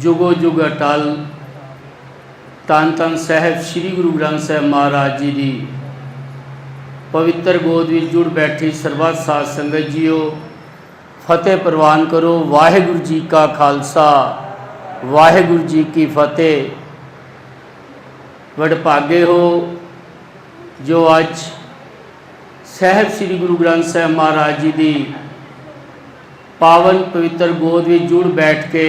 जुगो जुग अटल धन धन साहिब श्री गुरु ग्रंथ साहिब महाराज जी की पवित्र गोद में जुड़ बैठी सरबत साध संगत जीओ फतेह प्रवान करो। वाहिगुरु जी का खालसा वाहिगुरु जी की फतेह। वडभागे हो जो अज साहिब श्री गुरु ग्रंथ साहिब महाराज जी की पावन पवित्र गोद में जुड़ बैठ के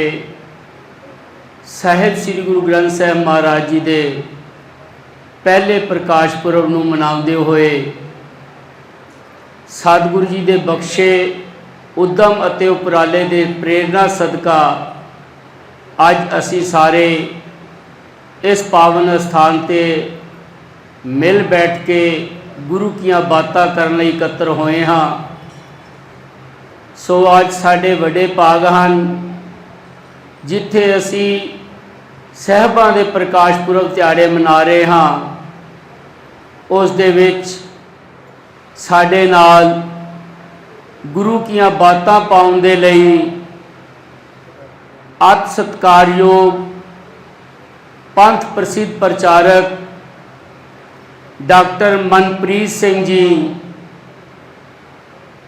साहिब श्री गुरु ग्रंथ साहिब महाराज जी के पहले प्रकाश पुरब नूं मनाउंदे होए सतगुरु जी के बख्शे उद्यम अते उपराले दे प्रेरणा सदका अज असी सारे इस पावन स्थान ते मिल बैठ के गुरु कीयां बातां करन लई इकट्ठे होए हाँ। सो अज साडे वड्डे भाग हन जिथे असी साहिबां दे प्रकाश पुरब दिहाड़े मना रहे हाँ। उस दे विच साडे नाल गुरु कीयां बातां पाउण दे लई अति सत्कारयोग पंथ प्रसिद्ध प्रचारक डॉक्टर मनप्रीत सिंह जी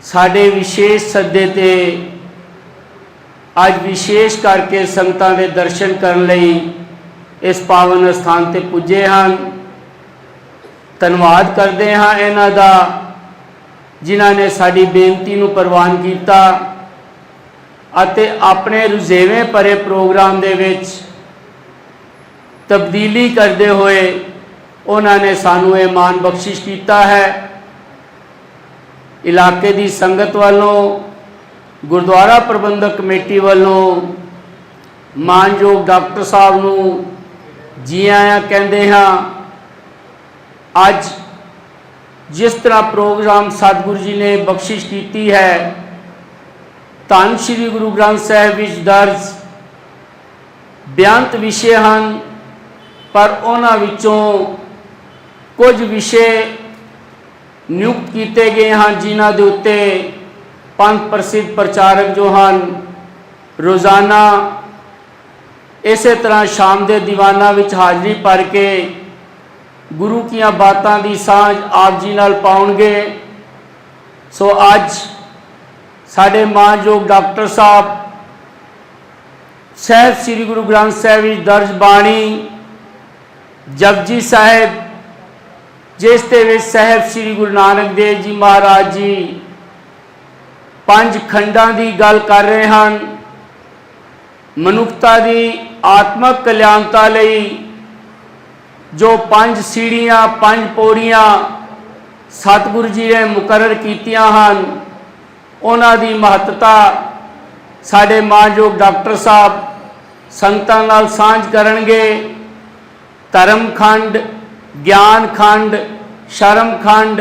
साडे विशेष सद्दे ते अज विशेष करके संगतां दे दर्शन करन लई इस पावन स्थान ते पुजे हैं। धन्यवाद करते हाँ इन्हां दा जिन्हां ने साडी बेनती नूं प्रवान कीता अते अपने रुझेवें भरे प्रोग्राम दे विच तब्दीली करते हुए उन्होंने सानू ये मान बख्शिश किया है। इलाके की संगत वालों गुरुद्वारा प्रबंधक कमेटी वालों मानयोग डॉक्टर साहब नूं जी आया कहते हाँ। अज जिस तरह प्रोग्राम सतगुरु जी ने बख्शिश की है धन श्री गुरु ग्रंथ साहिब विच दर्ज बेअंत विषय हैं पर उन्हां विचों कुछ विषय नियुक्त किए गए हैं जिन्हां दे उत्ते पंथ प्रसिद्ध प्रचारक जो हैं रोज़ाना इस तरह शाम के दीवाना विच हाज़री भर के गुरु कीयां बातां दी सांझ आप जी नाल पाउणगे। सो अज साडे मानयोग डॉक्टर साहब साहिब श्री गुरु ग्रंथ साहिब विच दर्ज बाणी जपजी साहिब जिस दे विच साहिब श्री गुरु नानक देव जी महाराज जी 5 खंडां की गल कर रहे हैं। मनुखता की आत्मक कल्याणता लई जो 5 सीढ़ियां 5 पौड़ियां सतगुरु जी ने मुकर्रर कीतियां हैं उन्हां दी महत्ता साडे मानयोग डॉक्टर साहब संगतां नाल सांझ करनगे। धर्म खंड ज्ञान खंड शर्म खंड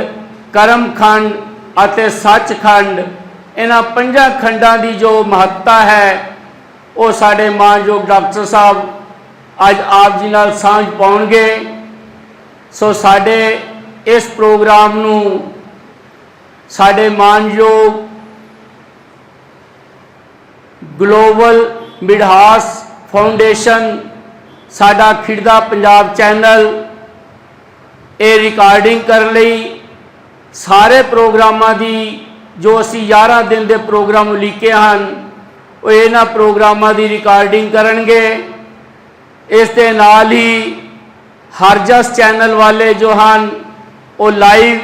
कर्म खंड अते सच खंड इन्हां 5 खंडां की जो महत्ता है वो साडे मानयोग डॉक्टर साहब अज आप जी नाल सांझ पाउणगे। सो साडे इस प्रोग्राम नूं साडे मानयोग ग्लोबल मिडहास फाउंडेशन साडा खिड़दा पंजाब चैनल ये रिकॉर्डिंग करने लई सारे प्रोग्रामां दी जो असी 11 दिन के प्रोग्राम लिखे हैं वो इन्हां प्रोग्रामां दी रिकॉर्डिंग करनगे। इस दे नाल ही हरजस चैनल वाले जो हैं वो लाइव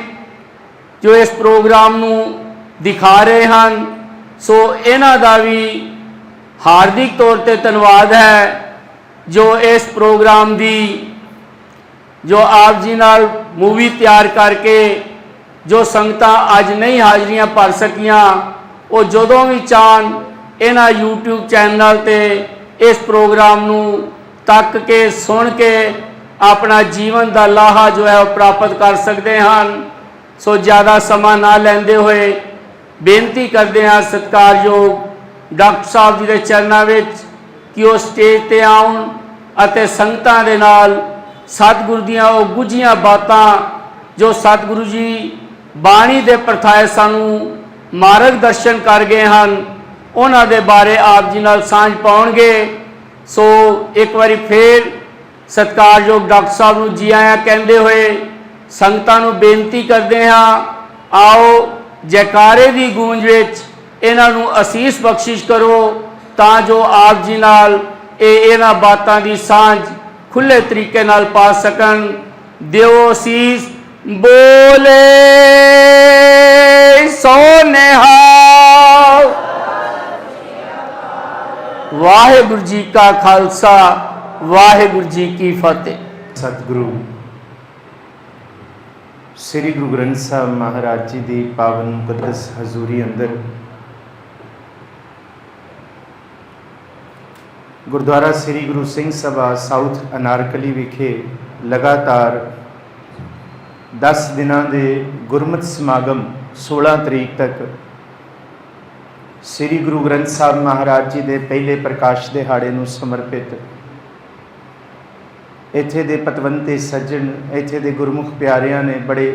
जो इस प्रोग्राम नूं दिखा रहे हैं। सो इन्हां दा भी हार्दिक तौर पे धन्यवाद है जो इस प्रोग्राम दी जो आप जी नाल मूवी तैयार करके जो संगतां अज नहीं हाज़रियां भर सकियां वो जदों भी चाहन इन्हां यूट्यूब चैनल ते इस प्रोग्राम नूं तक के सुन के अपना जीवन का लाहा जो है वो प्राप्त कर सकते हैं। सो ज़्यादा समा ना लेंदे हुए बेनती करते हैं सत्कारयोग डॉक्टर साहब जी के चरणों विच कि वो स्टेज ते आउण अते संगतां दे नाल सतगुरु दीआं वो गुझियां बातां जो सतगुरु जी बाणी दे प्रथाए सानू मार्ग दर्शन कर गए हैं उन्हां दे बारे आप जी नाल सांझ पाउणगे। सो एक बारी फिर सत्कारयोग डॉक्टर साहब नूं जी आया कहते हुए संगतां नूं बेनती करते हाँ, आओ जयकारे की गूंज विच इन्हां नूं असीस बख्शिश करो तां जो आप जी नाल इन्हां बातां दी सांझ खुले तरीके नाल पा सकन। दिओ असीस। बोले सो निहाल। वाहिगुरु जी का खालसा वाहिगुरु जी की फतेह। सतगुरु श्री गुरु ग्रंथ साहब महाराज जी की पावन मुकद्दस हजूरी अंदर गुरुद्वारा श्री गुरु सिंह सभा साउथ अनारकली विखे लगातार 10 दिनों के गुरमत समागम 16 तरीक तक श्री गुरु ग्रंथ साहब महाराज जी के पहले प्रकाश दिहाड़े नूं समर्पित इत्थे दे पतवंते सज्जन इत्थे दे गुरमुख प्यारियां ने बड़े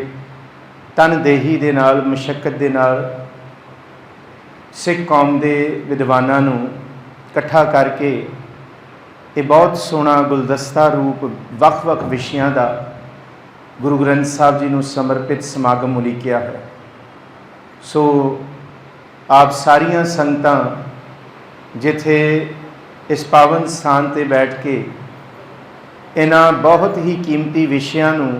तनदेही दे नाल मशक्कत दे नाल सिख कौम के विद्वानां नूं इकट्ठा करके ये बहुत सोहना गुलदस्ता रूप वख-वख विषयां दा गुरु ग्रंथ साहब जी नूं समर्पित समागम उलीकिया है। सो आप सारियां संगतां जिथे इस पावन स्थान ते बैठ के इन्हां बहुत ही कीमती विषयां नूं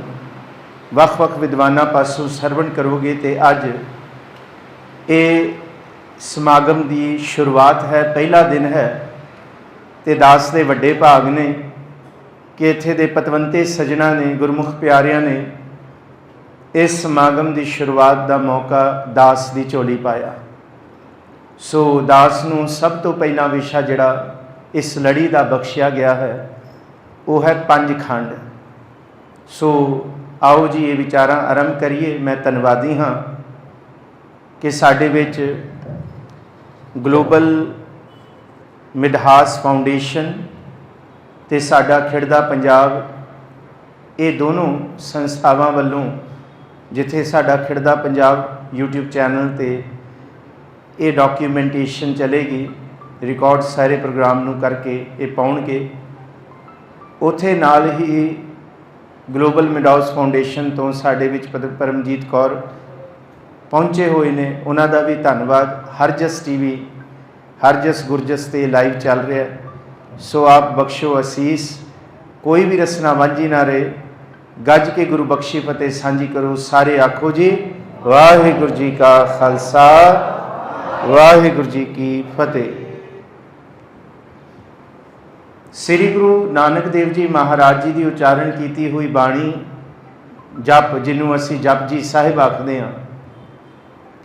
वख-वख विद्वानां पासों सरवण करोगे तो अज ये समागम की शुरुआत है, पहला दिन है तो दास दे वड्डे भाग ने कि इत्थे दे पतवंते सजना ने गुरमुख प्यारियां ने इस समागम की शुरुआत का मौका दास की झोली पाया। सो दास नूं सब तो पहला विशा जिहड़ा इस लड़ी का बख्शिया गया है वो है पंज खंड। सो आओ जी ये विचारां आरंभ करिए। मैं धन्नवादी हाँ कि साडे विच ग्लोबल मिडहास फाउंडेशन ते साडा खिड़दा पंजाब ये दोनों संस्थावां वल्लों जिथे साडा खिड़दा पंजाब यूट्यूब चैनल ते ये डॉक्यूमेंटेशन चलेगी, रिकॉर्ड सारे प्रोग्राम नूं करके ये पाउणगे। उथे नाल ही ग्लोबल मिडहास फाउंडेशन तो साडे विच परमजीत कौर पहुँचे हुए ने, उन्हां दा भी धन्नवाद। हरजस टीवी हरजस गुरजस ते लाइव चल रहा है। सो आप बख्शो असीस, कोई भी रसना वांझी ना रहे। गज के गुरु बख्शी फतेह सांझी करो। सारे आखो जी वाहिगुरु जी का खालसा वाहिगुरु जी की फतेह। श्री गुरु नानक देव जी महाराज जी की उच्चारण की हुई बाणी जप, जिन्हों असी जप जी साहिब आखते हैं,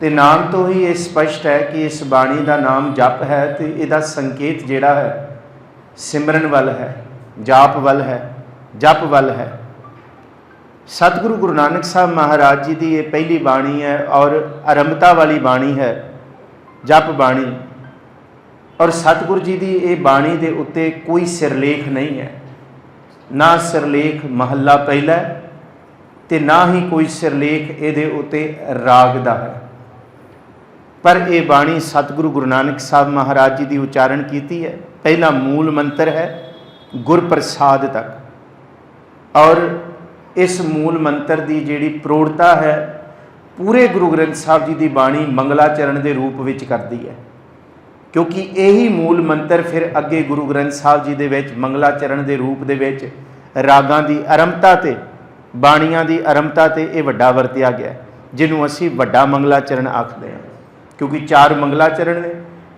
तो नाम तो ही ये स्पष्ट है कि इस बाणी का नाम जप है, तो इसका संकेत जिहड़ा है सिमरन वल है, जाप वल है, जप वल है। सतगुरु गुरु नानक साहब महाराज जी की ये पहली बाणी है और आरंभता वाली बाणी है, जप बाणी। और सतगुरु जी की ये बाणी के उत्ते कोई सिरलेख नहीं है, ना सिरलेख महला पहला ते ना ही कोई सिरलेख ये उत्ते राग दा है। पर यह बाणी सतगुरु गुरु नानक साहब महाराज जी की उच्चारण की है। पहला मूल मंत्र है गुरप्रसाद तक, और इस मूल मंत्र की जिहड़ी प्रौढ़ता है पूरे गुरु ग्रंथ साहब जी की बाणी मंगलाचरण के रूप में करती है, क्योंकि यही मूल मंत्र फिर अगे गुरु ग्रंथ साहब जी के मंगलाचरण के रूप के रागां की आरंभता ते बाणियां की आरंभता ते ये वड्डा वरतिया गया, जिन्हों असी वड्डा मंगलाचरण आखते हैं। क्योंकि 4 मंगलाचरण ने,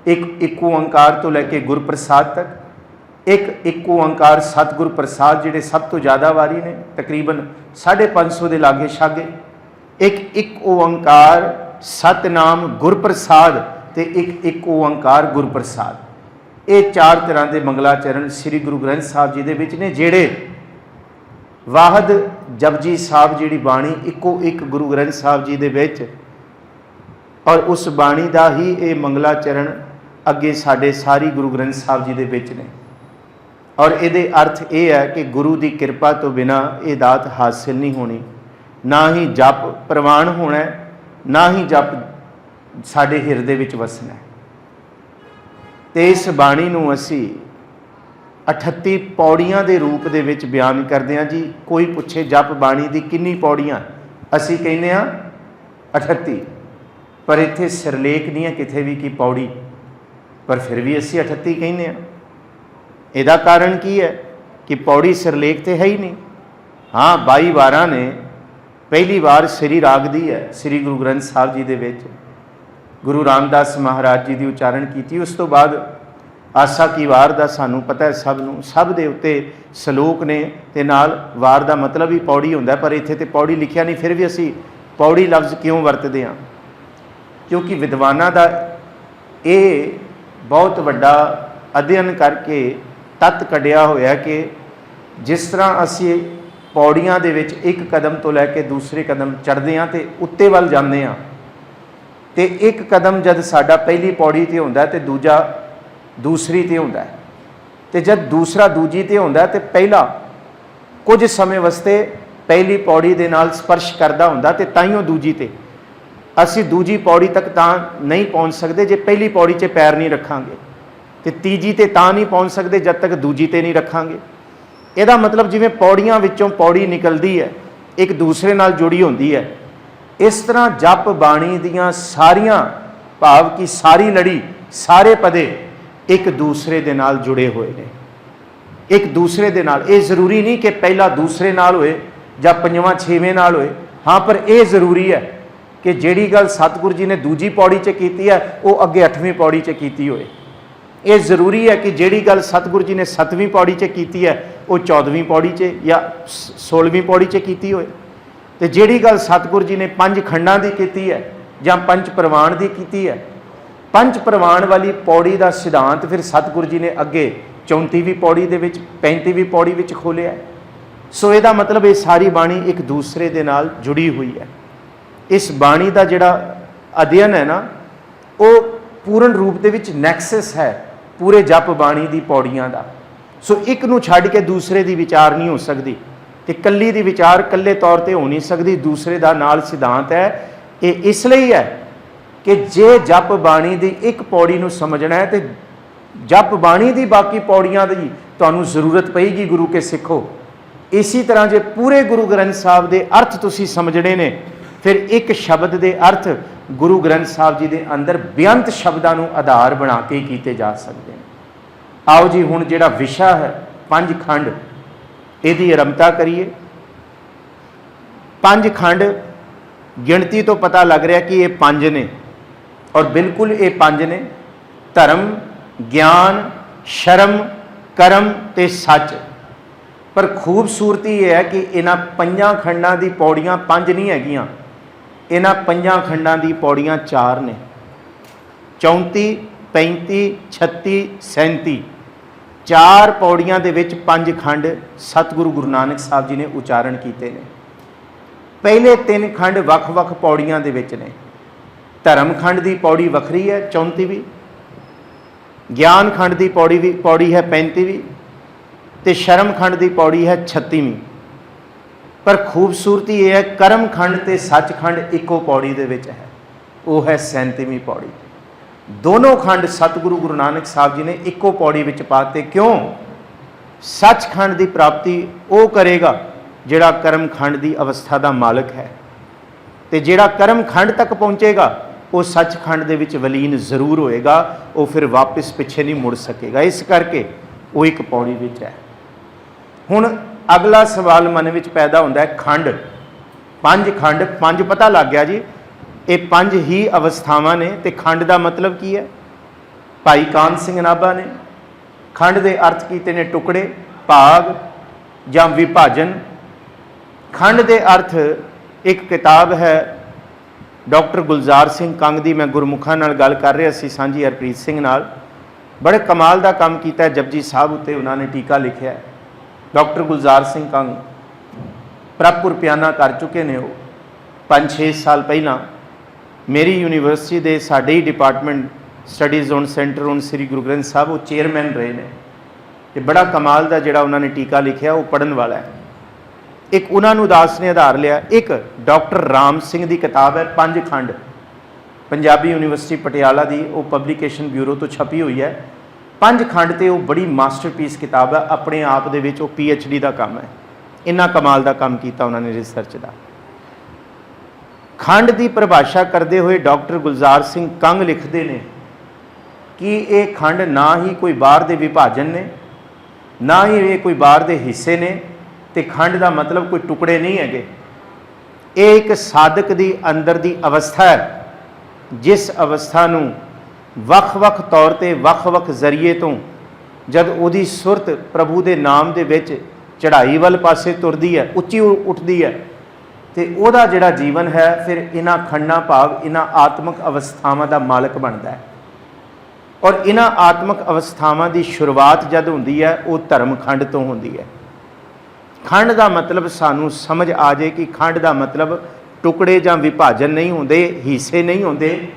एक इक्को ओंकार तो लैके गुरप्रसाद तक, एक इक्को ओंकार सतगुर प्रसाद जिहड़े सब तो ज़्यादा वारी ने तकरीबन 550 के लागे छागे, एक इक्को ओंकार सतनाम गुरप्रसाद ते एक इक्को ओंकार गुरप्रसाद। ये 4 तरह के मंगलाचरण श्री गुरु ग्रंथ साहब जी दे विच ने, जिहड़े वाहद जपजी साहब जिहड़ी बाणी इक्को एक गुरु ग्रंथ साहब जी दे विच, और उस बाणी का ही ये मंगलाचरण अगे साडे सारी गुरु ग्रंथ साहब जी दे विच ने। और ਇਹਦੇ अर्थ ये है कि गुरु की कृपा तो बिना ये दात हासिल नहीं होनी। ना ही जप प्रवान होना है, ना ही जप साडे हिरदे विच वसना है। ते इस बाणी नूं असी 38 पौड़ियां दे रूप दे विच बयान करदे हां जी। कोई पुछे जप बाणी दी किन्नी पौड़ियां, असी कहने हां 38, पर इत्थे सिरलेख नहीं है किथे भी की पौड़ी, पर फिर भी असी 38 कहने हां। ਇਹਦਾ कारण की है कि पौड़ी सिरलेख तो है ही नहीं। हाँ 22 वारां ने पहली वार श्री राग दी है, श्री गुरु ग्रंथ साहब जी दे विच गुरु रामदास महाराज जी की उच्चारण की। उस तो बाद आसा की वार का सानू पता है, सब दे उत्ते सलोक ने ते नाल वार का मतलब ही पौड़ी होंदा, पर इत्थे ते पौड़ी लिखिया नहीं। फिर भी असी पौड़ी लफ्ज़ क्यों वरतते हैं? क्योंकि विद्वानां दा ये बहुत वड्डा अध्ययन करके तत्त कढ़िया होया कि जिस तरह असी पौड़ियां दे विच एक कदम तो लैके दूसरे कदम चढ़ते हैं तो उत्ते वल जाते हैं, तो एक कदम जब साडा पहली पौड़ी ते होंदा है तो दूजा दूसरी ते होंदा है, तो जब दूसरा दूजी ते होंदा है तो पहला कुछ समय वास्ते पहली पौड़ी दे नाल स्पर्श करदा हुंदा ते ताइयों दूजी ते। असी दूजी पौड़ी तक तां नहीं पहुँच सकते जे पहली पौड़ी 'च पैर नहीं रखांगे, तो तीजी ते तां नहीं पहुँच सकते जब तक दूजी ते नहीं रखांगे। ਇਹਦਾ मतलब जिवें पौड़ियां विचों पौड़ी निकलती है, एक दूसरे नाल जुड़ी होंदी है, इस तरह जप बाणी दियां सारियां भाव की सारी लड़ी, सारे पदे एक दूसरे दे नाल जुड़े हुए ने, एक दूसरे दे नाल। ये जरूरी नहीं कि पहला दूसरे नाल होए जां पंजवां छेवें नाल होए। हाँ पर यह जरूरी है कि जिहड़ी गल सतगुरु जी ने दूजी पौड़ी 'च कीती है वो अगे 8वीं पौड़ी 'च कीती होए। ये जरूरी है कि जिहड़ी गल सतगुरु जी ने 7वीं पौड़ी 'च कीती है वो 14वीं पौड़ी 'च या 16वीं पौड़ी 'च कीती होए, तो जिहड़ी गल सतगुरु जी ने 5 खंडां दी कीती है जां 5 प्रवाण दी कीती है, 5 प्रवाण वाली पौड़ी का सिद्धांत फिर सतगुरु जी ने अगे 34वीं पौड़ी दे विच 35वीं पौड़ी विच खोलिया है। सो इसदा मतलब ये सारी बाणी एक दूसरे दे नाल जुड़ी हुई है। इस बाणी का जिहड़ा अध्ययन है ना वो पूर्ण रूप दे विच नैक्सस है पूरे जप बाणी दी पौड़ियां दा। सो एक नूं छड्ड के दूसरे दी विचार नहीं हो सकती, ते कल्ली दी विचार कल्ले तौर ते हो नहीं सकती, दूसरे दा नाल सिद्धांत है। ये इसलिए है कि जे जप बाणी दी एक पौड़ी नूं समझना है तो जप बाणी दी बाकी पौड़ियां दी तुहानूं जरूरत पेगी गुरु के सिखो। इसी तरह जे पूरे गुरु ग्रंथ साहब दे अर्थ तुसीं समझने ने, फिर एक शब्द दे अर्थ गुरु ग्रंथ साहब जी के अंदर बेअंत शब्दों आधार बना के किए जा सकते हैं। आओ जी हुण जिहड़ा विशा है 5 खंड, इहदी आरंभता करिए। 5 खंड गिणती तो पता लग रहा कि ये 5 ने, और बिल्कुल ये 5 ने। धर्म, ज्ञान, शर्म, कर्म ते सच। पर खूबसूरती यह है कि इन्हां 5 खंडां दी पौड़ियां 5 नहीं हैगियां, इन्हां 5 खंडां दी पौड़ियां 4 ने। 34, 35, 36, 37 4 पौड़ियां दे विच 5 खंड सतगुरु गुरु नानक साहब जी ने उच्चारण कीते ने। पहले 3 खंड वख-वख पौड़ियां दे विच ने। धर्म खंड की पौड़ी वखरी है 34वीं, ज्ञान खंड की पौड़ी है 35वीं, ते शर्म खंड की पौड़ी है 36वीं। पर खूबसूरती यह है कर्म खंड ते सच खंड इको पौड़ी दे विच है, वो है 37वीं पौड़ी। दोनों खंड सतगुरु गुरु नानक साहब जी ने इको पौड़ी विच पाते। क्यों? सच खंड की प्राप्ति वो करेगा जिहड़ा कर्म खंड की अवस्था का मालक है, तो जिहड़ा कर्म खंड तक पहुँचेगा वो सचखंड दे विच वलीन जरूर होएगा, वो फिर वापस पिछे नहीं मुड़ सकेगा। इस करके वो एक पौड़ी विच है। हुण अगला सवाल मन विच पैदा होंदा है, खंड 5 खंड 5 पता लग गया जी, ये 5 ही अवस्थावां ने। ते खंड का मतलब की है? भाई कान सिंह नाभा ने खंड के अर्थ कीते ने टुकड़े, भाग जां विभाजन। खंड के अर्थ एक किताब है डॉक्टर गुलजार सिंह कंग दी, मैं गुरमुखां नाल गल कर रहा सी सांझी हरप्रीत सिंह नाल, बड़े कमाल का काम किया जपजी साहब उत्ते उन्होंने टीका लिखा है। डॉक्टर गुलजार सिंह कंग प्रभपुर पियाना कर चुके ने, वो 5-6 साल पहला मेरी यूनिवर्सिटी के साडे ही department study zone centre on Shri Guru Granth साहब वो चेयरमैन रहे ने। ਤੇ ਬੜਾ ਕਮਾਲ ਦਾ ਜਿਹੜਾ ਉਹਨਾਂ ਨੇ ਟੀਕਾ ਲਿਖਿਆ ਉਹ ਪੜਨ ਵਾਲਾ ਹੈ। ਇੱਕ ਉਹਨਾਂ ਨੂੰ ਦਾਸ ਨੇ ਆਧਾਰ ਲਿਆ, ਇੱਕ ਡਾਕਟਰ ਰਾਮ ਸਿੰਘ ਦੀ ਕਿਤਾਬ ਹੈ ਪੰਜ ਖੰਡ, ਪੰਜਾਬੀ ਯੂਨੀਵਰਸਿਟੀ ਪਟਿਆਲਾ ਦੀ ਉਹ ਪਬਲੀਕੇਸ਼ਨ ਬਿਊਰੋ ਤੋਂ ਛਪੀ ਹੋਈ ਹੈ। ਪੰਜ ਖੰਡ ਤੇ ਉਹ ਬੜੀ ਮਾਸਟਰਪੀਸ ਕਿਤਾਬ ਹੈ, ਆਪਣੇ ਆਪ ਦੇ ਵਿੱਚ ਉਹ PhD ਦਾ ਕੰਮ ਹੈ। ਇੰਨਾ ਕਮਾਲ ਦਾ ਕੰਮ ਕੀਤਾ ਉਹਨਾਂ ਨੇ ਰਿਸਰਚ ਦਾ। ਖੰਡ ਦੀ ਪਰਿਭਾਸ਼ਾ ਕਰਦੇ ਹੋਏ ਡਾਕਟਰ ਗੁਲਜ਼ਾਰ ਸਿੰਘ ਕੰਗ ਲਿਖਦੇ ਨੇ ਕਿ ਇਹ ਖੰਡ ਨਾ ਹੀ ਕੋਈ ਬਾਹਰ ਦੇ ਵਿਭਾਜਨ ਨੇ, ਨਾ ਹੀ ਇਹ ਕੋਈ ਬਾਹਰ ਦੇ ਹਿੱਸੇ ਨੇ, ਤੇ ਖੰਡ ਦਾ ਮਤਲਬ ਕੋਈ ਟੁਕੜੇ ਨਹੀਂ ਹੈਗੇ। ਇਹ ਇੱਕ ਸਾਧਕ ਦੀ ਅੰਦਰ ਦੀ ਅਵਸਥਾ ਹੈ, ਜਿਸ ਅਵਸਥਾ ਨੂੰ ਵੱਖ-ਵੱਖ ਤੌਰ ਤੇ ਵੱਖ-ਵੱਖ ਜ਼ਰੀਏ ਤੋਂ ਜਦ ਉਹਦੀ ਸੁਰਤ ਪ੍ਰਭੂ ਦੇ ਨਾਮ ਦੇ ਵਿੱਚ ਚੜ੍ਹਾਈ ਵੱਲ ਪਾਸੇ ਤੁਰਦੀ ਹੈ, ਉੱਚੀ ਉੱਠਦੀ ਹੈ, ਤੇ ਉਹਦਾ ਜਿਹੜਾ ਜੀਵਨ ਹੈ ਫਿਰ ਇਹਨਾਂ ਖੰਡਾਂ ਭਾਵ ਇਹਨਾਂ ਆਤਮਿਕ ਅਵਸਥਾਵਾਂ ਦਾ ਮਾਲਕ ਬਣਦਾ ਹੈ। ਔਰ ਇਹਨਾਂ ਆਤਮਿਕ ਅਵਸਥਾਵਾਂ ਦੀ ਸ਼ੁਰੂਆਤ ਜਦ ਹੁੰਦੀ ਹੈ ਉਹ ਧਰਮ ਖੰਡ ਤੋਂ ਹੁੰਦੀ ਹੈ। ਖੰਡ ਦਾ ਮਤਲਬ ਸਾਨੂੰ ਸਮਝ ਆ ਜਾਏ ਕਿ ਖੰਡ ਦਾ ਮਤਲਬ ਟੁਕੜੇ ਜਾਂ ਵਿਭਾਜਨ ਨਹੀਂ ਹੁੰਦੇ, ਹਿੱਸੇ ਨਹੀਂ ਹੁੰਦੇ।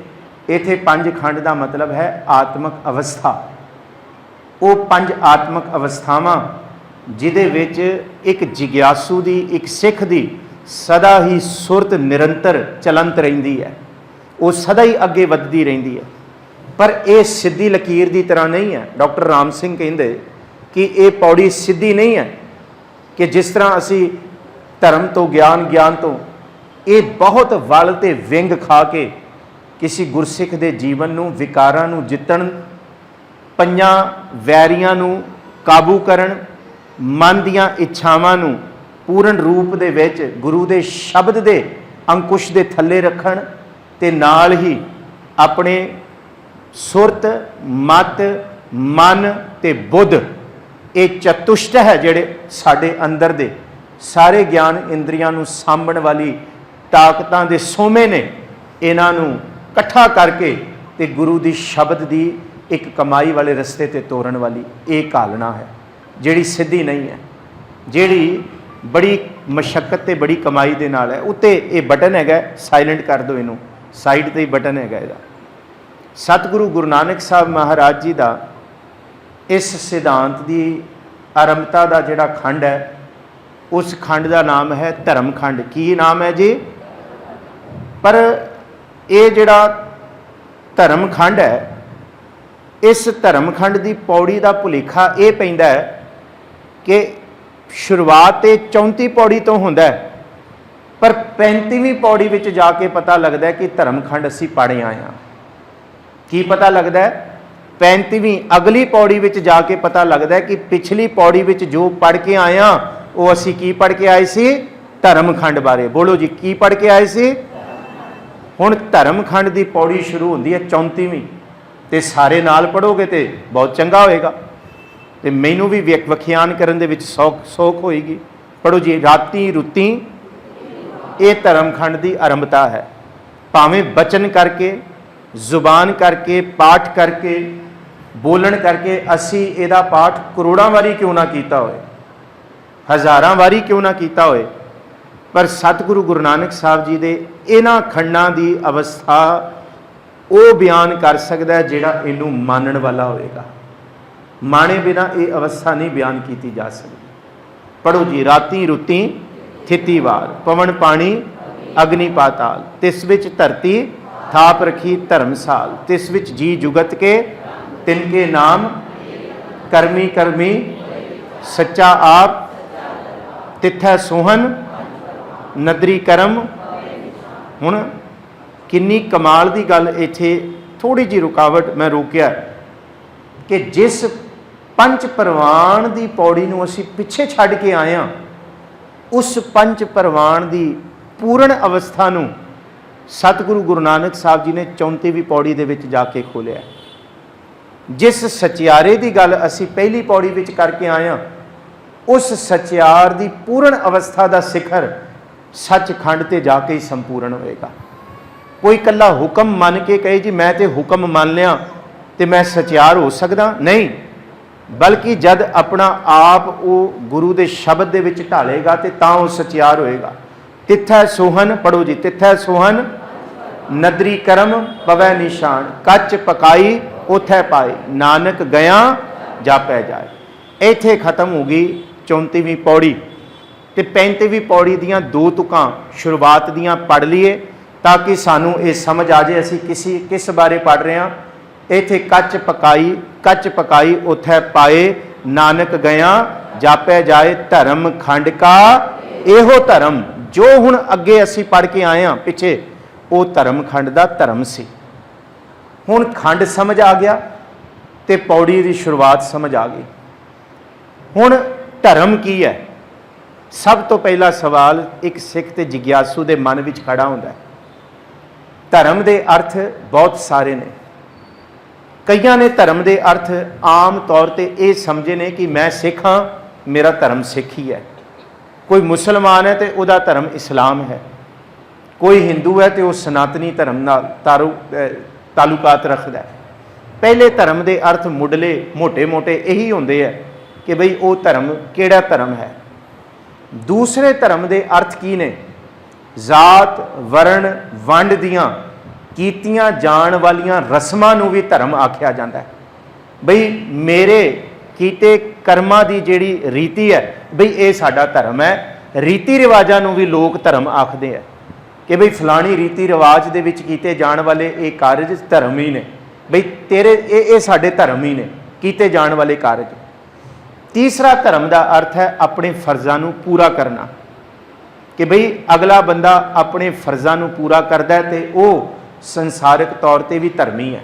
ਇੱਥੇ ਪੰਜ ਖੰਡ ਦਾ ਮਤਲਬ ਹੈ ਆਤਮਿਕ ਅਵਸਥਾ। ਉਹ ਪੰਜ ਆਤਮਿਕ ਅਵਸਥਾਵਾਂ ਜਿਹਦੇ ਵਿੱਚ ਇੱਕ ਜਿਗਿਆਸੂ ਦੀ, ਇੱਕ ਸਿੱਖ ਦੀ ਸਦਾ ਹੀ ਸੁਰਤ ਨਿਰੰਤਰ ਚਲੰਤ ਰਹਿੰਦੀ ਹੈ, ਉਹ ਸਦਾ ਹੀ ਅੱਗੇ ਵੱਧਦੀ ਰਹਿੰਦੀ ਹੈ। ਪਰ ਇਹ ਸਿੱਧੀ ਲਕੀਰ ਦੀ ਤਰ੍ਹਾਂ ਨਹੀਂ ਹੈ। ਡਾਕਟਰ ਰਾਮ ਸਿੰਘ ਕਹਿੰਦੇ ਕਿ ਇਹ ਪੌੜੀ ਸਿੱਧੀ ਨਹੀਂ ਹੈ ਕਿ ਜਿਸ ਤਰ੍ਹਾਂ ਅਸੀਂ ਧਰਮ ਤੋਂ ਗਿਆਨ, ਗਿਆਨ ਤੋਂ, ਇਹ ਬਹੁਤ ਵੱਲ ਤੇ ਵਿੰਗ ਖਾ ਕੇ ਕਿਸੇ ਗੁਰਸਿੱਖ ਦੇ ਜੀਵਨ ਨੂੰ, ਵਿਕਾਰਾਂ ਨੂੰ ਜਿੱਤਣ, ਪੰਜਾਂ ਵੈਰੀਆਂ ਨੂੰ ਕਾਬੂ ਕਰਨ, ਮਨ ਦੀਆਂ ਇੱਛਾਵਾਂ ਨੂੰ ਪੂਰਨ ਰੂਪ ਦੇ ਵਿੱਚ ਗੁਰੂ ਦੇ ਸ਼ਬਦ ਦੇ ਅੰਕੁਸ਼ ਦੇ ਥੱਲੇ ਰੱਖਣ, ਤੇ ਨਾਲ ਹੀ ਆਪਣੇ ਸੁਰਤ, ਮਤ, ਮਨ ਤੇ ਬੁੱਧ, ਇਹ ਚਤੁਸ਼ਟ ਹੈ ਜਿਹੜੇ ਸਾਡੇ ਅੰਦਰ ਦੇ ਸਾਰੇ ਗਿਆਨ ਇੰਦਰੀਆਂ ਨੂੰ ਸਾਂਭਣ ਵਾਲੀ ਤਾਕਤਾਂ ਦੇ ਸੋਮੇ ਨੇ, ਇਹਨਾਂ ਨੂੰ ਇਕੱਠਾ ਕਰਕੇ ਤੇ ਗੁਰੂ ਦੀ ਸ਼ਬਦ ਦੀ ਇੱਕ ਕਮਾਈ ਵਾਲੇ ਰਸਤੇ ਤੇ ਤੋਰਨ ਵਾਲੀ ਇਹ ਘਾਲਣਾ ਹੈ, ਜਿਹੜੀ ਸਿੱਧੀ ਨਹੀਂ ਹੈ, ਜਿਹੜੀ ਬੜੀ ਮਸ਼ੱਕਤ ਤੇ ਬੜੀ ਕਮਾਈ ਦੇ ਨਾਲ ਹੈ। ਉੱਤੇ ਇਹ ਬਟਨ ਹੈਗਾ, ਸਾਇਲੈਂਟ ਕਰ ਦਿਓ ਇਹਨੂੰ, ਸਾਈਡ ਤੇ ਹੀ ਬਟਨ ਹੈਗਾ ਇਹਦਾ। ਸਤਿਗੁਰੂ ਗੁਰੂ ਨਾਨਕ ਸਾਹਿਬ ਮਹਾਰਾਜ ਜੀ ਦਾ ਇਸ ਸਿਧਾਂਤ ਦੀ ਆਰੰਭਤਾ ਦਾ ਜਿਹੜਾ ਖੰਡ ਹੈ, ਉਸ ਖੰਡ ਦਾ ਨਾਮ ਹੈ ਧਰਮ ਖੰਡ। ਕੀ ਨਾਮ ਹੈ ਜੀ? ਪਰ ਇਹ ਜਿਹੜਾ ਧਰਮ ਖੰਡ ਹੈ, ਇਸ ਧਰਮ ਖੰਡ ਦੀ ਪੌੜੀ ਦਾ ਭੁਲੇਖਾ ਇਹ ਪੈਂਦਾ ਹੈ ਕਿ ਸ਼ੁਰੂਆਤ ਤੇ 34 ਪੌੜੀ ਤੋਂ ਹੁੰਦਾ ਹੈ, ਪਰ 35ਵੀਂ ਪੌੜੀ ਵਿੱਚ ਜਾ ਕੇ ਪਤਾ ਲੱਗਦਾ ਹੈ ਕਿ ਧਰਮ ਖੰਡ ਅਸੀਂ ਪੜ੍ਹ ਆਏ ਹਾਂ। ਕੀ ਪਤਾ ਲੱਗਦਾ ਹੈ? 35ਵੀਂ ਅਗਲੀ ਪੌੜੀ ਵਿੱਚ ਜਾ ਕੇ ਪਤਾ ਲੱਗਦਾ ਹੈ ਕਿ ਪਿਛਲੀ ਪੌੜੀ ਵਿੱਚ ਜੋ ਪੜ੍ਹ ਕੇ ਆਏ ਹਾਂ ਉਹ ਅਸੀਂ ਕੀ ਪੜ੍ਹ ਕੇ ਆਏ ਸੀ? ਧਰਮ ਖੰਡ ਬਾਰੇ। ਬੋਲੋ ਜੀ, ਕੀ ਪੜ੍ਹ ਕੇ ਆਏ ਸੀ? ਹੁਣ ਧਰਮ ਖੰਡ ਦੀ ਪੌੜੀ ਸ਼ੁਰੂ ਹੁੰਦੀ ਹੈ 34ਵੀਂ, ਤੇ ਸਾਰੇ ਨਾਲ ਪੜ੍ਹੋਗੇ ਤੇ ਬਹੁਤ ਚੰਗਾ ਹੋਏਗਾ, ਤੇ ਮੈਨੂੰ ਵੀ ਵਿਖਿਆਨ ਕਰਨ ਦੇ ਵਿੱਚ ਸੌਖ ਹੋਏਗੀ। ਪੜ੍ਹੋ ਜੀ, ਰਾਤੀ ਰੁੱਤੀ, ਇਹ ਧਰਮ ਖੰਡ ਦੀ ਆਰੰਭਤਾ ਹੈ। ਭਾਵੇਂ ਬਚਨ ਕਰਕੇ, ਜ਼ੁਬਾਨ ਕਰਕੇ, ਪਾਠ ਕਰਕੇ, ਬੋਲਣ ਕਰਕੇ ਅਸੀਂ ਇਹਦਾ ਪਾਠ ਕਰੋੜਾਂ ਵਾਰੀ ਕਿਉਂ ਨਾ ਕੀਤਾ ਹੋਏ, ਹਜ਼ਾਰਾਂ ਵਾਰੀ ਕਿਉਂ ਨਾ ਕੀਤਾ ਹੋਏ, ਪਰ ਸਤਿਗੁਰੂ ਗੁਰੂ ਨਾਨਕ ਸਾਹਿਬ ਜੀ ਦੇ ਇਹਨਾਂ ਖੰਡਾਂ ਦੀ ਅਵਸਥਾ ਉਹ ਬਿਆਨ ਕਰ ਸਕਦਾ ਹੈ ਜਿਹੜਾ ਇਹਨੂੰ ਮੰਨਣ ਵਾਲਾ ਹੋਵੇਗਾ। ਮਾਣੇ ਬਿਨਾ ਇਹ ਅਵਸਥਾ ਨਹੀਂ ਬਿਆਨ ਕੀਤੀ ਜਾ ਸਕਦੀ। ਪੜ੍ਹੋ ਜੀ, ਰਾਤੀ ਰੁੱਤੀ ਥਿਤੀ ਵਾਰ, ਪਵਨ ਪਾਣੀ ਅਗਨੀ ਪਾਤਾਲ, ਤਿਸ ਵਿੱਚ ਧਰਤੀ ਥਾਪ ਰਖੀ ਧਰਮਸਾਲ, ਤਿਸ ਵਿੱਚ ਜੀ ਜੁਗਤ ਕੇ ਤਿਨਕੇ ਨਾਮ, ਕਰਮੀ ਕਰਮੀ ਸੱਚਾ ਆਪ, ਤਿੱਥੈ ਸੋਹਨ ਨਦਰੀ ਕਰਮ। ਹੁਣ ਕਿੰਨੀ ਕਮਾਲ ਦੀ ਗੱਲ, ਇੱਥੇ ਥੋੜੀ ਜਿਹੀ ਰੁਕਾਵਟ ਮੈਂ ਰੋਕਿਆ ਕਿ ਜਿਸ ਪੰਜ ਪ੍ਰਵਾਨ ਦੀ ਪੌੜੀ ਨੂੰ ਅਸੀਂ ਪਿੱਛੇ ਛੱਡ ਕੇ ਆਏ ਹਾਂ, ਉਸ ਪੰਜ ਪ੍ਰਵਾਨ ਦੀ ਪੂਰਨ ਅਵਸਥਾ ਨੂੰ ਸਤਿਗੁਰੂ ਗੁਰੂ ਨਾਨਕ ਸਾਹਿਬ ਜੀ ਨੇ 34ਵੀਂ ਪੌੜੀ ਦੇ ਵਿੱਚ ਜਾ ਕੇ ਖੋਲ੍ਹਿਆ। ਜਿਸ ਸਚਿਆਰੇ ਦੀ ਗੱਲ ਅਸੀਂ ਪਹਿਲੀ ਪੌੜੀ ਵਿੱਚ ਕਰਕੇ ਆਏ ਹਾਂ, ਉਸ ਸਚਿਆਰ ਦੀ ਪੂਰਨ ਅਵਸਥਾ ਦਾ ਸਿਖਰ ਸੱਚਖੰਡ ਤੇ ਜਾ ਕੇ ਹੀ ਸੰਪੂਰਨ ਹੋਏਗਾ। ਕੋਈ ਇਕੱਲਾ ਹੁਕਮ ਮੰਨ ਕੇ ਕਹੇ ਜੀ ਮੈਂ ਤੇ ਹੁਕਮ ਮੰਨ ਲਿਆ ਤੇ ਮੈਂ ਸਚਿਆਰ ਹੋ ਸਕਦਾ, ਨਹੀਂ, ਬਲਕਿ ਜਦ ਆਪਣਾ ਆਪ ਉਹ ਗੁਰੂ ਦੇ ਸ਼ਬਦ ਦੇ ਵਿੱਚ ਢਾਲੇਗਾ ਤੇ ਤਾਂ ਉਹ ਸਚਿਆਰ ਹੋਏਗਾ। ਤਿੱਥੈ ਸੋਹਨ, ਪੜੋ ਜੀ, ਤਿੱਥੈ ਸੋਹਨ ਨਦਰੀ ਕਰਮ ਪਵੈ ਨਿਸ਼ਾਨ, ਕੱਚ ਪਕਾਈ ਉਥੈ ਪਾਏ, ਨਾਨਕ ਗਿਆ ਜਾਪੈ ਜਾਏ। ਇੱਥੇ ਖਤਮ ਹੋ ਗਈ 34ਵੀਂ ਪੌੜੀ। ਤੇ 35ਵੀਂ ਪੌੜੀ ਦੀਆਂ ਦੋ ਤੁਕਾਂ ਸ਼ੁਰੂਆਤ ਦੀਆਂ ਪੜ੍ਹ ਲਈਏ ਤਾਂ ਕਿ ਸਾਨੂੰ ਇਹ ਸਮਝ ਆ ਜਾਏ ਅਸੀਂ ਕਿਸ ਬਾਰੇ ਪੜ੍ਹ ਰਹੇ ਹਾਂ। ਇੱਥੇ ਕੱਚ ਪਕਾਈ ਉਥੈ ਪਾਏ, ਨਾਨਕ ਗਿਆ ਜਾਪੈ ਜਾਏ, ਧਰਮ ਖੰਡ ਕਾ ਇਹੋ ਧਰਮ। ਜੋ ਹੁਣ ਅੱਗੇ ਅਸੀਂ ਪੜ੍ਹ ਕੇ ਆਏ ਹਾਂ ਪਿੱਛੇ, ਉਹ ਧਰਮ ਖੰਡ ਦਾ ਧਰਮ ਸੀ। ਹੁਣ ਖੰਡ ਸਮਝ ਆ ਗਿਆ ਤੇ ਪੌੜੀ ਦੀ ਸ਼ੁਰੂਆਤ ਸਮਝ ਆ ਗਈ। ਹੁਣ ਧਰਮ ਕੀ ਹੈ? ਸਭ ਤੋਂ ਪਹਿਲਾ ਸਵਾਲ ਇੱਕ ਸਿੱਖ ਤੇ ਜਿਗਿਆਸੂ ਦੇ ਮਨ ਵਿੱਚ ਖੜਾ ਹੁੰਦਾ ਹੈ। ਧਰਮ ਦੇ ਅਰਥ ਬਹੁਤ ਸਾਰੇ ਨੇ। ਕਈਆਂ ਨੇ ਧਰਮ ਦੇ ਅਰਥ ਆਮ ਤੌਰ ਤੇ ਇਹ ਸਮਝੇ ਨੇ ਕਿ ਮੈਂ ਸਿੱਖ ਹਾਂ, ਮੇਰਾ ਧਰਮ ਸਿੱਖ ਹੀ ਹੈ। ਕੋਈ ਮੁਸਲਮਾਨ ਹੈ ਤੇ ਉਹਦਾ ਧਰਮ ਇਸਲਾਮ ਹੈ। ਕੋਈ ਹਿੰਦੂ ਹੈ ਤੇ ਉਹ ਸਨਾਤਨੀ ਧਰਮ ਨਾਲ ਤਾਲੁਕਾਤ ਰੱਖਦਾ ਹੈ। ਪਹਿਲੇ ਧਰਮ ਦੇ ਅਰਥ ਮੁੱਢਲੇ ਮੋਟੇ ਇਹੀ ਹੁੰਦੇ ਹੈ ਕਿ ਬਈ ਉਹ ਧਰਮ ਕਿਹੜਾ ਧਰਮ ਹੈ। ਦੂਸਰੇ ਧਰਮ ਦੇ ਅਰਥ ਕੀ ਨੇ? ਜ਼ਾਤ ਵਰਣ ਵੰਡ ਦੀਆਂ ਕੀਤੀਆਂ ਜਾਣ ਵਾਲੀਆਂ ਰਸਮਾਂ ਨੂੰ ਵੀ ਧਰਮ ਆਖਿਆ ਜਾਂਦਾ ਹੈ। ਬਈ ਮੇਰੇ ਕੀਤੇ ਕਰਮਾਂ ਦੀ ਜਿਹੜੀ ਰੀਤੀ ਹੈ, ਬਈ ਇਹ ਸਾਡਾ ਧਰਮ ਹੈ। ਰੀਤੀ ਰਿਵਾਜਾਂ ਨੂੰ ਵੀ ਲੋਕ ਧਰਮ ਆਖਦੇ ਹੈ ਕਿ ਬਈ ਫਲਾਣੀ ਰੀਤੀ ਰਿਵਾਜ ਦੇ ਵਿੱਚ ਕੀਤੇ ਜਾਣ ਵਾਲੇ ਇਹ ਕਾਰਜ ਧਰਮ ਹੀ ਨੇ। ਬਈ ਤੇਰੇ ਇਹ ਸਾਡੇ ਧਰਮ ਹੀ ਨੇ, ਕੀਤੇ ਜਾਣ ਵਾਲੇ ਕਾਰਜ। ਤੀਸਰਾ ਧਰਮ ਦਾ ਅਰਥ ਹੈ ਆਪਣੇ ਫਰਜ਼ਾਂ ਨੂੰ ਪੂਰਾ ਕਰਨਾ, ਕਿ ਬਈ ਅਗਲਾ ਬੰਦਾ ਆਪਣੇ ਫਰਜ਼ਾਂ ਨੂੰ ਪੂਰਾ ਕਰਦਾ ਹੈ ਤੇ ਉਹ ਸੰਸਾਰਿਕ ਤੌਰ ਤੇ ਵੀ ਧਰਮੀ ਹੈ।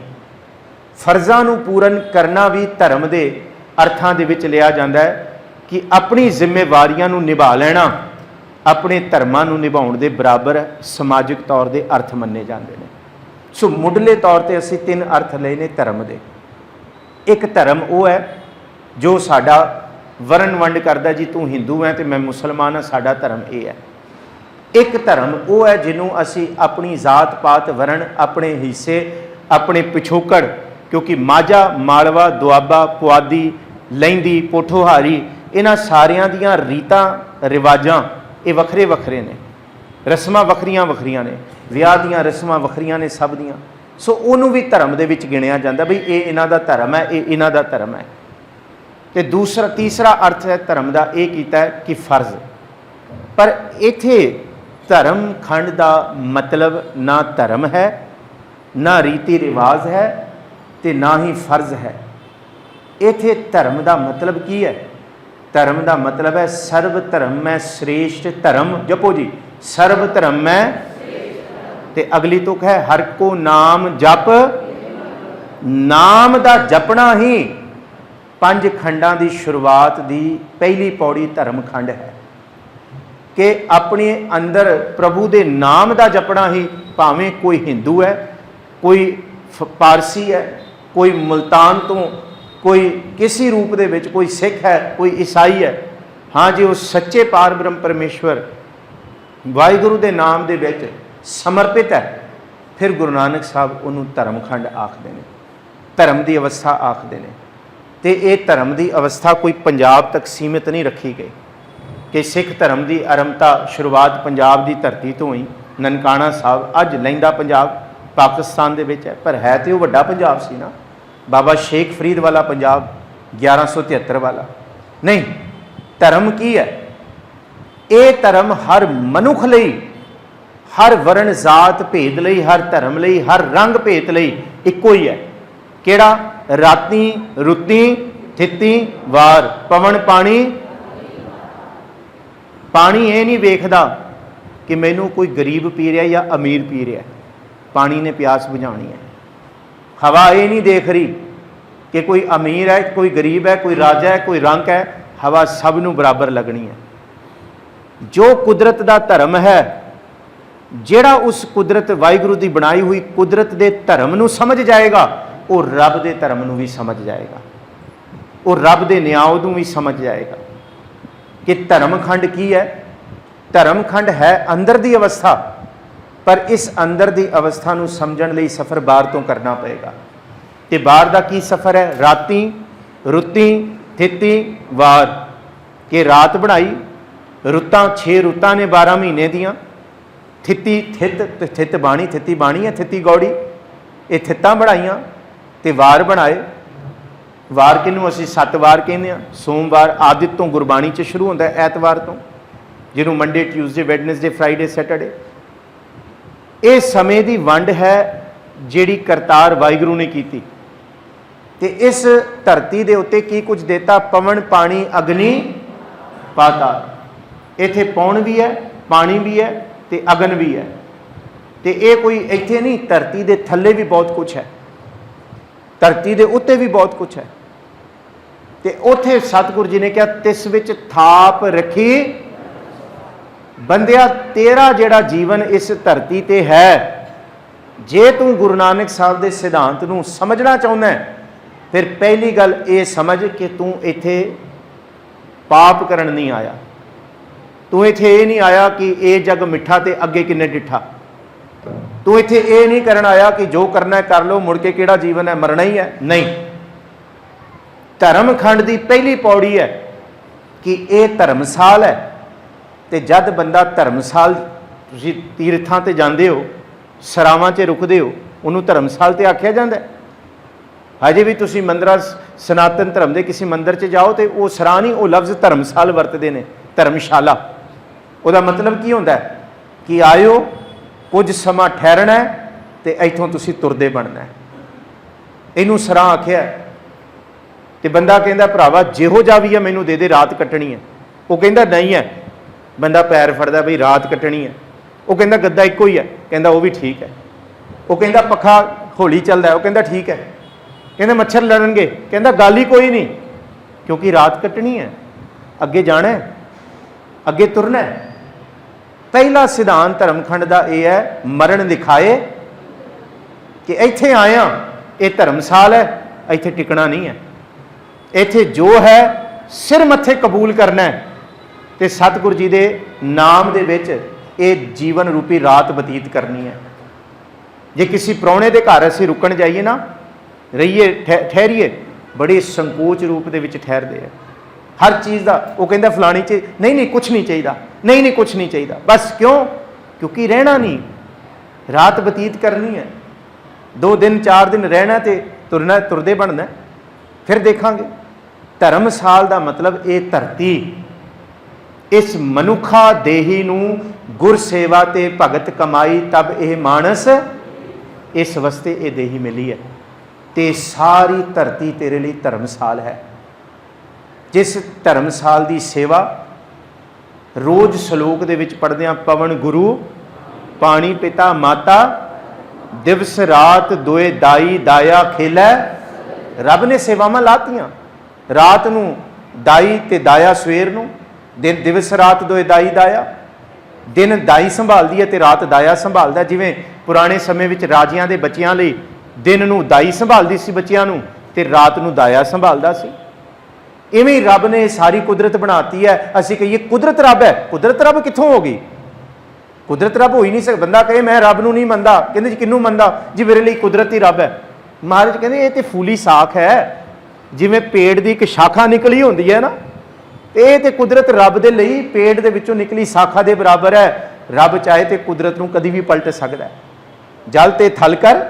ਫਰਜ਼ਾਂ ਨੂੰ ਪੂਰਨ ਕਰਨਾ ਵੀ ਧਰਮ ਦੇ ਅਰਥਾਂ ਦੇ ਵਿੱਚ ਲਿਆ ਜਾਂਦਾ ਹੈ ਕਿ ਆਪਣੀ ਜ਼ਿੰਮੇਵਾਰੀਆਂ ਨੂੰ ਨਿਭਾ ਲੈਣਾ ਆਪਣੇ ਧਰਮਾਂ ਨੂੰ ਨਿਭਾਉਣ ਦੇ ਬਰਾਬਰ ਸਮਾਜਿਕ ਤੌਰ ਦੇ ਅਰਥ ਮੰਨੇ ਜਾਂਦੇ ਨੇ। ਸੋ ਮੁੱਢਲੇ ਤੌਰ ਤੇ ਅਸੀਂ ਤਿੰਨ ਅਰਥ ਲਏ ਨੇ ਧਰਮ ਦੇ। ਇੱਕ ਧਰਮ ਉਹ ਹੈ ਜੋ ਸਾਡਾ ਵਰਨ ਵੰਡ ਕਰਦਾ, ਜੀ ਤੂੰ ਹਿੰਦੂ ਹੈ ਤੇ ਮੈਂ ਮੁਸਲਮਾਨ ਹਾਂ, ਸਾਡਾ ਧਰਮ ਇਹ ਹੈ। ਇੱਕ ਧਰਮ ਉਹ ਹੈ ਜਿਹਨੂੰ ਅਸੀਂ ਆਪਣੀ ਜ਼ਾਤ ਪਾਤ ਵਰਨ, ਆਪਣੇ ਹਿੱਸੇ, ਆਪਣੇ ਪਿਛੋਕੜ, ਕਿਉਂਕਿ ਮਾਝਾ ਮਾਲਵਾ ਦੁਆਬਾ ਪੁਆਧੀ ਲਹਿੰਦੀ ਪੋਠੋਹਾਰੀ ਇਹਨਾਂ ਸਾਰਿਆਂ ਦੀਆਂ ਰੀਤਾਂ ਰਿਵਾਜਾਂ ਇਹ ਵੱਖਰੇ ਵੱਖਰੇ ਨੇ। ਰਸਮਾਂ ਵੱਖਰੀਆਂ ਵੱਖਰੀਆਂ ਨੇ, ਵਿਆਹ ਦੀਆਂ ਰਸਮਾਂ ਵੱਖਰੀਆਂ ਨੇ ਸਭ ਦੀਆਂ। ਸੋ ਉਹਨੂੰ ਵੀ ਧਰਮ ਦੇ ਵਿੱਚ ਗਿਣਿਆ ਜਾਂਦਾ ਬਈ ਇਹ ਇਹਨਾਂ ਦਾ ਧਰਮ ਹੈ, ਇਹ ਇਹਨਾਂ ਦਾ ਧਰਮ ਹੈ। ਤੇ ਤੀਸਰਾ ਅਰਥ ਹੈ ਧਰਮ ਦਾ ਇਹ ਕੀਤਾ ਹੈ ਕਿ ਫਰਜ਼। ਪਰ ਇੱਥੇ ਧਰਮ ਖੰਡ ਦਾ ਮਤਲਬ ਨਾ ਧਰਮ ਹੈ, ਨਾ ਰੀਤੀ ਰਿਵਾਜ ਹੈ ਤੇ ਨਾ ਹੀ ਫਰਜ਼ ਹੈ। ਇੱਥੇ ਧਰਮ ਦਾ ਮਤਲਬ ਕੀ ਹੈ? ਧਰਮ ਦਾ ਮਤਲਬ ਹੈ ਸਰਬ ਧਰਮ ਮੈਂ ਸ੍ਰੇਸ਼ਟ ਧਰਮ। ਜਪੋ ਜੀ, ਸਰਬ ਧਰਮ ਮੈਂ। ਤੇ ਅਗਲੀ ਤੁਕ ਹੈ ਹਰ ਕੋ ਨਾਮ ਜਪ। ਨਾਮ ਦਾ ਜਪਣਾ ਹੀ ਪੰਜ ਖੰਡਾਂ ਦੀ ਸ਼ੁਰੂਆਤ ਦੀ ਪਹਿਲੀ ਪੌੜੀ ਧਰਮ ਖੰਡ ਹੈ ਕਿ ਆਪਣੇ ਅੰਦਰ ਪ੍ਰਭੂ ਦੇ ਨਾਮ ਦਾ ਜਪਣਾ ਹੀ, ਭਾਵੇਂ ਕੋਈ ਹਿੰਦੂ ਹੈ, ਕੋਈ ਪਾਰਸੀ ਹੈ, ਕੋਈ ਮੁਲਤਾਨ ਤੋਂ, ਕੋਈ ਕਿਸੇ ਰੂਪ ਦੇ ਵਿੱਚ, ਕੋਈ ਸਿੱਖ ਹੈ, ਕੋਈ ਈਸਾਈ ਹੈ, ਹਾਂ ਜੀ ਉਹ ਸੱਚੇ ਪਾਰ ਬ੍ਰਹਮ ਪਰਮੇਸ਼ਵਰ ਵਾਹਿਗੁਰੂ ਦੇ ਨਾਮ ਦੇ ਵਿੱਚ ਸਮਰਪਿਤ ਹੈ, ਫਿਰ ਗੁਰੂ ਨਾਨਕ ਸਾਹਿਬ ਉਹਨੂੰ ਧਰਮ ਖੰਡ ਆਖਦੇ ਨੇ, ਧਰਮ ਦੀ ਅਵਸਥਾ ਆਖਦੇ ਨੇ। ਤੇ ਇਹ ਧਰਮ ਦੀ ਅਵਸਥਾ ਕੋਈ ਪੰਜਾਬ ਤੱਕ ਸੀਮਿਤ ਨਹੀਂ ਰੱਖੀ ਗਈ ਕਿ ਸਿੱਖ ਧਰਮ ਦੀ ਆਰੰਭਤਾ ਸ਼ੁਰੂਆਤ ਪੰਜਾਬ ਦੀ ਧਰਤੀ ਤੋਂ ਹੀ। ਨਨਕਾਣਾ ਸਾਹਿਬ ਅੱਜ ਲਹਿੰਦਾ ਪੰਜਾਬ ਪਾਕਿਸਤਾਨ ਦੇ ਵਿੱਚ ਹੈ, ਪਰ ਹੈ ਤੇ ਉਹ ਵੱਡਾ ਪੰਜਾਬ ਸੀ ਨਾ, ਬਾਬਾ ਸ਼ੇਖ ਫਰੀਦ ਵਾਲਾ ਪੰਜਾਬ 1173 ਵਾਲਾ ਨਹੀਂ। ਧਰਮ ਕੀ ਹੈ? ਇਹ ਧਰਮ ਹਰ ਮਨੁੱਖ ਲਈ, ਹਰ ਵਰਨ ਜ਼ਾਤ ਭੇਦ ਲਈ, ਹਰ ਧਰਮ ਲਈ, ਹਰ ਰੰਗ ਭੇਦ ਲਈ ਇੱਕੋ ਹੀ ਹੈ। ਕਿਹੜਾ? ਰਾਤੀ ਰੁੱਤੀ ਥਿੱਤੀ ਵਾਰ ਪਵਨ ਪਾਣੀ। ਪਾਣੀ ਇਹ ਨਹੀਂ ਵੇਖਦਾ ਕਿ ਮੈਨੂੰ ਕੋਈ ਗਰੀਬ ਪੀ ਰਿਹਾ ਜਾਂ ਅਮੀਰ ਪੀ ਰਿਹਾ, ਪਾਣੀ ਨੇ ਪਿਆਸ ਬੁਝਾਉਣੀ ਹੈ। ਹਵਾ ਇਹ ਨਹੀਂ ਦੇਖ ਰਹੀ ਕਿ ਕੋਈ ਅਮੀਰ ਹੈ, ਕੋਈ ਗਰੀਬ ਹੈ, ਕੋਈ ਰਾਜਾ ਹੈ, ਕੋਈ ਰੰਕ ਹੈ, ਹਵਾ ਸਭ ਨੂੰ ਬਰਾਬਰ ਲੱਗਣੀ ਹੈ। ਜੋ ਕੁਦਰਤ ਦਾ ਧਰਮ ਹੈ, ਜਿਹੜਾ ਉਸ ਕੁਦਰਤ ਵਾਹਿਗੁਰੂ ਦੀ ਬਣਾਈ ਹੋਈ ਕੁਦਰਤ ਦੇ ਧਰਮ ਨੂੰ ਸਮਝ ਜਾਏਗਾ, ਉਹ ਰੱਬ ਦੇ ਧਰਮ ਨੂੰ ਵੀ ਸਮਝ ਜਾਏਗਾ, ਉਹ ਰੱਬ ਦੇ ਨਿਆਂ ਨੂੰ ਵੀ ਸਮਝ ਜਾਏਗਾ। ਕਿ ਧਰਮ ਖੰਡ ਕੀ ਹੈ? ਧਰਮ ਖੰਡ ਹੈ ਅੰਦਰ ਦੀ ਅਵਸਥਾ, ਪਰ ਇਸ ਅੰਦਰ ਦੀ ਅਵਸਥਾ ਨੂੰ ਸਮਝਣ ਲਈ ਸਫ਼ਰ ਬਾਹਰ ਤੋਂ ਕਰਨਾ ਪਏਗਾ। ਤੇ ਬਾਹਰ ਦਾ ਕੀ ਸਫ਼ਰ ਹੈ? ਰਾਤੀ ਰੁੱਤੀ ਥਿੱਤੀ ਵਾਰ। ਕਿ ਰਾਤ ਬਣਾਈ, ਰੁੱਤਾਂ 6 ਰੁੱਤਾਂ ਨੇ 12 ਮਹੀਨੇ ਦੀਆਂ। ਥਿੱਤੀ ਥਿੱਤ ਬਾਣੀ, ਥਿੱਤੀ ਬਾਣੀ ਹੈ, ਥਿੱਤੀ ਗੌੜੀ, ਇਹ ਥਿੱਤਾਂ ਬਣਾਈਆਂ ਤੇ ਵਾਰ ਬਣਾਏ। ਵਾਰ ਕਿਹਨੂੰ ਅਸੀਂ 7 ਵਾਰ ਕਹਿੰਦੇ ਹਾਂ। ਸੋਮਵਾਰ ਆਦਿਤ ਤੋਂ ਗੁਰਬਾਣੀ 'ਚ ਸ਼ੁਰੂ ਹੁੰਦਾ, ਐਤਵਾਰ ਤੋਂ, ਜਿਹਨੂੰ Monday, Tuesday, Wednesday, Friday, Saturday. ਇਹ ਸਮੇਂ ਦੀ ਵੰਡ ਹੈ ਜਿਹੜੀ ਕਰਤਾਰ ਵਾਹਿਗੁਰੂ ਨੇ ਕੀਤੀ। ਤੇ ਇਸ ਧਰਤੀ ਦੇ ਉੱਤੇ ਕੀ ਕੁਝ ਦਿੱਤਾ? ਪਵਨ, ਪਾਣੀ, ਅਗਨੀ, ਪਾਤਾਲ। ਇੱਥੇ ਪੌਣ ਵੀ ਹੈ, ਪਾਣੀ ਵੀ ਹੈ ਤੇ ਅਗਨ ਵੀ ਹੈ। ਤੇ ਇਹ ਕੋਈ ਇੱਥੇ ਨਹੀਂ, ਧਰਤੀ ਦੇ ਥੱਲੇ ਵੀ ਬਹੁਤ ਕੁਝ ਹੈ, ਧਰਤੀ ਦੇ ਉੱਤੇ ਵੀ ਬਹੁਤ ਕੁਝ ਹੈ। ਤੇ ਉੱਥੇ ਸਤਿਗੁਰੂ ਜੀ ਨੇ ਕਿਹਾ ਤਿਸ ਵਿੱਚ ਥਾਪ ਰੱਖੀ ਬੰਦਿਆ, ਤੇਰਾ ਜਿਹੜਾ ਜੀਵਨ ਇਸ ਧਰਤੀ ਤੇ ਹੈ, ਜੇ ਤੂੰ ਗੁਰੂ ਨਾਨਕ ਸਾਹਿਬ ਦੇ ਸਿਧਾਂਤ ਨੂੰ ਸਮਝਣਾ ਚਾਹੁੰਦਾ ਹੈ, ਫਿਰ ਪਹਿਲੀ ਗੱਲ ਇਹ ਸਮਝ ਕਿ ਤੂੰ ਇੱਥੇ ਪਾਪ ਕਰਨ ਨਹੀਂ ਆਇਆ। ਤੂੰ ਇੱਥੇ ਇਹ ਨਹੀਂ ਆਇਆ ਕਿ ਇਹ ਜਗ ਮਿੱਠਾ ਤੇ ਅੱਗੇ ਕਿੰਨੇ ਡਿੱਠਾ। ਤੂੰ ਇੱਥੇ ਇਹ ਨਹੀਂ ਕਰਨ ਆਇਆ ਕਿ ਜੋ ਕਰਨਾ ਕਰ ਲਓ, ਮੁੜ ਕੇ ਕਿਹੜਾ ਜੀਵਨ ਹੈ, ਮਰਨਾ ਹੀ ਹੈ। ਨਹੀਂ, ਧਰਮ ਖੰਡ ਦੀ ਪਹਿਲੀ ਪੌੜੀ ਹੈ ਕਿ ਇਹ ਧਰਮਸਾਲ ਹੈ। ਤੇ ਜਦ ਬੰਦਾ ਧਰਮਸਾਲ, ਤੁਸੀਂ ਤੀਰਥਾਂ ਤੇ ਜਾਂਦੇ ਹੋ, ਸਰਾਵਾਂ 'ਚ ਰੁਕਦੇ ਹੋ, ਉਹਨੂੰ ਧਰਮਸਾਲ ਤੇ ਆਖਿਆ ਜਾਂਦਾ ਹੈ। ਹਜੇ ਵੀ ਤੁਸੀਂ ਮੰਦਰਾਂ, ਸਨਾਤਨ ਧਰਮ ਦੇ ਕਿਸੇ ਮੰਦਰ 'ਚ ਜਾਓ ਤੇ ਉਹ ਸਰਾਂ ਨਹੀਂ, ਉਹ ਲਫ਼ਜ਼ ਧਰਮਸਾਲ ਵਰਤਦੇ ਨੇ, ਧਰਮਸ਼ਾਲਾ। ਉਹਦਾ ਮਤਲਬ ਕੀ ਹੁੰਦਾ ਹੈ ਕਿ ਆਇਓ, ਕੁਝ ਸਮਾਂ ਠਹਿਰਨਾ ਤੇ ਇੱਥੋਂ ਤੁਸੀਂ ਤੁਰਦੇ ਬਣਨਾ। ਇਹਨੂੰ ਸਰਾਂ ਆਖਿਆ। ਤੇ ਬੰਦਾ ਕਹਿੰਦਾ ਭਰਾਵਾ ਜਿਹੋ ਜਿਹਾ ਵੀ ਹੈ ਮੈਨੂੰ ਦੇ ਦੇ, ਰਾਤ ਕੱਟਣੀ ਹੈ। ਉਹ ਕਹਿੰਦਾ ਨਹੀਂ ਹੈ। ਬੰਦਾ ਪੈਰ ਫੜਦਾ, ਬਈ ਰਾਤ ਕੱਟਣੀ ਹੈ। ਉਹ ਕਹਿੰਦਾ ਗੱਦਾ ਇੱਕੋ ਹੀ ਹੈ। ਕਹਿੰਦਾ ਉਹ ਵੀ ਠੀਕ ਹੈ। ਉਹ ਕਹਿੰਦਾ ਪੱਖਾ ਹੌਲੀ ਚੱਲਦਾ, ਉਹ ਕਹਿੰਦਾ ਠੀਕ ਹੈ। ਕਹਿੰਦਾ ਮੱਛਰ ਲੜਨਗੇ, ਕਹਿੰਦਾ ਗੱਲ ਹੀ ਕੋਈ ਨਹੀਂ, ਕਿਉਂਕਿ ਰਾਤ ਕੱਟਣੀ ਹੈ, ਅੱਗੇ ਜਾਣਾ ਹੈ, ਅੱਗੇ ਤੁਰਨਾ ਹੈ। ਪਹਿਲਾ ਸਿਧਾਂਤ ਧਰਮਖੰਡ ਦਾ ਇਹ ਹੈ, ਮਰਨ ਦਿਖਾਏ ਕਿ ਇੱਥੇ ਆਇਆ, ਇਹ ਧਰਮਸਾਲ ਹੈ, ਇੱਥੇ ਟਿਕਣਾ ਨਹੀਂ ਹੈ। ਇੱਥੇ ਜੋ ਹੈ ਸਿਰ ਮੱਥੇ ਕਬੂਲ ਕਰਨਾ ਹੈ ਤੇ ਸਤਿਗੁਰੂ ਜੀ ਦੇ ਨਾਮ ਦੇ ਵਿੱਚ ਇਹ ਜੀਵਨ ਰੂਪੀ ਰਾਤ ਬਤੀਤ ਕਰਨੀ ਹੈ। ਜੇ ਕਿਸੇ ਪ੍ਰਾਹੁਣੇ ਦੇ ਘਰ ਅਸੀਂ ਰੁਕਣ ਜਾਈਏ ਨਾ, ਰਹੀਏ, ਠਹਿਰੀਏ, ਬੜੇ ਸੰਕੋਚ ਰੂਪ ਦੇ ਵਿੱਚ ਠਹਿਰਦੇ ਆ ਹਰ ਚੀਜ਼ ਦਾ। ਉਹ ਕਹਿੰਦਾ ਫਲਾਣੀ 'ਚ ਨਹੀਂ ਨਹੀਂ ਕੁਛ ਨਹੀਂ ਚਾਹੀਦਾ, ਨਹੀਂ ਨਹੀਂ ਕੁਛ ਨਹੀਂ ਚਾਹੀਦਾ। ਬਸ ਕਿਉਂ? ਕਿਉਂਕਿ ਰਹਿਣਾ ਨਹੀਂ, ਰਾਤ ਬਤੀਤ ਕਰਨੀ ਹੈ। 2 ਦਿਨ 4 ਦਿਨ ਰਹਿਣਾ ਤੇ ਤੁਰਨਾ, ਤੁਰਦੇ ਬਣਨਾ, ਫਿਰ ਦੇਖਾਂਗੇ। ਧਰਮਸਾਲ ਦਾ ਮਤਲਬ ਇਹ ਧਰਤੀ, ਇਸ ਮਨੁੱਖਾ ਦੇਹੀ ਨੂੰ ਗੁਰ ਸੇਵਾ ਤੇ ਭਗਤ ਕਮਾਈ ਤਬ ਇਹ ਮਾਨਸ, ਇਸ ਵਾਸਤੇ ਇਹ ਦੇਹੀ ਮਿਲੀ ਹੈ। ਤੇ ਸਾਰੀ ਧਰਤੀ ਤੇਰੇ ਲਈ ਧਰਮਸਾਲ ਹੈ। ਜਿਸ ਧਰਮਸਾਲ ਦੀ ਸੇਵਾ ਰੋਜ਼ ਸ਼ਲੋਕ ਦੇ ਵਿੱਚ ਪੜ੍ਹਦੇ ਹਾਂ, ਪਵਨ ਗੁਰੂ, ਪਾਣੀ ਪਿਤਾ ਮਾਤਾ, ਦਿਵਸ ਰਾਤ ਦੋਏ ਦਾਈ ਦਾਇਆ ਖੇਲੈ। ਰੱਬ ਨੇ ਸੇਵਾਵਾਂ ਲਾਤੀਆਂ। ਰਾਤ ਨੂੰ ਦਾਈ ਤੇ ਦਾਇਆ ਸਵੇਰ ਨੂੰ, ਦਿਨ ਦਿਵਸ ਰਾਤ ਦੋਏ ਦਾਈ ਦਾਇਆ। ਦਿਨ ਦਾਈ ਸੰਭਾਲਦੀ ਹੈ ਤੇ ਰਾਤ ਦਾਇਆ ਸੰਭਾਲਦਾ। ਜਿਵੇਂ ਪੁਰਾਣੇ ਸਮੇਂ ਵਿੱਚ ਰਾਜਿਆਂ ਦੇ ਬੱਚਿਆਂ ਲਈ ਦਿਨ ਨੂੰ ਦਾਈ ਸੰਭਾਲਦੀ ਸੀ ਬੱਚਿਆਂ ਨੂੰ, ਤੇ ਰਾਤ ਨੂੰ ਦਾਇਆ ਸੰਭਾਲਦਾ ਸੀ। ਇਵੇਂ ਹੀ ਰੱਬ ਨੇ ਸਾਰੀ ਕੁਦਰਤ ਬਣਾਤੀ ਹੈ। ਅਸੀਂ ਕਹੀਏ ਕੁਦਰਤ ਰੱਬ ਹੈ, ਕੁਦਰਤ ਰੱਬ ਕਿੱਥੋਂ ਹੋ ਗਈ? ਕੁਦਰਤ ਰੱਬ ਹੋ ਹੀ ਨਹੀਂ ਸਕਦਾ। ਬੰਦਾ ਕਹੇ ਮੈਂ ਰੱਬ ਨੂੰ ਨਹੀਂ ਮੰਨਦਾ, ਕਹਿੰਦੇ ਜੀ ਕਿਹਨੂੰ ਮੰਨਦਾ? ਜੀ ਮੇਰੇ ਲਈ ਕੁਦਰਤ ਹੀ ਰੱਬ ਹੈ। ਮਹਾਰਾਜ ਕਹਿੰਦੇ ਇਹ ਤੇ ਫੂਲੀ ਸਾਖ ਹੈ। ਜਿਵੇਂ ਪੇੜ ਦੀ ਇੱਕ ਸ਼ਾਖਾ ਨਿਕਲੀ ਹੁੰਦੀ ਹੈ ਨਾ, ਇਹ ਤੇ ਕੁਦਰਤ ਰੱਬ ਦੇ ਲਈ ਪੇੜ ਦੇ ਵਿੱਚੋਂ ਨਿਕਲੀ ਸ਼ਾਖਾ ਦੇ ਬਰਾਬਰ ਹੈ। ਰੱਬ ਚਾਹੇ ਤੇ ਕੁਦਰਤ ਨੂੰ ਕਦੀ ਵੀ ਪਲਟ ਸਕਦਾ ਹੈ। ਜਲ ਤੇ ਥਲ ਕਰ,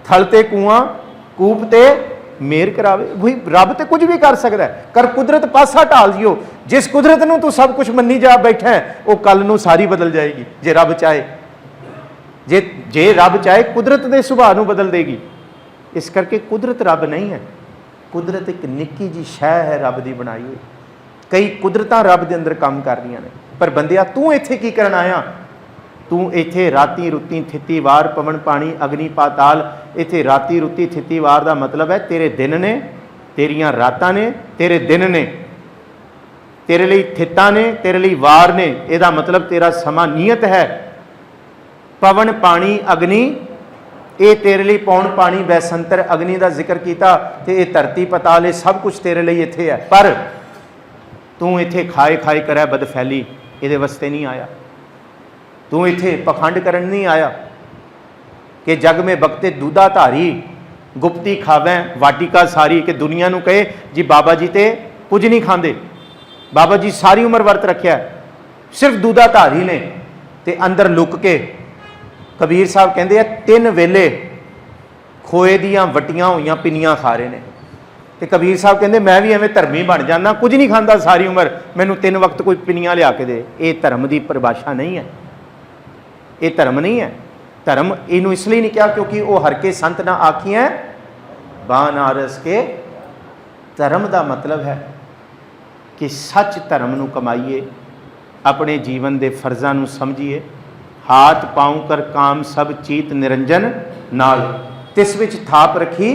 ਥਲ ਤੇ ਕੂਆਂ, ਕੂਪ ਤੇ ਮੇਰ ਕਰਾਵੇ। ਵਹੀ ਰੱਬ ਤੇ ਕੁਝ ਵੀ ਕਰ ਸਕਦਾ ਹੈ। ਕਰ ਕੁਦਰਤ ਪਾਸਾ ਢਾਲ ਜਿਓ। ਜਿਸ ਕੁਦਰਤ ਨੂੰ ਤੂੰ ਸਭ ਕੁਝ ਮੰਨੀ ਜਾ ਬੈਠਾ ਹੈ, ਉਹ ਕੱਲ ਨੂੰ ਸਾਰੀ ਬਦਲ ਜਾਏਗੀ ਜੇ ਰੱਬ ਚਾਹੇ। ਜੇ ਰੱਬ ਚਾਹੇ ਕੁਦਰਤ ਦੇ ਸੁਭਾਅ ਨੂੰ ਬਦਲ ਦੇਗੀ। ਇਸ ਕਰਕੇ ਕੁਦਰਤ ਰੱਬ ਨਹੀਂ ਹੈ। ਕੁਦਰਤ ਇੱਕ ਨਿੱਕੀ ਜਿਹੀ ਸ਼ੈ ਹੈ ਰੱਬ ਦੀ ਬਣਾਈ ਹੋਈ। ਕਈ ਕੁਦਰਤਾਂ ਰੱਬ ਦੇ ਅੰਦਰ ਕੰਮ ਕਰ ਰਹੀਆਂ ਨੇ। ਪਰ ਬੰਦਿਆ ਤੂੰ ਇੱਥੇ ਕੀ ਕਰਨ ਆਇਆ? ਤੂੰ ਇੱਥੇ ਰਾਤੀ ਰੁੱਤੀ ਥਿੱਤੀ ਵਾਰ, ਪਵਨ ਪਾਣੀ ਅਗਨੀ ਪਾਤਾਲ। ਇੱਥੇ ਰਾਤੀ ਰੁੱਤੀ ਥਿੱਤੀ ਵਾਰ ਦਾ ਮਤਲਬ ਹੈ ਤੇਰੇ ਦਿਨ ਨੇ, ਤੇਰੀਆਂ ਰਾਤਾਂ ਨੇ, ਤੇਰੇ ਦਿਨ ਨੇ, ਤੇਰੇ ਲਈ ਥਿੱਤਾਂ ਨੇ, ਤੇਰੇ ਲਈ ਵਾਰ ਨੇ। ਇਹਦਾ ਮਤਲਬ ਤੇਰਾ ਸਮਾਂ ਨਿਯਤ ਹੈ। ਪਵਨ ਪਾਣੀ ਅਗਨੀ, ਇਹ ਤੇਰੇ ਲਈ ਪੌਣ ਪਾਣੀ ਬੈਸੰਤਰ ਅਗਨੀ ਦਾ ਜ਼ਿਕਰ ਕੀਤਾ। ਤੇ ਇਹ ਧਰਤੀ ਪਤਾਲ, ਇਹ ਸਭ ਕੁਝ ਤੇਰੇ ਲਈ ਇੱਥੇ ਹੈ। ਪਰ ਤੂੰ ਇੱਥੇ ਖਾਏ ਖਾਏ ਕਰੈ ਬਦਫੈਲੀ, ਇਹਦੇ ਵਾਸਤੇ ਨਹੀਂ ਆਇਆ। ਤੂੰ ਇੱਥੇ ਪਖੰਡ ਕਰਨ ਨਹੀਂ ਆਇਆ ਕਿ ਜਗ ਮੇ ਬਖਤੇ ਦੂਧਾ ਧਾਰੀ, ਗੁਪਤੀ ਖਾਵੈਂ ਵਾਟਿਕਾ ਸਾਰੀ। ਕਿ ਦੁਨੀਆ ਨੂੰ ਕਹੇ ਜੀ ਬਾਬਾ ਜੀ ਤੇ ਕੁਝ ਨਹੀਂ ਖਾਂਦੇ, ਬਾਬਾ ਜੀ ਸਾਰੀ ਉਮਰ ਵਰਤ ਰੱਖਿਆ, ਸਿਰਫ ਦੂਧਾ ਧਾਰੀ ਨੇ। ਤੇ ਅੰਦਰ ਲੁਕ ਕੇ ਕਬੀਰ ਸਾਹਿਬ ਕਹਿੰਦੇ ਆ 3 ਵੇਲੇ ਖੋਏ ਦੀਆਂ ਵਟੀਆਂ ਹੋਈਆਂ ਪਿੰਨੀਆਂ ਖਾ ਰਹੇ ਨੇ। ਤੇ ਕਬੀਰ ਸਾਹਿਬ ਕਹਿੰਦੇ ਮੈਂ ਵੀ ਐਵੇਂ ਧਰਮੀ ਬਣ ਜਾਣਾ, ਕੁਝ ਨਹੀਂ ਖਾਂਦਾ ਸਾਰੀ ਉਮਰ, ਮੈਨੂੰ 3 ਵਕਤ ਕੋਈ ਪਿੰਨੀਆਂ ਲਿਆ ਕੇ ਦੇ। ਇਹ ਧਰਮ ਦੀ ਪਰਿਭਾਸ਼ਾ ਨਹੀਂ ਹੈ, ਇਹ ਧਰਮ ਨਹੀਂ ਹੈ। ਧਰਮ ਇਹਨੂੰ ਇਸ ਲਈ ਨਹੀਂ ਕਿਹਾ ਕਿਉਂਕਿ ਉਹ ਹਰ ਕੇ ਸੰਤ ਨਾ ਆਖੀਆਂ ਬਾਨਾਰਸ ਕੇ। ਧਰਮ ਦਾ ਮਤਲਬ ਹੈ ਕਿ ਸੱਚ ਧਰਮ ਨੂੰ ਕਮਾਈਏ, ਆਪਣੇ ਜੀਵਨ ਦੇ ਫਰਜ਼ਾਂ ਨੂੰ ਸਮਝੀਏ। ਹਾਥ ਪਾਉ ਕਰ ਕਾਮ ਸਭ ਚੀਤ ਨਿਰੰਜਨ ਨਾਲ, ਤਿਸ ਵਿੱਚ ਥਾਪ ਰੱਖੀ।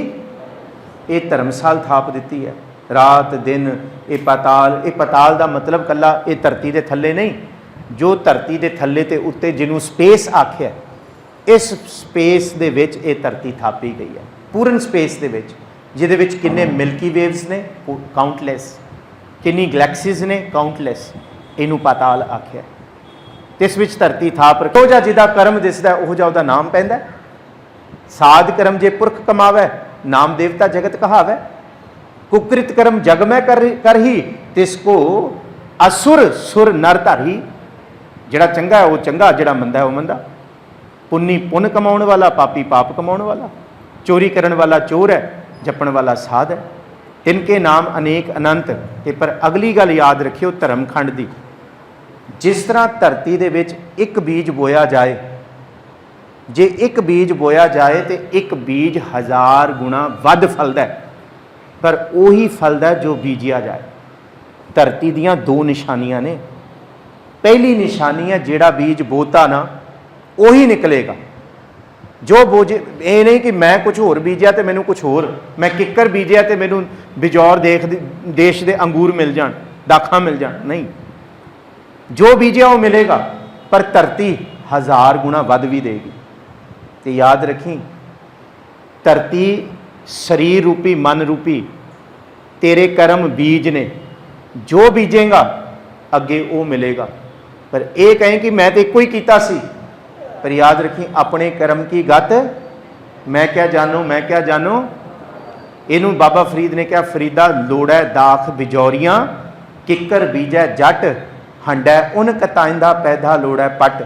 ਇਹ ਧਰਮਸਾਲ ਥਾਪ ਦਿੱਤੀ ਹੈ। ਰਾਤ ਦਿਨ ਇਹ ਪਾਤਾਲ ਦਾ ਮਤਲਬ ਕੱਲਾ ਇਹ ਧਰਤੀ ਦੇ ਥੱਲੇ ਨਹੀਂ, ਜੋ ਧਰਤੀ ਦੇ ਥੱਲੇ ਤੇ ਉੱਤੇ ਜਿਹਨੂੰ ਸਪੇਸ ਆਖਿਆ, ਇਸ ਸਪੇਸ ਦੇ ਵਿੱਚ ਇਹ ਧਰਤੀ ਥਾਪੀ ਗਈ ਹੈ, ਪੂਰਨ ਸਪੇਸ ਦੇ ਵਿੱਚ, ਜਿਹਦੇ ਵਿੱਚ ਕਿੰਨੇ ਮਿਲਕੀ ਵੇਵਸ ਨੇ, ਕਾਊਂਟਲੈਸ, ਕਿੰਨੀ ਗਲੈਕਸੀਜ਼ ਨੇ, ਕਾਊਂਟਲੈਸ। ਇਹਨੂੰ ਪਾਤਾਲ ਆਖਿਆ। ਤੇ ਇਸ ਵਿੱਚ ਧਰਤੀ ਥਾਪ ਰੱਖੋ। ਜਾਂ ਜਿਹਦਾ ਕਰਮ ਦਿਸਦਾ ਉਹ ਜਿਹਾ ਉਹਦਾ ਨਾਮ ਪੈਂਦਾ। ਸਾਧ ਕਰਮ ਜੇ ਪੁਰਖ ਕਮਾਵੇ, ਨਾਮ ਦੇਵਤਾ ਜਗਤ ਕਹਾਵੇ। ਕੁਕ੍ਰਿਤ ਕਰਮ ਜਗ ਮੈਂ ਕਰਹੀ, ਤਿਸ ਕੋ ਅਸੁਰ ਸੁਰ ਨਰ ਧਾਰੀ। ਜਿਹੜਾ ਚੰਗਾ ਹੈ ਉਹ ਚੰਗਾ, ਜਿਹੜਾ ਮੰਦਾ ਹੈ ਉਹ ਮੰਦਾ। ਪੁੰਨੀ ਪੁੰਨ ਕਮਾਉਣ ਵਾਲਾ, ਪਾਪੀ ਪਾਪ ਕਮਾਉਣ ਵਾਲਾ। ਚੋਰੀ ਕਰਨ ਵਾਲਾ ਚੋਰ ਹੈ, ਜਪਣ ਵਾਲਾ ਸਾਧ ਹੈ। ਤਿਨਕੇ ਨਾਮ ਅਨੇਕ ਅਨੰਤ। ਤੇ ਪਰ ਅਗਲੀ ਗੱਲ ਯਾਦ ਰੱਖਿਓ ਧਰਮਖੰਡ ਦੀ। ਜਿਸ ਤਰ੍ਹਾਂ ਧਰਤੀ ਦੇ ਵਿੱਚ ਇੱਕ ਬੀਜ ਬੋਇਆ ਜਾਏ, ਜੇ ਇੱਕ ਬੀਜ ਬੋਇਆ ਜਾਏ ਤੇ ਇੱਕ ਬੀਜ 1000 ਗੁਣਾ ਵੱਧ ਫਲਦਾ, ਪਰ ਉਹੀ ਫਲਦਾ ਜੋ ਬੀਜਿਆ ਜਾਏ। ਧਰਤੀ ਦੀਆਂ 2 ਨਿਸ਼ਾਨੀਆਂ ਨੇ। ਪਹਿਲੀ ਨਿਸ਼ਾਨੀ ਹੈ ਜਿਹੜਾ ਬੀਜ ਬੋਤਾ ਨਾ ਉਹੀ ਨਿਕਲੇਗਾ। ਜੋ ਬੋਝੇ, ਇਹ ਨਹੀਂ ਕਿ ਮੈਂ ਕੁਝ ਹੋਰ ਬੀਜਿਆ ਤੇ ਮੈਨੂੰ ਕੁਝ ਹੋਰ, ਮੈਂ ਕਿੱਕਰ ਬੀਜਿਆ ਤੇ ਮੈਨੂੰ ਬਿਜੌਰ ਦੇਸ਼ ਦੇ ਅੰਗੂਰ ਮਿਲ ਜਾਣ, ਦਾਖਾਂ ਮਿਲ ਜਾਣ, ਨਹੀਂ। ਜੋ ਬੀਜਿਆ ਉਹ ਮਿਲੇਗਾ, ਪਰ ਧਰਤੀ 1000 ਗੁਣਾ ਵੱਧ ਵੀ ਦੇਗੀ। ਤੇ ਯਾਦ ਰੱਖੀ, ਧਰਤੀ ਸਰੀਰ ਰੂਪੀ, ਮਨ ਰੂਪੀ ਤੇਰੇ ਕਰਮ ਬੀਜ ਨੇ। ਜੋ ਬੀਜੇਗਾ ਅੱਗੇ ਉਹ ਮਿਲੇਗਾ। ਪਰ ਇਹ ਕਹੇ ਕਿ ਮੈਂ ਤੇ ਇੱਕੋ ਹੀ ਕੀਤਾ ਸੀ, ਪਰ ਯਾਦ ਰੱਖੀ ਆਪਣੇ ਕਰਮ ਕੀ ਗਤ ਮੈਂ ਕਿਆ ਜਾਣੂ, ਮੈਂ ਕਿਆ ਜਾਣੂ। ਇਹਨੂੰ ਬਾਬਾ ਫਰੀਦ ਨੇ ਕਿਹਾ, ਫਰੀਦਾ ਲੋੜੈ ਦਾਖ ਬਿਜੌਰੀਆਂ, ਕਿੱਕਰ ਬੀਜੈ ਜੱਟ, ਹੰਡੈ ਉਨ ਕਤਾਇੰਦਾ ਪੈਦਾ ਲੋੜੈ ਪੱਟ।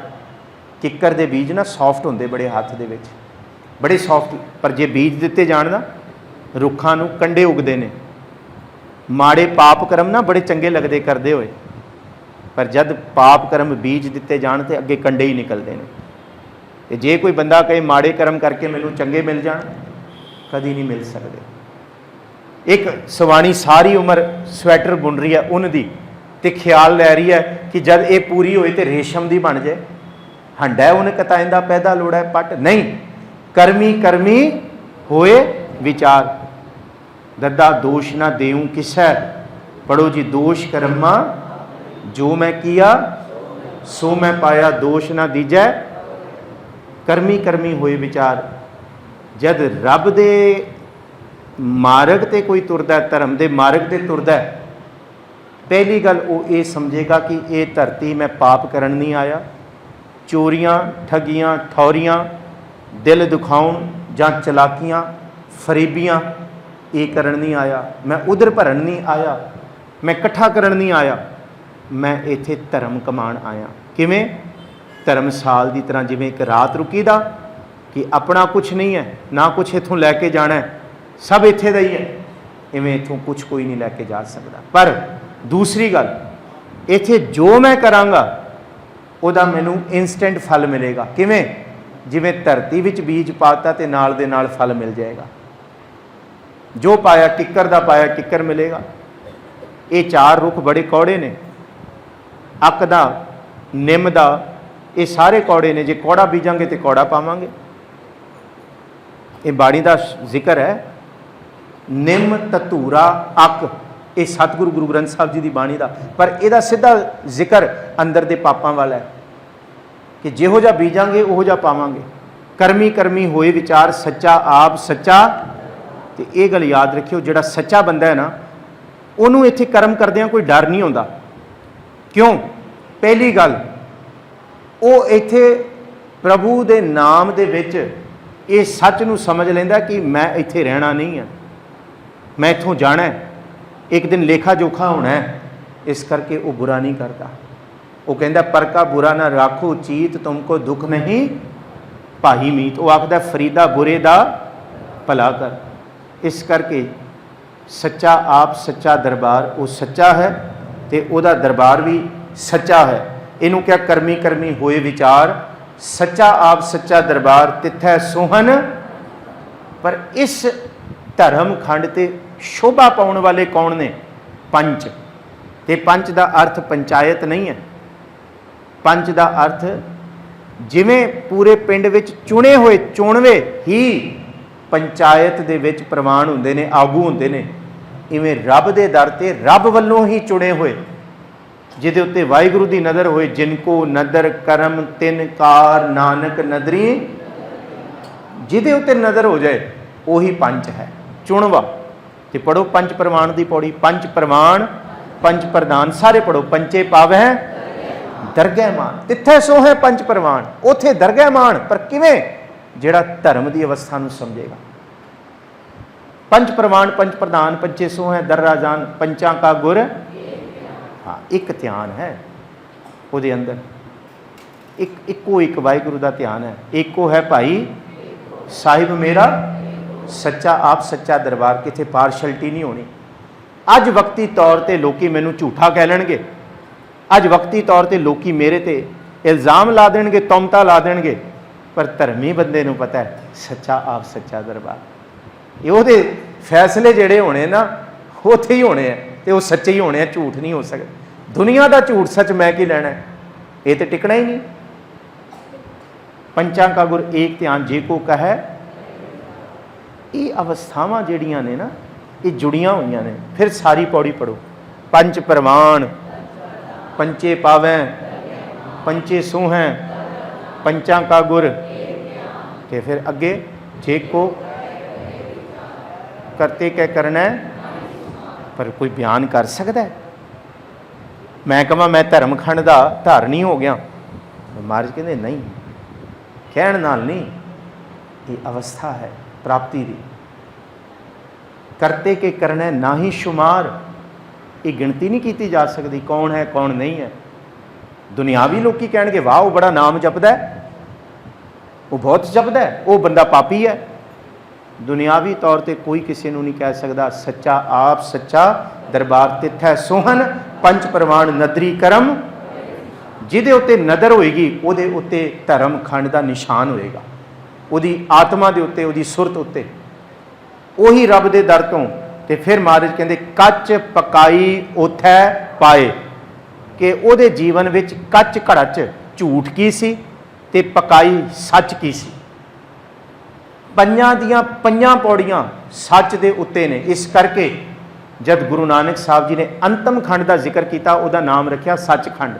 ਕਿੱਕਰ ਦੇ ਬੀਜ ਨਾ ਸੌਫਟ ਹੁੰਦੇ ਬੜੇ ਹੱਥ ਦੇ ਵਿੱਚ, ਬੜੇ ਸੌਫਟ, ਪਰ ਜੇ ਬੀਜ ਦਿੱਤੇ ਜਾਣ ਨਾ ਰੁੱਖਾਂ ਨੂੰ ਕੰਡੇ ਉਗਦੇ ਨੇ। ਮਾੜੇ ਪਾਪ ਕਰਮ ਨਾ ਬੜੇ ਚੰਗੇ ਲੱਗਦੇ ਕਰਦੇ ਹੋਏ, ਪਰ ਜਦ ਪਾਪ ਕਰਮ ਬੀਜ ਦਿੱਤੇ ਜਾਣ ਤੇ ਅੱਗੇ ਕੰਡੇ ਹੀ ਨਿਕਲਦੇ ਨੇ। ਤੇ ਜੇ ਕੋਈ ਬੰਦਾ ਕਹੇ ਮਾੜੇ ਕਰਮ ਕਰਕੇ ਮੈਨੂੰ ਚੰਗੇ ਮਿਲ ਜਾਣ, ਕਦੀ ਨਹੀਂ ਮਿਲ ਸਕਦੇ। ਇੱਕ ਸਵਾਣੀ ਸਾਰੀ ਉਮਰ ਸਵੈਟਰ ਬੁਣ ਰਹੀ ਹੈ ਉੱਨ ਦੀ, ਤੇ ਖਿਆਲ ਲੈ ਰਹੀ ਹੈ ਕਿ ਜਦ ਇਹ ਪੂਰੀ ਹੋਏ ਤੇ ਰੇਸ਼ਮ ਦੀ ਬਣ ਜਾਏ। ਹੰਡਾ ਉਹਨ ਕਤਾਇੰਦਾ ਪੈਦਾ ਲੋੜਾ ਪੱਟ, ਨਹੀਂ। ਕਰਮੀ ਕਰਮੀ ਹੋਏ ਵਿਚਾਰ, ਦੱਦਾ ਦੋਸ਼ ਨਾ ਦੇਉ ਕਿਸੈ, ਪੜੋ ਜੀ ਦੋਸ਼ ਕਰਮਾ, ਜੋ ਮੈਂ ਕੀਆ ਸੋ ਮੈਂ ਪਾਇਆ, ਦੋਸ਼ ਨਾ ਦੀਜੈ। ਕਰਮੀ ਕਰਮੀ ਹੋਏ ਵਿਚਾਰ। ਜਦ ਰੱਬ ਦੇ ਮਾਰਗ ਤੇ ਕੋਈ ਤੁਰਦਾ, ਧਰਮ ਦੇ ਮਾਰਗ ਤੇ ਤੁਰਦਾ, ਪਹਿਲੀ ਗੱਲ ਉਹ ਇਹ ਸਮਝੇਗਾ ਕਿ ਇਹ ਧਰਤੀ ਮੈਂ ਪਾਪ ਕਰਨ ਨਹੀਂ ਆਇਆ, ਚੋਰੀਆਂ ਠੱਗੀਆਂ ਠੌਰੀਆਂ, ਦਿਲ ਦੁਖਾਉਣ ਜਾਂ ਚਲਾਕੀਆਂ ਫਰੀਬੀਆਂ ਇਹ ਕਰਨ ਨਹੀਂ ਆਇਆ, ਮੈਂ ਉਧਰ ਭਰਨ ਨਹੀਂ ਆਇਆ, ਮੈਂ ਇਕੱਠਾ ਕਰਨ ਨਹੀਂ ਆਇਆ, ਮੈਂ ਇੱਥੇ ਧਰਮ ਕਮਾਉਣ ਆਇਆ। ਕਿਵੇਂ? ਧਰਮਸਾਲ ਦੀ ਤਰ੍ਹਾਂ, ਜਿਵੇਂ ਇੱਕ ਰਾਤ ਰੁਕੀ ਦਾ ਕਿ ਆਪਣਾ ਕੁਛ ਨਹੀਂ ਹੈ, ਨਾ ਕੁਛ ਇੱਥੋਂ ਲੈ ਕੇ ਜਾਣਾ, ਸਭ ਇੱਥੇ ਦਾ ਹੀ ਹੈ, ਇਵੇਂ ਇੱਥੋਂ ਕੁਛ ਕੋਈ ਨਹੀਂ ਲੈ ਕੇ ਜਾ ਸਕਦਾ। ਪਰ ਦੂਸਰੀ ਗੱਲ, ਇੱਥੇ ਜੋ ਮੈਂ ਕਰਾਂਗਾ ਉਹਦਾ ਮੈਨੂੰ ਇਨਸਟੈਂਟ ਫਲ ਮਿਲੇਗਾ। ਕਿਵੇਂ? ਜਿਵੇਂ ਧਰਤੀ ਵਿੱਚ ਬੀਜ ਪਾਤਾ ਤੇ ਨਾਲ ਦੇ ਨਾਲ ਫਲ ਮਿਲ ਜਾਏਗਾ। ਜੋ ਪਾਇਆ ਕਿੱਕਰ ਦਾ ਪਾਇਆ ਕਿੱਕਰ ਮਿਲੇਗਾ। ਇਹ 4 ਰੁੱਖ ਬੜੇ ਕੌੜੇ ਨੇ, ਅੱਕ ਦਾ, ਨਿੰਮ ਦਾ, ਇਹ ਸਾਰੇ ਕੌੜੇ ਨੇ। ਜੇ ਕੌੜਾ ਬੀਜਾਂਗੇ ਤੇ ਕੌੜਾ ਪਾਵਾਂਗੇ। ਇਹ ਬਾਣੀ ਦਾ ਜ਼ਿਕਰ ਹੈ, ਨਿੰਮ ਧਤੂਰਾ ਅੱਕ, ਇਹ ਸਤਿਗੁਰੂ ਗੁਰੂ ਗ੍ਰੰਥ ਸਾਹਿਬ ਜੀ ਦੀ ਬਾਣੀ ਦਾ। ਪਰ ਇਹਦਾ ਸਿੱਧਾ ਜ਼ਿਕਰ ਅੰਦਰ ਦੇ ਪਾਪਾਂ ਵਾਲਾ ਹੈ ਕਿ ਜਿਹੋ ਜਿਹਾ ਬੀਜਾਂਗੇ ਉਹੋ ਜਿਹਾ ਪਾਵਾਂਗੇ। ਕਰਮੀ ਕਰਮੀ ਹੋਏ ਵਿਚਾਰ, ਸੱਚਾ ਆਪ ਸੱਚਾ। ਤੇ ਇਹ ਗੱਲ ਯਾਦ ਰੱਖਿਓ, ਜਿਹੜਾ ਸੱਚਾ ਬੰਦਾ ਹੈ ਨਾ, ਉਹਨੂੰ ਇੱਥੇ ਕਰਮ ਕਰਦਿਆਂ ਕੋਈ ਡਰ ਨਹੀਂ ਹੁੰਦਾ। ਕਿਉਂ? ਪਹਿਲੀ ਗੱਲ, ਉਹ ਇੱਥੇ ਪ੍ਰਭੂ ਦੇ ਨਾਮ ਦੇ ਵਿੱਚ ਇਹ ਸੱਚ ਨੂੰ ਸਮਝ ਲੈਂਦਾ ਕਿ ਮੈਂ ਇੱਥੇ ਰਹਿਣਾ ਨਹੀਂ ਹੈ, ਮੈਂ ਇੱਥੋਂ ਜਾਣਾ ਹੈ, ਇੱਕ ਦਿਨ ਲੇਖਾ ਜੋਖਾ ਹੋਣਾ ਹੈ। ਇਸ ਕਰਕੇ ਉਹ ਬੁਰਾ ਨਹੀਂ ਕਰਦਾ। ਉਹ ਕਹਿੰਦਾ ਪਰ ਕਾ ਬੁਰਾ ਨਾ ਰਾਖੋ ਚੀਤ, ਤੁਮਕੋ ਦੁੱਖ ਨਹੀਂ ਭਾਈ ਮੀਤ। ਉਹ ਆਖਦਾ ਫਰੀਦਾ ਬੁਰੇ ਦਾ ਭਲਾ ਕਰ। ਇਸ ਕਰਕੇ सच्चा आप सच्चा दरबार वो सच्चा है तो वह दरबार भी सच्चा है। इनू क्या करमी करमी होए विचार, सच्चा आप सच्चा दरबार तिथै सोहन। पर इस धर्म खंड ते शोभा पाने वाले कौन ने? पंच। ते पंच का अर्थ पंचायत नहीं है। पंच का अर्थ जिवें पूरे पिंड विच चुने हुए चुणवे ही पंचायत दे विच प्रवान हुंदे ने, आगू हुंदे ने, इवें रब दे दर ते रब वल्लों ही चुने हुए जिहदे उत्ते वाहिगुरू दी नज़र होए, जिनको नदर करम तिन कार नानक नदरी, जिहदे उत्ते नज़र हो जाए वही पंच है, चुणवा। ते पढ़ो पंच प्रमाण की पौड़ी, पंच प्रमाण पंच प्रधान सारे पढ़ो। पंचे पावै दरगह मान, तिथे सो है पंच प्रमाण, उथे दरगह मान। पर किवें? जिहड़ा धर्म की अवस्था नूं समझेगा। पंच प्रमाण पंच प्रधान पंचे सो है दर राजान, पंचा का गुर। हाँ, एक ध्यान है उहदे अंदर, इको एक वाहिगुरू का ध्यान है। एको है भाई साहिब मेरा सच्चा आप सच्चा दरबार, किथे पार्शलिटी नहीं होनी। अज वक्ती तौर पर लोग मैनू झूठा कह लैणगे, अज वक्ती तौर पर लोग मेरे ते इल्ज़ाम ला देणगे, तौमता ला देणगे, पर धर्मी बंदे नूं पता है सच्चा आप सच्चा दरबार, ये उहदे फैसले जिहड़े होने ना उत्थे ही होने हैं, तो वो सच्चे ही होने हैं, झूठ नहीं हो सकता। दुनिया का झूठ सच मैं की लैना है, ये तो टिकना ही नहीं। पंचां का गुर एक ध्यान जे को कहे, ये अवस्थावां जिहड़ियां ने ना ये जुड़ियां हुई ने। फिर सारी पौड़ी पढ़ो, पंच प्रमाण पंचे पावैं पंचे सूहैं पंचां का गुर, ते फिर अगे जे को करते क्या करना है। पर कोई बयान कर सकता है? मैं कहां मैं धर्म खंड का धारनी हो गया, महाराज कहते नहीं, कहण नाल नहीं, ये अवस्था है प्राप्ति की। करते के करना है ना ही शुमार, ये गिनती नहीं की जा सकती कौन है कौन नहीं है। दुनियावी लोग कहेंगे वाह वो बड़ा नाम जपदा है, वो बहुत जपदा है, वो बंदा पापी है। दुनियावी तौर पर कोई किसी को नहीं कह सकता सच्चा आप सच्चा दरबार तिथै सोहन पंच प्रमाण नदरी करम, जिहदे उत्ते नदर होएगी उहदे उत्ते धर्म खंड का निशान होएगा, उहदी आत्मा दे उत्ते उहदी सुरत उत्ते, उही रब दे दर तों। ते फिर महाराज कहंदे कच पकाई उथै पाए, कि उहदे जीवन विच कच घड़च झूठ की सी ते पकाई सच की सी। पंजां दियां पंजां पौड़ियां सच दे उत्ते ने। इस करके जब गुरु नानक साहब जी ने अंतम खंड का जिक्र किया, उहदा नाम रखिया सचखंड।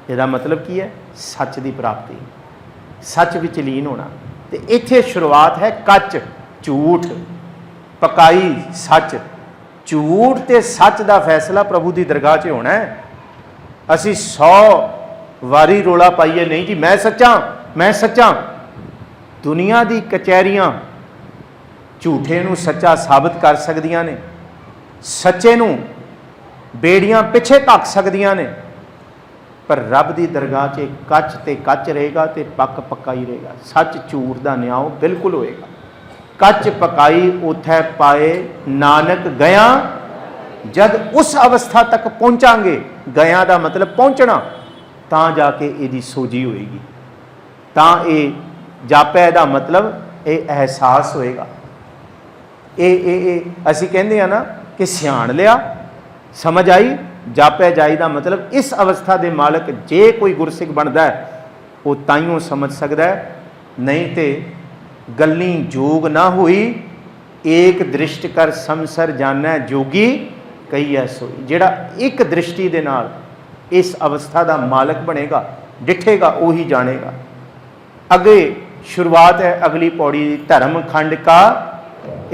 इसदा मतलब की है? सच की प्राप्ति, सच विच लीन होना। तो इत्थे शुरुआत है कच झूठ, पकाई सच। झूठ ते सच का फैसला प्रभु की दरगाह 'च होना है। असी 100 वारी रोला पाइए नहीं जी मैं सच्चा मैं सच्चा। दुनिया की कचहरियां झूठे नूं सच्चा साबित कर सकदियां ने, सच्चे नूं बेड़ियां पिछे धक सकदियां ने, पर रब की दरगाह 'च कच ते कच रहेगा ते पक पक्का ही रहेगा। सच झूठ का न्याय बिल्कुल होएगा। कच पकाई उथै पाए नानक गया, जब उस अवस्था तक पहुँचांगे, गया का मतलब पहुँचना, तां जाके इहदी सोजी होएगी, तां ये जापै दा मतलब ये एहसास होएगा। ये असी कहते हैं ना कि सियाण लिया, समझ आई। जापै जाई दा मतलब इस अवस्था के मालक जे कोई गुरसिख बनता है वो ताइयों समझ सकता है, नहीं तो गल्ली जोग ना हुई एक दृष्टि कर समसर जाना जोगी कई ऐसोई। जिहड़ा एक दृष्टि दे नाल इस अवस्था का मालक बनेगा, डिठेगा, वही जानेगा। अगे शुरुआत है अगली पौड़ी, धर्म खंड का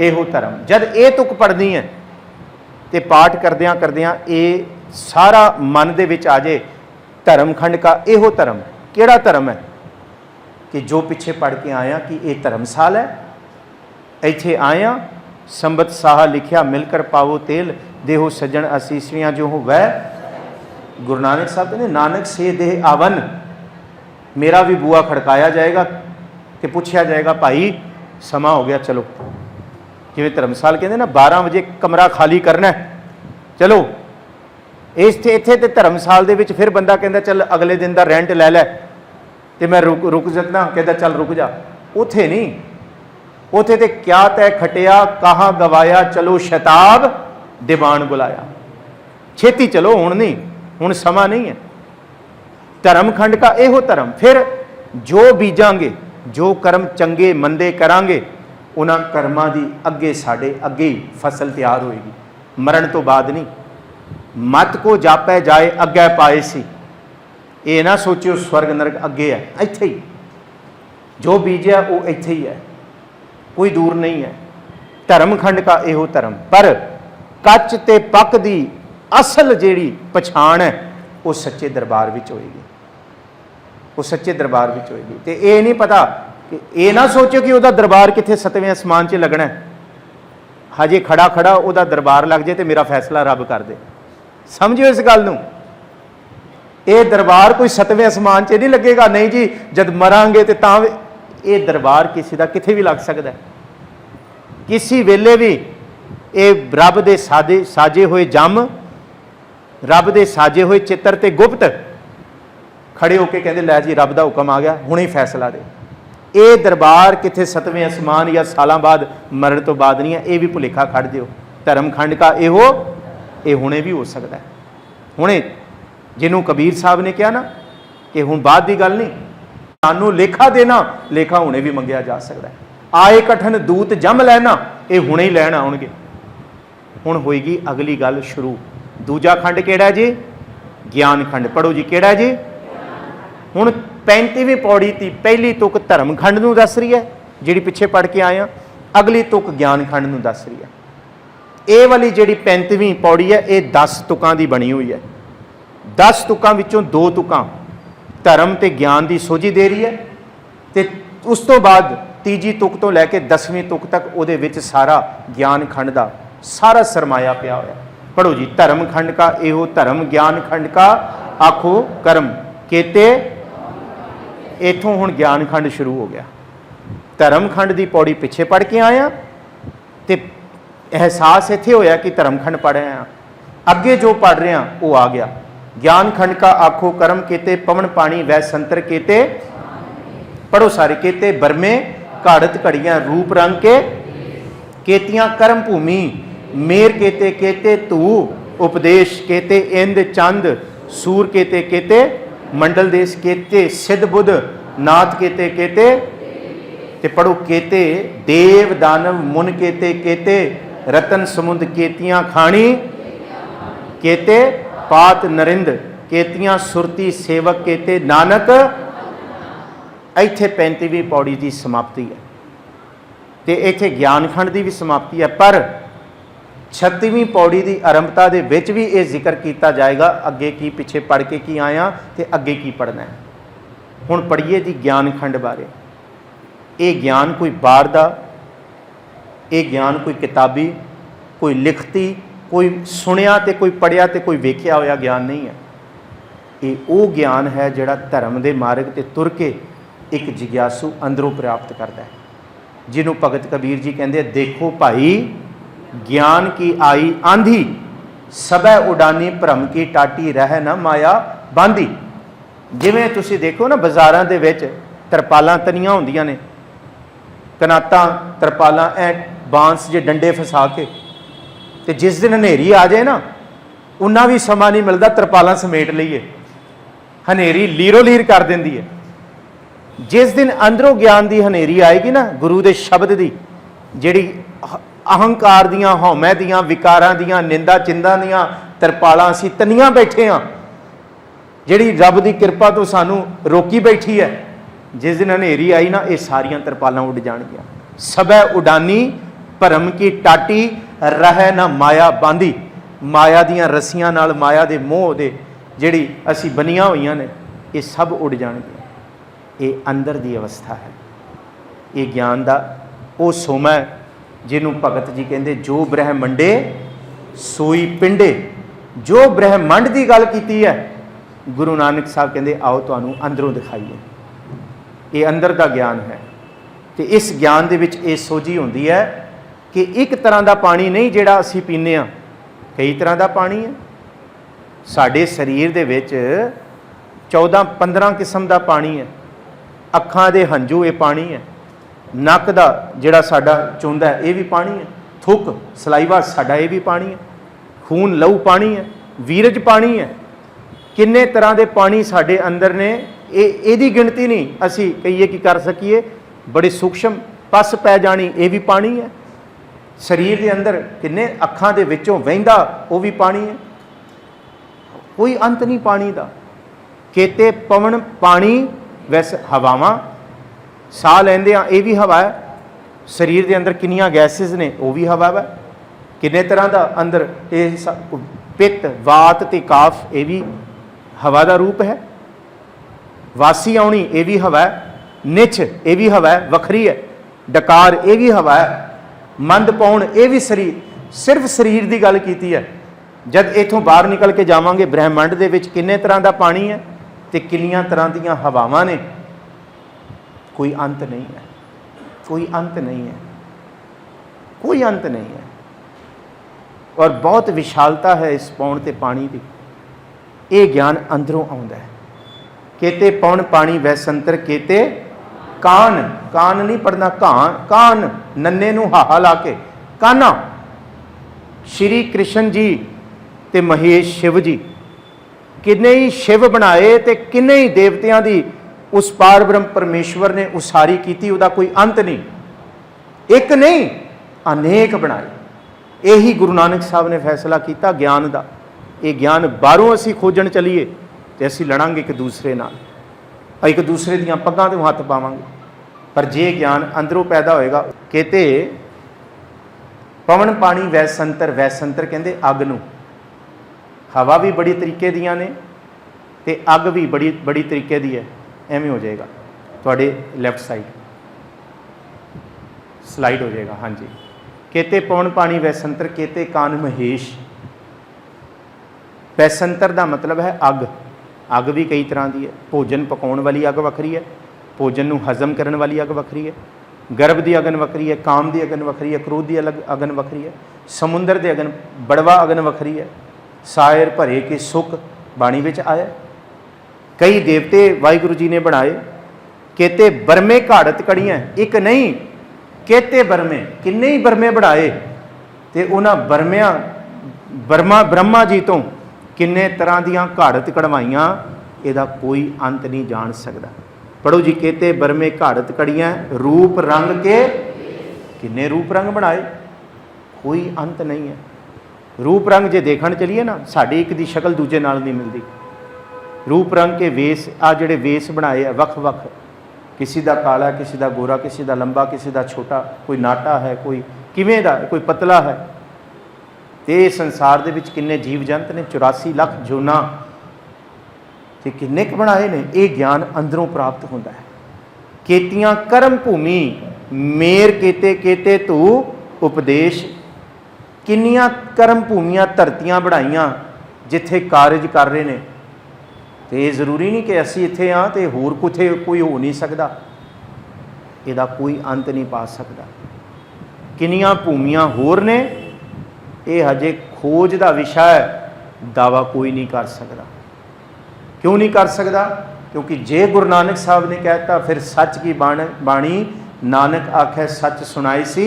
एहो धर्म। जब ये तुक पढ़नी है तो पाठ करदियां करदियां ये सारा मन दे विच आ जाए, धर्म खंड का एहो धर्म। केड़ा धर्म है? कि जो पिछे पढ़ के आया कि ये धर्मसाल है, इत्थे आया संबत साहा लिखिया मिलकर पावो तेल, देहो सज्जन असीसियां जो हो वह। गुरु नानक साहब कहते नानक से देह आवन, मेरा भी बुआ खड़काया जाएगा तो पूछा जाएगा भाई समा हो गया चलो। ਜਿਵੇਂ ਧਰਮਸਾਲ ਕਹਿੰਦੇ ਨਾ 12 ਵਜੇ ਕਮਰਾ ਖਾਲੀ ਕਰਨਾ ਚਲੋ, ਇੱਥੇ ਤੇ ਧਰਮਸਾਲ ਦੇ ਵਿੱਚ ਫਿਰ ਬੰਦਾ ਕਹਿੰਦਾ ਚੱਲ ਅਗਲੇ ਦਿਨ ਦਾ ਰੈਂਟ ਲੈ ਲੈ ਤੇ ਮੈਂ ਰੁਕ ਜਾਂਦਾ, ਕਹਿੰਦਾ ਚੱਲ ਰੁਕ ਜਾ। ਉੱਥੇ ਨਹੀਂ, ਉੱਥੇ ਤੇ ਕਿਆ ਤੈ ਖਟਿਆ ਕਹਾਂ ਗਵਾਇਆ, ਚਲੋ ਸ਼ਤਾਬ ਦੀਵਾਨ ਬੁਲਾਇਆ। ਛੇਤੀ ਚਲੋ, ਹੁਣ ਨਹੀਂ, ਹੁਣ ਸਮਾਂ ਨਹੀਂ ਹੈ। ਧਰਮਖੰਡ ਕਾ ਇਹੋ ਧਰਮ। ਫਿਰ ਜੋ ਬੀਜਾਂਗੇ, ਜੋ ਕਰਮ ਚੰਗੇ ਮੰਦੇ ਕਰਾਂਗੇ, ਉਹਨਾਂ ਕਰਮਾਂ ਦੀ ਅੱਗੇ ਸਾਡੇ ਅੱਗੇ ਹੀ ਫਸਲ ਤਿਆਰ ਹੋਏਗੀ, ਮਰਨ ਤੋਂ ਬਾਅਦ ਨਹੀਂ। ਮਤ ਕੋ ਜਾਪੈ ਜਾਏ ਅੱਗੇ ਪਾਏ ਸੀ, ਇਹ ਨਾ ਸੋਚਿਓ ਸਵਰਗ ਨਰਕ ਅੱਗੇ ਹੈ, ਇੱਥੇ ਹੀ ਜੋ ਬੀਜਿਆ ਉਹ ਇੱਥੇ ਹੀ ਹੈ, ਕੋਈ ਦੂਰ ਨਹੀਂ ਹੈ। ਧਰਮਖੰਡ ਕਾ ਇਹੋ ਧਰਮ। ਪਰ ਕੱਚ ਤੇ ਪੱਕ ਦੀ ਅਸਲ ਜਿਹੜੀ ਪਛਾਣ ਹੈ ਉਹ ਸੱਚੇ ਦਰਬਾਰ ਵਿੱਚ ਹੋਏਗੀ, ਉਹ ਸੱਚੇ ਦਰਬਾਰ ਵਿੱਚ ਹੋਏਗੀ। ਤੇ ਇਹ ਨਹੀਂ ਪਤਾ ਕਿ ਇਹ ਨਾ ਸੋਚੋ ਕਿ ਉਹਦਾ ਦਰਬਾਰ ਕਿੱਥੇ 7ਵੇਂ ਅਸਮਾਨ 'ਚ ਲੱਗਣਾ, ਹਜੇ ਖੜਾ ਖੜਾ ਉਹਦਾ ਦਰਬਾਰ ਲੱਗ ਜੇ ਤੇ ਮੇਰਾ ਫੈਸਲਾ ਰੱਬ ਕਰ ਦੇ। ਸਮਝਿਓ ਇਸ ਗੱਲ ਨੂੰ, ਇਹ ਦਰਬਾਰ ਕੋਈ 7ਵੇਂ ਅਸਮਾਨ 'ਚ ਨਹੀਂ ਲੱਗੇਗਾ, ਨਹੀਂ ਜੀ, ਜਦ ਮਰਾਂਗੇ ਤੇ ਤਾਂ ਇਹ ਦਰਬਾਰ ਕਿਸੇ ਦਾ ਕਿੱਥੇ ਵੀ ਲੱਗ ਸਕਦਾ, ਕਿਸੇ ਵੇਲੇ ਵੀ। ਇਹ ਰੱਬ ਦੇ ਸਾਜੇ ਹੋਏ ਜੰਮ, ਰੱਬ ਦੇ ਸਾਜੇ ਹੋਏ ਚਿੱਤਰ ਤੇ ਗੁਪਤ ਖੜੇ ਹੋ ਕੇ ਕਹਿੰਦੇ ਲੈ ਜੀ ਰੱਬ ਦਾ ਹੁਕਮ ਆ ਗਿਆ, ਹੁਣੇ ਫੈਸਲਾ ਦੇ। ਇਹ ਦਰਬਾਰ ਕਿੱਥੇ 7ਵੇਂ ਅਸਮਾਨ ਜਾਂ ਸਾਲਾਂ ਬਾਅਦ ਮਰਨ ਤੋਂ ਬਾਅਦ ਨਹੀਂ ਹੈ, ਇਹ ਵੀ ਭੁਲੇਖਾ ਕੱਢ ਦਿਓ। ਧਰਮਖੰਡ ਕਾ ਇਹੋ, ਇਹ ਹੁਣੇ ਵੀ ਹੋ ਸਕਦਾ ਹੈ। ਹੁਣੇ ਜਿਹਨੂੰ ਕਬੀਰ ਸਾਹਿਬ ਨੇ ਕਿਹਾ ਨਾ ਕਿ ਹੁਣ ਬਾਅਦ ਦੀ ਗੱਲ ਨਹੀਂ, ਸਾਨੂੰ ਲੇਖਾ ਦੇਣਾ, ਲੇਖਾ ਹੁਣੇ ਵੀ ਮੰਗਿਆ ਜਾ ਸਕਦਾ ਹੈ। ਆਏ ਕਠਨ ਦੂਤ ਜੰਮ ਲੈਣਾ, ਇਹ ਹੁਣੇ ਹੀ ਲੈਣ ਆਉਣਗੇ। ਹੁਣ ਹੋਏਗੀ ਅਗਲੀ ਗੱਲ ਸ਼ੁਰੂ। ਦੂਜਾ ਖੰਡ ਕਿਹੜਾ ਜੀ? ਗਿਆਨ ਖੰਡ। ਪੜੋ ਜੀ, ਕਿਹੜਾ ਜੀ? ਹੁਣ 35ਵੀਂ ਪੌੜੀ ਦੀ ਪਹਿਲੀ ਤੁਕ ਧਰਮਖੰਡ ਨੂੰ ਦੱਸ ਰਹੀ ਹੈ, ਜਿਹੜੀ ਪਿੱਛੇ ਪੜ੍ਹ ਕੇ ਆਏ ਆ। ਅਗਲੀ ਤੁਕ ਗਿਆਨ ਖੰਡ ਨੂੰ ਦੱਸ ਰਹੀ ਹੈ। ਇਹ ਵਾਲੀ ਜਿਹੜੀ 35ਵੀਂ ਪੌੜੀ ਹੈ, ਇਹ 10 ਤੁਕਾਂ ਦੀ ਬਣੀ ਹੋਈ ਹੈ। 10 ਤੁਕਾਂ ਵਿੱਚੋਂ 2 ਤੁਕਾਂ ਧਰਮ ਤੇ ਗਿਆਨ ਦੀ ਸੋਝੀ ਦੇ ਰਹੀ ਹੈ, ਤੇ ਉਸ ਤੋਂ ਬਾਅਦ ਤੀਜੀ ਤੁਕ ਤੋਂ ਲੈ ਕੇ 10ਵੀਂ ਤੁਕ ਤੱਕ ਉਹਦੇ ਵਿੱਚ ਸਾਰਾ ਗਿਆਨ ਖੰਡ ਦਾ ਸਾਰਾ ਸਰਮਾਇਆ ਪਿਆ ਹੋਇਆ। ਪੜੋ ਜੀ, ਧਰਮਖੰਡ ਕਾ ਇਹੋ ਧਰਮ, ਗਿਆਨ ਖੰਡ ਕਾ ਆਖੋ ਕਰਮ ਕੇਤੇ। ਇਥੋਂ ਹੁਣ ਗਿਆਨ ਖੰਡ ਸ਼ੁਰੂ ਹੋ ਗਿਆ। ਧਰਮਖੰਡ ਦੀ ਪੌੜੀ ਪਿੱਛੇ ਪੜ੍ਹ ਕੇ ਆਇਆ ਤੇ ਅਹਿਸਾਸ ਇੱਥੇ ਹੋਇਆ ਕਿ ਧਰਮਖੰਡ ਪੜ੍ਹ ਰਹੇ ਹਾਂ, ਅੱਗੇ ਜੋ ਪੜ੍ਹ ਰਹੇ ਹਾਂ ਉਹ ਆ ਗਿਆ। ਗਿਆਨ ਖੰਡ ਕਾ ਆਖੋ ਕਰਮ ਕੇਤੇ, ਪਵਨ ਪਾਣੀ ਵੈ ਸੰਤਰ ਕੇਤੇ। ਪੜੋ ਸਾਰੇ, ਕੇਤੇ ਬਰਮੇ ਘਾੜਤ ਘੜੀਆਂ ਰੂਪ ਰੰਗ ਕੇ, ਕੇਤੀਆਂ ਕਰਮ ਭੂਮੀ ਮੇਰ ਕੇਤੇ, ਕੇਤੇ ਧੂ ਉਪਦੇਸ਼ ਕੇਤੇ, ਇੰਦ ਚੰਦ ਸੂਰ ਕੇਤੇ, ਕੇਤੇ ਮੰਡਲ ਦੇਸ਼ ਕੇਤੇ, ਸਿੱਧ ਬੁੱਧ ਨਾਥ ਕੇਤੇ, ਕੇਤੇ। ਤੇ ਪੜੋ, ਕੇਤੇ ਦੇਵ ਦਾਨਵ ਮੁਨ ਕੇਤੇ, ਕੇਤੇ ਰਤਨ ਸਮੁੰਦ ਕੇਤੀਆਂ ਖਾਣੀ, ਕੇਤੇ ਪਾਤ ਨਰਿੰਦ ਕੇਤੀਆਂ ਸੁਰਤੀ ਸੇਵਕ ਕੇਤੇ ਨਾਨਕ। ਇੱਥੇ 35ਵੀਂ ਪੌੜੀ ਦੀ ਸਮਾਪਤੀ ਹੈ ਤੇ ਇੱਥੇ ਗਿਆਨ ਖੰਡ ਦੀ ਵੀ ਸਮਾਪਤੀ ਹੈ। ਪਰ 36ਵੀਂ ਪੌੜੀ ਦੀ ਆਰੰਭਤਾ ਦੇ ਵਿੱਚ ਵੀ ਇਹ ਜ਼ਿਕਰ ਕੀਤਾ ਜਾਏਗਾ ਅੱਗੇ ਕੀ, ਪਿੱਛੇ ਪੜ੍ਹ ਕੇ ਕੀ ਆਇਆ ਤੇ ਅੱਗੇ ਕੀ ਪੜ੍ਹਨਾ ਹੈ। ਹੁਣ ਪੜ੍ਹੀਏ ਜੀ ਗਿਆਨ ਖੰਡ ਬਾਰੇ। ਇਹ ਗਿਆਨ ਕੋਈ ਬਾਹਰ ਦਾ, ਇਹ ਗਿਆਨ ਕੋਈ ਕਿਤਾਬੀ, ਕੋਈ ਲਿਖਤੀ, ਕੋਈ ਸੁਣਿਆ ਤੇ ਕੋਈ ਪੜ੍ਹਿਆ ਤੇ ਕੋਈ ਵੇਖਿਆ ਹੋਇਆ ਗਿਆਨ ਨਹੀਂ ਹੈ। ਇਹ ਉਹ ਗਿਆਨ ਹੈ ਜਿਹੜਾ ਧਰਮ ਦੇ ਮਾਰਗ ਤੇ ਤੁਰ ਕੇ ਇੱਕ ਜਿਗਿਆਸੂ ਅੰਦਰੋਂ ਪ੍ਰਾਪਤ ਕਰਦਾ ਹੈ, ਜਿਹਨੂੰ ਭਗਤ ਕਬੀਰ ਜੀ ਕਹਿੰਦੇ, ਦੇਖੋ ਭਾਈ ਗਿਆਨ ਕੀ ਆਈ ਆਂਧੀ, ਸਭੈ ਉਡਾਨੀ ਭਰਮ ਕੀ ਟਾਟੀ, ਰਹਿ ਨਾ ਮਾਇਆ ਬਾਂਧੀ। ਜਿਵੇਂ ਤੁਸੀਂ ਦੇਖੋ ਨਾ ਬਾਜ਼ਾਰਾਂ ਦੇ ਵਿੱਚ ਤਰਪਾਲਾਂ ਤਨੀਆਂ ਹੁੰਦੀਆਂ ਨੇ, ਕਨਾਤਾਂ ਤਰਪਾਲਾਂ ਐ ਬਾਂਸ ਜੇ ਡੰਡੇ ਫਸਾ ਕੇ, ਤੇ ਜਿਸ ਦਿਨ ਹਨੇਰੀ ਆ ਜਾਏ ਨਾ, ਉਹਨਾਂ ਵੀ ਸਮਾਂ ਨਹੀਂ ਮਿਲਦਾ ਤਰਪਾਲਾਂ ਸਮੇਟ ਲਈਏ, ਹਨੇਰੀ ਲੀਰੋ ਲੀਰ ਕਰ ਦਿੰਦੀ ਹੈ। ਜਿਸ ਦਿਨ ਅੰਦਰੋਂ ਗਿਆਨ ਦੀ ਹਨੇਰੀ ਆਏਗੀ ਨਾ, ਗੁਰੂ ਦੇ ਸ਼ਬਦ ਦੀ, ਜਿਹੜੀ ਅਹੰਕਾਰ ਦੀਆਂ, ਹਉਮੈ ਦੀਆਂ, ਵਿਕਾਰਾਂ ਦੀਆਂ, ਨਿੰਦਾ ਚਿੰਦਾ ਦੀਆਂ ਤਰਪਾਲਾਂ ਅਸੀਂ ਤਨੀਆਂ ਬੈਠੇ ਹਾਂ, ਜਿਹੜੀ ਰੱਬ ਦੀ ਕਿਰਪਾ ਤੋਂ ਸਾਨੂੰ ਰੋਕੀ ਬੈਠੀ ਹੈ, ਜਿਸ ਦਿਨ ਹਨੇਰੀ ਆਈ ਨਾ, ਇਹ ਸਾਰੀਆਂ ਤਰਪਾਲਾਂ ਉੱਡ ਜਾਣਗੀਆਂ। ਸਭੈ ਉਡਾਨੀ ਭਰਮ ਕੀ ਟਾਟੀ, ਰਹਿ ਨਾ ਮਾਇਆ ਬਾਂਧੀ। ਮਾਇਆ ਦੀਆਂ ਰੱਸੀਆਂ ਨਾਲ, ਮਾਇਆ ਦੇ ਮੋਹ ਦੇ ਜਿਹੜੀ ਅਸੀਂ ਬਣੀਆਂ ਹੋਈਆਂ ਨੇ, ਇਹ ਸਭ ਉੱਡ ਜਾਣਗੀਆਂ। ਇਹ ਅੰਦਰ ਦੀ ਅਵਸਥਾ ਹੈ। ਇਹ ਗਿਆਨ ਦਾ ਉਹ ਸੋਮਾ ਹੈ ਜਿਹਨੂੰ ਭਗਤ ਜੀ ਕਹਿੰਦੇ, ਜੋ ਬ੍ਰਹਮੰਡੇ ਸੋਈ ਪਿੰਡੇ। ਜੋ ਬ੍ਰਹਮੰਡ ਦੀ ਗੱਲ ਕੀਤੀ ਹੈ, ਗੁਰੂ ਨਾਨਕ ਸਾਹਿਬ ਕਹਿੰਦੇ ਆਓ ਤੁਹਾਨੂੰ ਅੰਦਰੋਂ ਦਿਖਾਈਏ। ਇਹ ਅੰਦਰ ਦਾ ਗਿਆਨ ਹੈ। ਤੇ ਇਸ ਗਿਆਨ ਦੇ ਵਿੱਚ ਇਹ ਸੋਝੀ ਹੁੰਦੀ ਹੈ कि एक तरह का पानी नहीं जिहड़ा असीं पीने आ, कई तरह का पानी है। साडे शरीर दे विच 14-15 किस्म का पानी है। अखां दे हंझू ये पानी है, नक दा जिहड़ा साडा चुंदा है ये भी पानी है, थुक सलाइवा साडा ये भी पानी है, खून लहू पानी है, वीरज पानी है। किन्ने तरह के पानी साडे अंदर ने, इहदी गिणती नहीं असी कहिए कि कर सकीए। बड़े सूक्ष्म पस पै जानी ये भी पानी है। शरीर के अंदर किन्ने अखां दे विचों वहिंदा वो भी पानी है। कोई अंत नहीं पानी का। केते पवन पानी, वैसे हवावां साह लैंदे आ ये भी हवा है। शरीर के अंदर किन्नियां गैसेस ने वो भी हवा है। किन्ने तरह का अंदर पित्त वात ते काफ ये भी हवा का रूप है। वासी आउणी ये भी हवा है। निछ ये भी हवा है, वखरी है। डकार ये भी हवा है। मंद पाउण ये भी शरीर, सिर्फ शरीर की गल कीती है। जब इथों बाहर निकल के जावांगे ब्रह्मंड दे विच किन्ने तरह का पानी है ते किन्नियां तरह दीयां हवावां ने। कोई अंत नहीं है, कोई अंत नहीं है, कोई अंत नहीं है। और बहुत विशालता है इस पौण ते पानी की। ये ज्ञान अंदरों आउंदा है। केते पौण पानी वैसंतर केते कान, कान नहीं पढ़ना कान, कान नन्ने नूं हाहा ला के काना। श्री कृष्ण जी ते महेश शिव जी, किन्ने ही शिव बनाए ते किन्ने ही देवतियां दी उस पार ब्रह्म परमेश्वर ने उसारी की, उदा कोई अंत नहीं। एक नहीं अनेक बनाए। यही गुरु नानक साहब ने फैसला किया ज्ञान का। ये ज्ञान बाहरों असी खोजण चलीए तो असी लड़ांगे एक दूसरे नाल, एक दूसरे दियां पग्गां ते हत्थ पावांगे। पर जे ज्ञान अंदरों पैदा होएगा। कहते पवन पानी वैसंतर, वैसंतर कहते अग नूं। हवा भी बड़ी तरीके दियां ने ते अग भी बड़ी बड़ी तरीके दी है। एवें हो जाएगा थोड़े लैफ्ट साइड स्लाइड हो जाएगा। हाँ जी, केते पवन पानी वैसंतर केते कान महेश। वैसंतर का मतलब है अग। अग भी कई तरह की है। भोजन पकाने वाली अग वखरी है, भोजन नूं हजम करने वाली अग वखरी है, गर्भ की अगन वखरी है, काम की अगन वखरी है, क्रोध की अलग अगन वखरी है, समुंदर के अगन बड़वा अगन वखरी है। सायर भरे के सुख बाणी विच आया। कई देवते वाहिगुरु जी ने बनाए। केते बरमे घाड़त कड़ियां, एक नहीं केते बरमे, किन्ने ही बरमे बनाए। ते उन्हां बरमियां ब्रह्मा जी तो किन्ने तरह दियां घाड़त कढ़वाइयां, इहदा कोई अंत नहीं जान सकदा। पढ़ो जी, केते बरमे घाड़त कड़ियां रूप रंग के, किन्ने रूप रंग बनाए, कोई अंत नहीं है। रूप रंग जे देखण चलीए ना, साडी एक दी शक्ल दूजे नाल नहीं मिलती। रूप रंग के वेस, आ जिहड़े वेस बनाए आ वख वख, किसी का काला, किसी का गोरा, किसी का लंबा, किसी का छोटा, कोई नाटा है, कोई किवें दा, कोई पतला है। ते संसार दे विच किन्ने जीव जंत ने, 84 लाख जोना ते किन्ने क बनाए ने। ये ज्ञान अंदरों प्राप्त होता है। केतियां कर्म भूमि मेर केते केते तू उपदेश। किन्नियां कर्म भूमियां धरतियां बनाइयां जिथे कारज कर रहे ने। तो ये जरूरी नहीं कि असी इत्थे हाँ तो होर कुथे कोई हो नहीं सकता। इहदा कोई अंत नहीं पा सकता। किन्नियां भूमियां होर ने, ये हजे खोज का विषय है, दावा कोई नहीं कर सकता। क्यों नहीं कर सकता? क्योंकि जे गुरु नानक साहब ने कहता फिर सच की बाणी नानक आखे सच सुनाई सी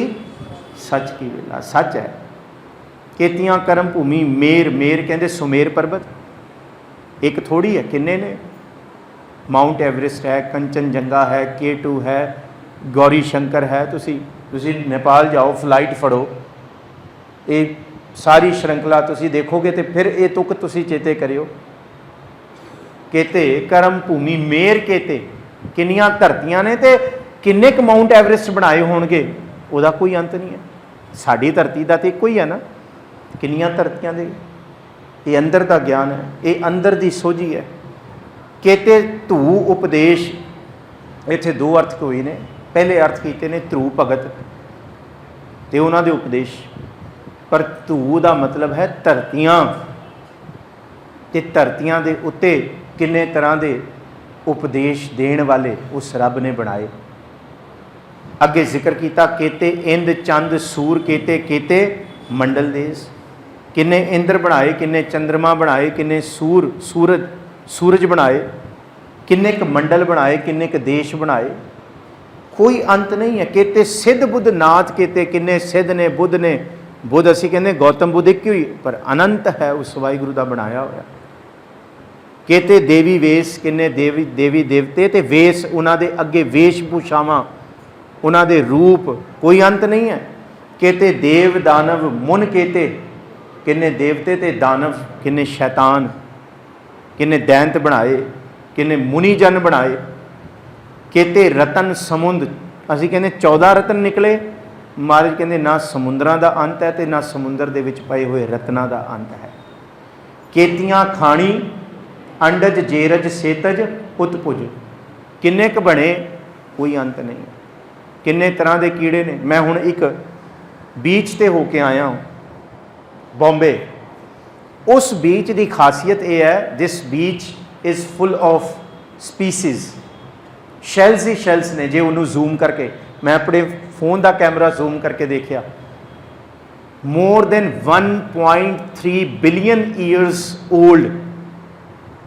सच की वेला, सच है। केतियां कर्म भूमि मेर, मेर कहते सुमेर पर्वत, एक थोड़ी है, किन्ने ने। माउंट एवरेस्ट है, कंचनजंगा है, K2 है, गौरी शंकर है। तुसी नेपाल जाओ, फ्लाइट फड़ो, ये सारी श्रृंखला तुसी देखोगे तो फिर ये तुक तुसी चेते करियो। केते कर्म भूमि मेर केते, किन्नियां धरतियां ने ते किन्ने क माउंट एवरेस्ट बनाए होणगे, उहदा कोई अंत नहीं है। साडी धरती का तो एक ही है ना, किन्नियां धरतियां दे। ये अंदर का ज्ञान है, ये अंदर की सोझी है। केते धू उपदेश, इत्थे दो अर्थ होए ने। पहले अर्थ कीते ने ध्रू भगत ते उन्हां दे उपदेश, पर धू का मतलब है धरतियां, ते धरतियां दे उत्ते किन्ने तरह के उपदेश देण वाले उस रब ने बनाए। ਅੱਗੇ ਜ਼ਿਕਰ ਕੀਤਾ ਕੇਤੇ ਇੰਦ ਚੰਦ ਸੂਰ ਕੇਤੇ ਕੇਤੇ ਮੰਡਲ ਦੇਸ। ਕਿੰਨੇ ਇੰਦਰ ਬਣਾਏ, ਕਿੰਨੇ ਚੰਦਰਮਾ ਬਣਾਏ, ਕਿੰਨੇ ਸੂਰਜ ਬਣਾਏ, ਕਿੰਨੇ ਕ ਮੰਡਲ ਬਣਾਏ, ਕਿੰਨੇ ਕ ਦੇਸ਼ ਬਣਾਏ, ਕੋਈ ਅੰਤ ਨਹੀਂ ਹੈ। ਕੇਤੇ ਸਿੱਧ ਬੁੱਧ ਨਾਥ ਕੇਤੇ, ਕਿੰਨੇ ਸਿੱਧ ਨੇ, ਬੁੱਧ ਨੇ। ਬੁੱਧ ਅਸੀਂ ਕਹਿੰਦੇ ਗੌਤਮ ਬੁੱਧ ਇੱਕ ਹੀ, ਪਰ ਅਨੰਤ ਹੈ ਉਸ ਵਾਹਿਗੁਰੂ ਦਾ ਬਣਾਇਆ ਹੋਇਆ। ਕੇਤੇ ਦੇਵੀ ਵੇਸ, ਕਿੰਨੇ ਦੇਵੀ ਦੇਵਤੇ ਤੇ ਵੇਸ, ਉਹਨਾਂ ਦੇ ਅੱਗੇ ਵੇਸ਼ ਭੂਸ਼ਾਵਾਂ, ਉਹਨਾਂ ਦੇ ਰੂਪ, ਕੋਈ ਅੰਤ ਨਹੀਂ ਹੈ। ਕੇਤੇ ਦੇਵ ਦਾਨਵ ਮੁਨ ਕੇਤੇ, ਕਿੰਨੇ ਦੇਵਤੇ ਤੇ ਦਾਨਵ, ਕਿੰਨੇ ਸ਼ੈਤਾਨ, ਕਿੰਨੇ ਦੈਂਤ ਬਣਾਏ, ਕਿੰਨੇ ਮੁਨੀ ਜਨ ਬਣਾਏ। ਕੇਤੇ ਰਤਨ ਸਮੁੰਦ, ਅਸੀਂ ਕਹਿੰਦੇ 14 ਰਤਨ ਨਿਕਲੇ, ਮਹਾਰਾਜ ਕਹਿੰਦੇ ਨਾ ਸਮੁੰਦਰਾਂ ਦਾ ਅੰਤ ਹੈ ਤੇ ਨਾ ਸਮੁੰਦਰ ਦੇ ਵਿੱਚ ਪਏ ਹੋਏ ਰਤਨਾਂ ਦਾ ਅੰਤ ਹੈ। ਕੇਤੀਆਂ ਖਾਣੀ ਅੰਡਜ ਜੇਰਜ ਸੇਤਜ ਉਤਪੁਜ, ਕਿੰਨੇ ਕ ਬਣੇ, ਕੋਈ ਅੰਤ ਨਹੀਂ। ਕਿੰਨੇ ਤਰ੍ਹਾਂ ਦੇ ਕੀੜੇ ਨੇ। ਮੈਂ ਹੁਣ ਇੱਕ ਬੀਚ ਤੇ ਹੋ ਕੇ ਆਇਆ ਬੰਬੇ। ਉਸ ਬੀਚ ਦੀ ਖਾਸੀਅਤ ਇਹ ਹੈ, this beach is full of species, shells ਹੀ ਸ਼ੈਲਸ ਨੇ। ਜੇ ਉਹਨੂੰ ਜ਼ੂਮ ਕਰਕੇ, ਮੈਂ ਆਪਣੇ ਫੋਨ ਦਾ ਕੈਮਰਾ ਜ਼ੂਮ ਕਰਕੇ ਦੇਖਿਆ, more than 1.3 billion years old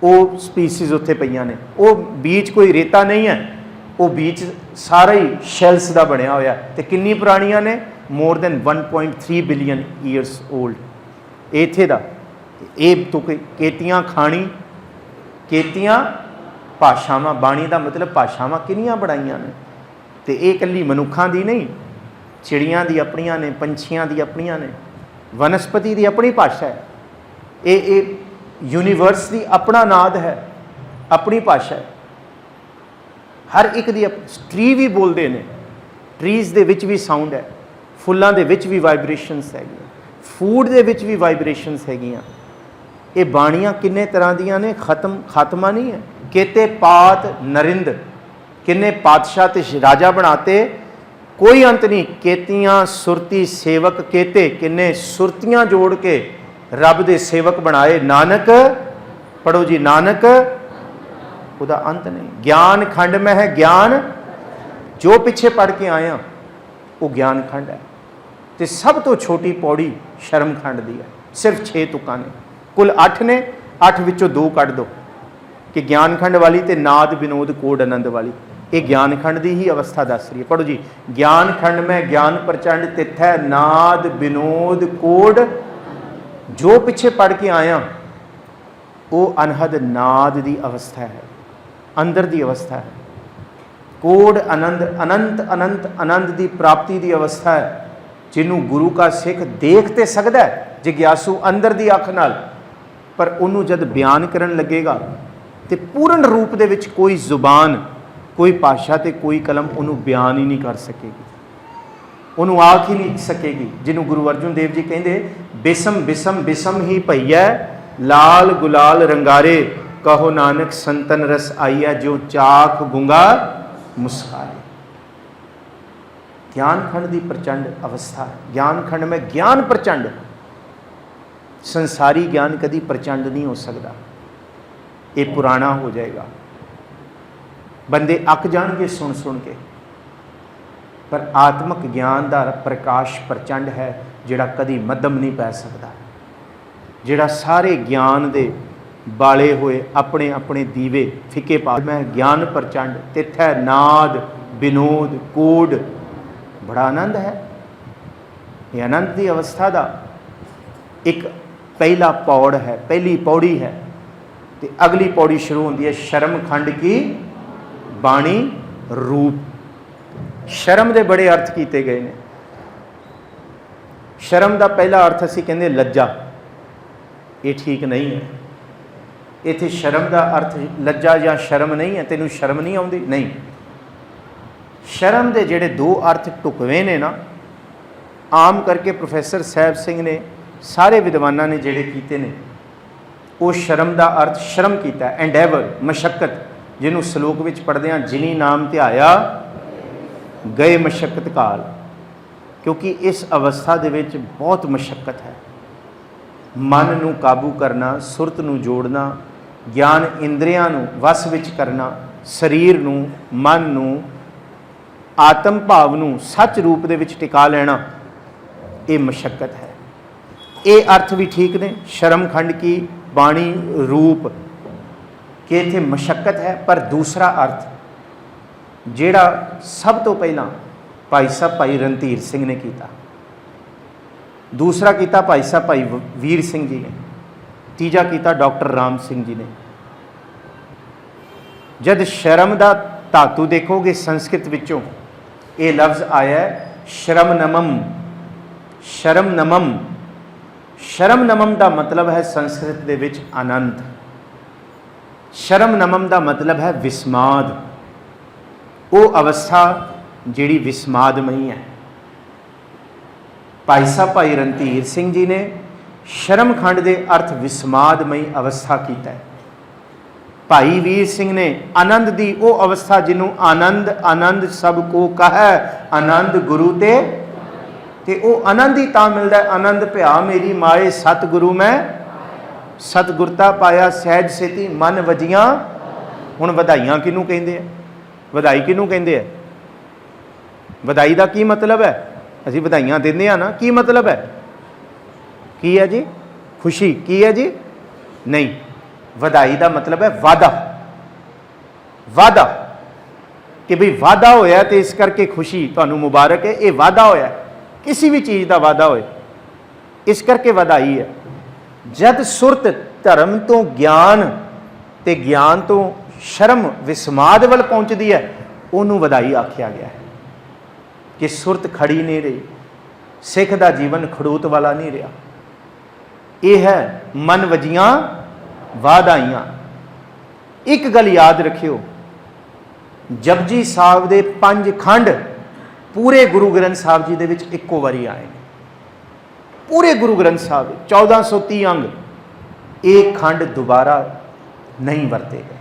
ਉਹ ਸਪੀਸੀਜ਼ ਉੱਥੇ ਪਈਆਂ ਨੇ। ਉਹ ਬੀਚ ਕੋਈ ਰੇਤਾ ਨਹੀਂ ਹੈ, ਉਹ ਬੀਚ ਸਾਰਾ ਹੀ ਸ਼ੈਲਸ ਦਾ ਬਣਿਆ ਹੋਇਆ। ਤੇ ਕਿੰਨੀ ਪੁਰਾਣੀਆਂ ਨੇ, more than 1.3 billion years old ਇੱਥੇ ਦਾ। ਇਹ ਤੋਂ ਕੇਤੀਆਂ ਖਾਣੀ, ਕੇਤੀਆਂ ਭਾਸ਼ਾਵਾਂ, ਬਾਣੀ ਦਾ ਮਤਲਬ ਭਾਸ਼ਾਵਾਂ ਕਿੰਨੀਆਂ ਬਣਾਈਆਂ ਨੇ। ਤੇ ਇਹ ਇਕੱਲੀ ਮਨੁੱਖਾਂ ਦੀ ਨਹੀਂ, ਚਿੜੀਆਂ ਦੀ ਆਪਣੀਆਂ ਨੇ, ਪੰਛੀਆਂ ਦੀ ਆਪਣੀਆਂ ਨੇ, ਵਨਸਪਤੀ ਦੀ ਆਪਣੀ ਭਾਸ਼ਾ ਹੈ। ਇਹ ਯੂਨੀਵਰਸ ਦੀ ਆਪਣਾ ਨਾਦ ਹੈ, ਆਪਣੀ ਭਾਸ਼ਾ ਹੈ। ਹਰ ਇੱਕ ਦੀ ਟਰੀ ਵੀ ਬੋਲਦੇ ਨੇ, ਟਰੀਜ਼ ਦੇ ਵਿੱਚ ਵੀ ਸਾਊਂਡ ਹੈ, ਫੁੱਲਾਂ ਦੇ ਵਿੱਚ ਵੀ ਵਾਈਬ੍ਰੇਸ਼ਨਸ ਹੈਗੀਆਂ, ਫੂਡ ਦੇ ਵਿੱਚ ਵੀ ਵਾਈਬ੍ਰੇਸ਼ਨਸ ਹੈਗੀਆਂ। ਇਹ ਬਾਣੀਆਂ ਕਿੰਨੇ ਤਰ੍ਹਾਂ ਦੀਆਂ ਨੇ, ਖਾਤਮਾ ਨਹੀਂ ਹੈ। ਕੇਤੇ ਪਾਤ ਨਰਿੰਦ, ਕਿੰਨੇ ਪਾਤਸ਼ਾਹ ਤੇ ਰਾਜਾ ਬਣਾਤੇ, ਕੋਈ ਅੰਤ ਨਹੀਂ। ਕੇਤੀਆਂ ਸੁਰਤੀ ਸੇਵਕ ਕੇਤੇ, ਕਿੰਨੇ ਸੁਰਤੀਆਂ ਜੋੜ ਕੇ ਰੱਬ ਦੇ ਸੇਵਕ ਬਣਾਏ। ਨਾਨਕ ਪੜੋ ਜੀ, ਨਾਨਕ ਉਹਦਾ ਅੰਤ ਨਹੀਂ। ਗਿਆਨ ਖੰਡ ਮੈਂ ਹੈ ਗਿਆਨ, ਜੋ ਪਿੱਛੇ ਪੜ ਕੇ ਆਇਆ ਉਹ ਗਿਆਨ ਖੰਡ ਹੈ। ਤੇ ਸਭ ਤੋਂ ਛੋਟੀ ਪੌੜੀ ਸ਼ਰਮ ਖੰਡ ਦੀ ਹੈ। ਸਿਰਫ 6 ਤੁਕਾਂ ਨੇ, ਕੁੱਲ 8 ਨੇ, 8 ਵਿੱਚੋਂ 2 ਕੱਢ ਦੋ ਕਿ ਗਿਆਨ ਖੰਡ ਵਾਲੀ ਤੇ ਨਾਦ ਵਿਨੋਦ ਕੋਡ ਆਨੰਦ ਵਾਲੀ। ਇਹ ਗਿਆਨ ਖੰਡ ਦੀ ਹੀ ਅਵਸਥਾ ਦੱਸ ਰਹੀ ਹੈ। ਪੜੋ ਜੀ, ਗਿਆਨ ਖੰਡ ਮੈਂ ਗਿਆਨ ਪ੍ਰਚੰਡ ਤਿੱਥੈ ਨਾਦ ਵਿਨੋਦ ਕੋਡ। ਜੋ ਪਿੱਛੇ ਪੜ ਕੇ ਆਇਆ ਉਹ ਅਨਹਦ ਨਾਦ ਦੀ ਅਵਸਥਾ ਹੈ, ਅੰਦਰ ਦੀ ਅਵਸਥਾ ਹੈ। ਕੋਡ ਆਨੰਦ, ਅਨੰਤ ਅਨੰਤ ਆਨੰਦ ਦੀ ਪ੍ਰਾਪਤੀ ਦੀ ਅਵਸਥਾ ਹੈ, ਜਿਹਨੂੰ ਗੁਰੂ ਕਾ ਸਿੱਖ ਦੇਖ ਤੇ ਸਕਦਾ ਹੈ ਜਿਗਿਆਸੂ ਅੰਦਰ ਦੀ ਅੱਖ ਨਾਲ, ਪਰ ਉਹਨੂੰ ਜਦ ਬਿਆਨ ਕਰਨ ਲੱਗੇਗਾ ਤੇ ਪੂਰਨ ਰੂਪ ਦੇ ਵਿੱਚ ਕੋਈ ਜ਼ੁਬਾਨ, ਕੋਈ ਭਾਸ਼ਾ ਤੇ ਕੋਈ ਕਲਮ ਉਹਨੂੰ ਬਿਆਨ ਹੀ ਨਹੀਂ ਕਰ ਸਕੇਗੀ, ਉਹਨੂੰ ਆਖ ਹੀ ਨਹੀਂ ਸਕੇਗੀ। ਜਿਹਨੂੰ ਗੁਰੂ ਅਰਜਨ ਦੇਵ ਜੀ ਕਹਿੰਦੇ, ਬਿਸਮ ਬਿਸਮ ਬਿਸਮ ਹੀ ਭਈਐ ਲਾਲ ਗੁਲਾਲ ਰੰਗਾਰੇ, ਕਹੋ ਨਾਨਕ ਸੰਤਨ ਰਸ ਆਈਐ ਜੋ ਚਾਖ ਗੁੰਗਾ ਮੁਸਕਾਰੇ। ज्ञान खंड की प्रचंड अवस्था है। ज्ञान खंड में ज्ञान प्रचंड, संसारी ज्ञान कभी प्रचंड नहीं हो सकता, ये पुराना हो जाएगा। बंदे अक जाएंगे सुन सुन के, पर आत्मक ज्ञान का प्रकाश प्रचंड है, जिहड़ा कभी मध्यम नहीं पै सकता, जिहड़ा सारे ज्ञान दे बाले हुए अपने अपने दीवे फिके पा। मैं ज्ञान प्रचंड तिथै नाद विनोद कोड, बड़ा आनंद है। ये आनंद की अवस्था का एक पहला पौड़ है, पहली पौड़ी है। तो अगली पौड़ी शुरू होती है शर्म खंड की बाणी रूप। शर्म के बड़े अर्थ किए गए हैं। शर्म का पहला अर्थ असी कहते लज्जा, ये ठीक नहीं है। इत्थे शर्म का अर्थ लज्जा या शर्म नहीं है, तेनू शर्म नहीं आउंदी, नहीं। शर्म के जोड़े दो अर्थ ढुकवे ने ना, आम करके प्रोफैसर साहब सिंह ने सारे विद्वाना ने जोड़े किए ने, वो शर्म का अर्थ शर्म किया, एंडेवर मशक्कत, जिन्होंने सलोक में पढ़दे हैं, जिनी नाम ध्याया गए मशक्कत काल, क्योंकि इस अवस्था दे विच बहुत मशक्कत है। मन नू काबू करना, सुरत नू जोड़ना, ज्ञान इंद्रियां नू वस विच करना, शरीर नू मन नू ਆਤਮ ਭਾਵ ਨੂੰ ਸੱਚ ਰੂਪ ਦੇ ਵਿੱਚ ਟਿਕਾ ਲੈਣਾ, ਇਹ ਮਸ਼ੱਕਤ ਹੈ। ਇਹ ਅਰਥ ਵੀ ਠੀਕ ਨੇ ਸ਼ਰਮ ਖੰਡ ਕੀ ਬਾਣੀ ਰੂਪ ਕਿ ਇੱਥੇ ਮਸ਼ੱਕਤ ਹੈ, ਪਰ ਦੂਸਰਾ ਅਰਥ ਜਿਹੜਾ ਸਭ ਤੋਂ ਪਹਿਲਾਂ ਭਾਈ ਸਾਹਿਬ ਭਾਈ ਰਣਧੀਰ ਸਿੰਘ ਨੇ ਕੀਤਾ, ਦੂਸਰਾ ਕੀਤਾ ਭਾਈ ਸਾਹਿਬ ਭਾਈ ਵੀਰ ਸਿੰਘ ਜੀ ਨੇ, ਤੀਜਾ ਕੀਤਾ ਡਾਕਟਰ ਰਾਮ ਸਿੰਘ ਜੀ ਨੇ। ਜਦ ਸ਼ਰਮ ਦਾ ਧਾਤੂ ਦੇਖੋਗੇ ਸੰਸਕ੍ਰਿਤ ਵਿੱਚੋਂ ਇਹ ਲਫ਼ਜ਼ ਆਇਆ ਹੈ ਸ਼ਰਮਨਮਮ। ਸ਼ਰਮਨਮਮ, ਸ਼ਰਮਨਮਮ ਦਾ ਮਤਲਬ ਹੈ ਸੰਸਕ੍ਰਿਤ ਦੇ ਵਿੱਚ ਆਨੰਦ। ਸ਼ਰਮਨਮਮ ਦਾ ਮਤਲਬ ਹੈ ਵਿਸਮਾਦ, ਉਹ ਅਵਸਥਾ ਜਿਹੜੀ ਵਿਸਮਾਦਮਈ ਹੈ। ਭਾਈ ਸਾਹਿਬ ਭਾਈ ਰਣਧੀਰ ਸਿੰਘ ਜੀ ਨੇ ਸ਼ਰਮਖੰਡ ਦੇ ਅਰਥ ਵਿਸਮਾਦਮਈ ਅਵਸਥਾ ਕੀਤਾ ਹੈ। ਭਾਈ ਵੀਰ ਸਿੰਘ ਨੇ ਆਨੰਦ ਦੀ ਉਹ ਅਵਸਥਾ ਜਿਹਨੂੰ ਆਨੰਦ ਆਨੰਦ ਸਭ ਕੋ ਕਹੈ ਆਨੰਦ ਗੁਰੂ ਤੇ ਉਹ ਆਨੰਦ ਹੀ ਤਾਂ ਮਿਲਦਾ ਹੈ। ਆਨੰਦ ਭਿਆ ਮੇਰੀ ਮਾਏ ਸਤਿਗੁਰੂ ਮੈਂ ਸਤਿਗੁਰਤਾ ਪਾਇਆ ਸਹਿਜ ਸੇਤੀ ਮਨ ਵਜੀਆਂ। ਹੁਣ ਵਧਾਈਆਂ ਕਿਹਨੂੰ ਕਹਿੰਦੇ ਆ? ਵਧਾਈ ਕਿਹਨੂੰ ਕਹਿੰਦੇ ਆ? ਵਧਾਈ ਦਾ ਕੀ ਮਤਲਬ ਹੈ? ਅਸੀਂ ਵਧਾਈਆਂ ਦਿੰਦੇ ਆ ਨਾ, ਕੀ ਮਤਲਬ ਹੈ? ਕੀ ਹੈ ਜੀ? ਖੁਸ਼ੀ। ਕੀ ਹੈ ਜੀ? ਨਹੀਂ, ਵਧਾਈ ਦਾ ਮਤਲਬ ਹੈ ਵਾਅਦਾ। ਵਾਅਦਾ ਕਿ ਭਈ ਵਾਅਦਾ ਹੋਇਆ ਤੇ ਇਸ ਕਰਕੇ ਖੁਸ਼ੀ, ਤੁਹਾਨੂੰ ਮੁਬਾਰਕ ਹੈ, ਇਹ ਵਾਅਦਾ ਹੋਇਆ, ਕਿਸੇ ਵੀ ਚੀਜ਼ ਦਾ ਵਾਅਦਾ ਹੋਏ ਇਸ ਕਰਕੇ ਵਧਾਈ ਹੈ। ਜਦ ਸੁਰਤ ਧਰਮ ਤੋਂ ਗਿਆਨ ਤੇ ਗਿਆਨ ਤੋਂ ਸ਼ਰਮ ਵਿਸਮਾਦ ਵੱਲ ਪਹੁੰਚਦੀ ਹੈ, ਉਹਨੂੰ ਵਧਾਈ ਆਖਿਆ ਗਿਆ ਹੈ ਕਿ ਸੁਰਤ ਖੜੀ ਨਹੀਂ ਰਹੀ, ਸਿੱਖ ਦਾ ਜੀਵਨ ਖੜੂਤ ਵਾਲਾ ਨਹੀਂ ਰਿਹਾ। ਇਹ ਹੈ ਮਨ ਵਜੀਆਂ ਵਾਧਾਈਆਂ। ਇੱਕ ਗੱਲ ਯਾਦ ਰੱਖਿਓ, ਜਪਜੀ ਸਾਹਿਬ ਦੇ 5 ਖੰਡ ਪੂਰੇ ਗੁਰੂ ਗ੍ਰੰਥ ਸਾਹਿਬ ਜੀ ਦੇ ਵਿੱਚ ਇੱਕੋ ਵਾਰੀ ਆਏ ਨੇ। ਪੂਰੇ ਗੁਰੂ ਗ੍ਰੰਥ ਸਾਹਿਬ 1430 ਅੰਗ, ਇਹ ਖੰਡ ਦੁਬਾਰਾ ਨਹੀਂ ਵਰਤੇ ਗਏ।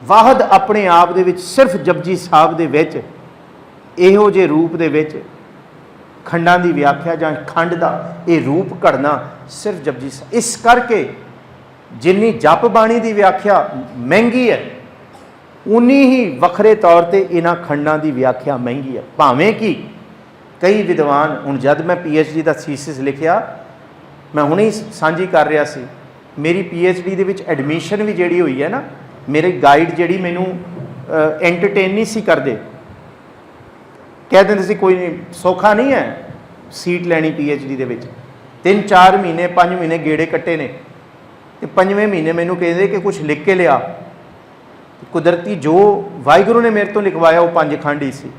ਵਾਹਦ ਆਪਣੇ ਆਪ ਦੇ ਵਿੱਚ ਸਿਰਫ ਜਪਜੀ ਸਾਹਿਬ ਦੇ ਵਿੱਚ ਇਹੋ ਜਿਹੇ ਰੂਪ ਦੇ ਵਿੱਚ ਖੰਡਾਂ ਦੀ ਵਿਆਖਿਆ ਜਾਂ ਖੰਡ ਦਾ ਇਹ ਰੂਪ ਘੜਨਾ ਸਿਰਫ ਜਪਜੀ ਸਾਹਿਬ। ਇਸ ਕਰਕੇ ਜਿੰਨੀ ਜਪ ਬਾਣੀ ਦੀ ਵਿਆਖਿਆ ਮਹਿੰਗੀ ਹੈ, ਉਨੀ ਹੀ ਵੱਖਰੇ ਤੌਰ ਤੇ ਇਹਨਾਂ ਖੰਡਾਂ ਦੀ ਵਿਆਖਿਆ ਮਹਿੰਗੀ ਹੈ। ਭਾਵੇਂ ਕਿ ਕਈ ਵਿਦਵਾਨ, ਹੁਣ ਜਦ ਮੈਂ PhD ਦਾ ਥੀਸਿਸ ਲਿਖਿਆ, ਮੈਂ ਹੁਣੇ ਹੀ ਸਾਂਝੀ ਕਰ ਰਿਹਾ ਸੀ, ਮੇਰੀ PhD ਦੇ ਵਿੱਚ ਐਡਮਿਸ਼ਨ ਵੀ ਜਿਹੜੀ ਹੋਈ ਹੈ ਨਾ, ਮੇਰੇ ਗਾਈਡ ਜਿਹੜੀ ਮੈਨੂੰ ਐਂਟਰਟੇਨ ਨਹੀਂ ਸੀ ਕਰਦੇ, ਕਹਿ ਦਿੰਦੇ ਸੀ ਕੋਈ ਨਹੀਂ, ਸੌਖਾ ਨਹੀਂ ਹੈ ਸੀਟ ਲੈਣੀ PhD ਦੇ ਵਿੱਚ। 3-4 ਮਹੀਨੇ 5 ਮਹੀਨੇ ਗੇੜੇ ਕੱਟੇ ਨੇ, ਤੇ 5ਵੇਂ ਮਹੀਨੇ ਮੈਨੂੰ ਕਹਿੰਦੇ ਕਿ ਕੁਝ ਲਿਖ ਕੇ ਲਿਆ। ਕੁਦਰਤੀ ਜੋ ਵਾਹਿਗੁਰੂ ਨੇ ਮੇਰੇ ਤੋਂ ਲਿਖਵਾਇਆ ਉਹ 5 ਖੰਡ ਹੀ ਸੀ।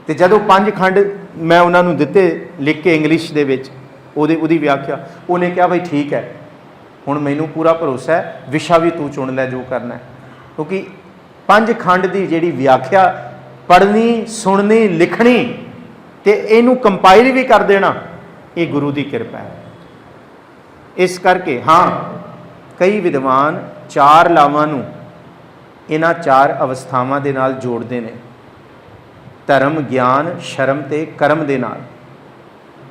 ਤੇ ਜਦੋਂ 5 ਖੰਡ ਮੈਂ ਉਹਨਾਂ ਨੂੰ ਦਿੱਤੇ ਲਿਖ ਕੇ ਇੰਗਲਿਸ਼ ਦੇ ਵਿੱਚ, ਉਹਦੀ ਵਿਆਖਿਆ, ਉਹਨੇ ਕਿਹਾ ਬਈ ਠੀਕ ਹੈ, ਹੁਣ ਮੈਨੂੰ ਪੂਰਾ ਭਰੋਸਾ ਹੈ, ਵਿਸ਼ਾ ਵੀ ਤੂੰ ਚੁਣ ਲੈ ਜੋ ਕਰਨਾ ਹੈ। ਕਿਉਂਕਿ 5 ਖੰਡ ਦੀ ਜਿਹੜੀ ਵਿਆਖਿਆ ਪੜ੍ਹਨੀ, ਸੁਣਨੀ, ਲਿਖਣੀ ਤੇ ਇਹਨੂੰ ਕੰਪਾਈਲ ਵੀ ਕਰ ਦੇਣਾ, ਇਹ ਗੁਰੂ ਦੀ ਕਿਰਪਾ ਹੈ। ਇਸ ਕਰਕੇ ਹਾਂ, ਕਈ ਵਿਦਵਾਨ 4 ਲਾਵਾਂ ਨੂੰ ਇਹਨਾਂ 4 ਅਵਸਥਾਵਾਂ ਦੇ ਨਾਲ ਜੋੜਦੇ ਨੇ, ਧਰਮ, ਗਿਆਨ, ਸ਼ਰਮ ਤੇ ਕਰਮ ਦੇ ਨਾਲ,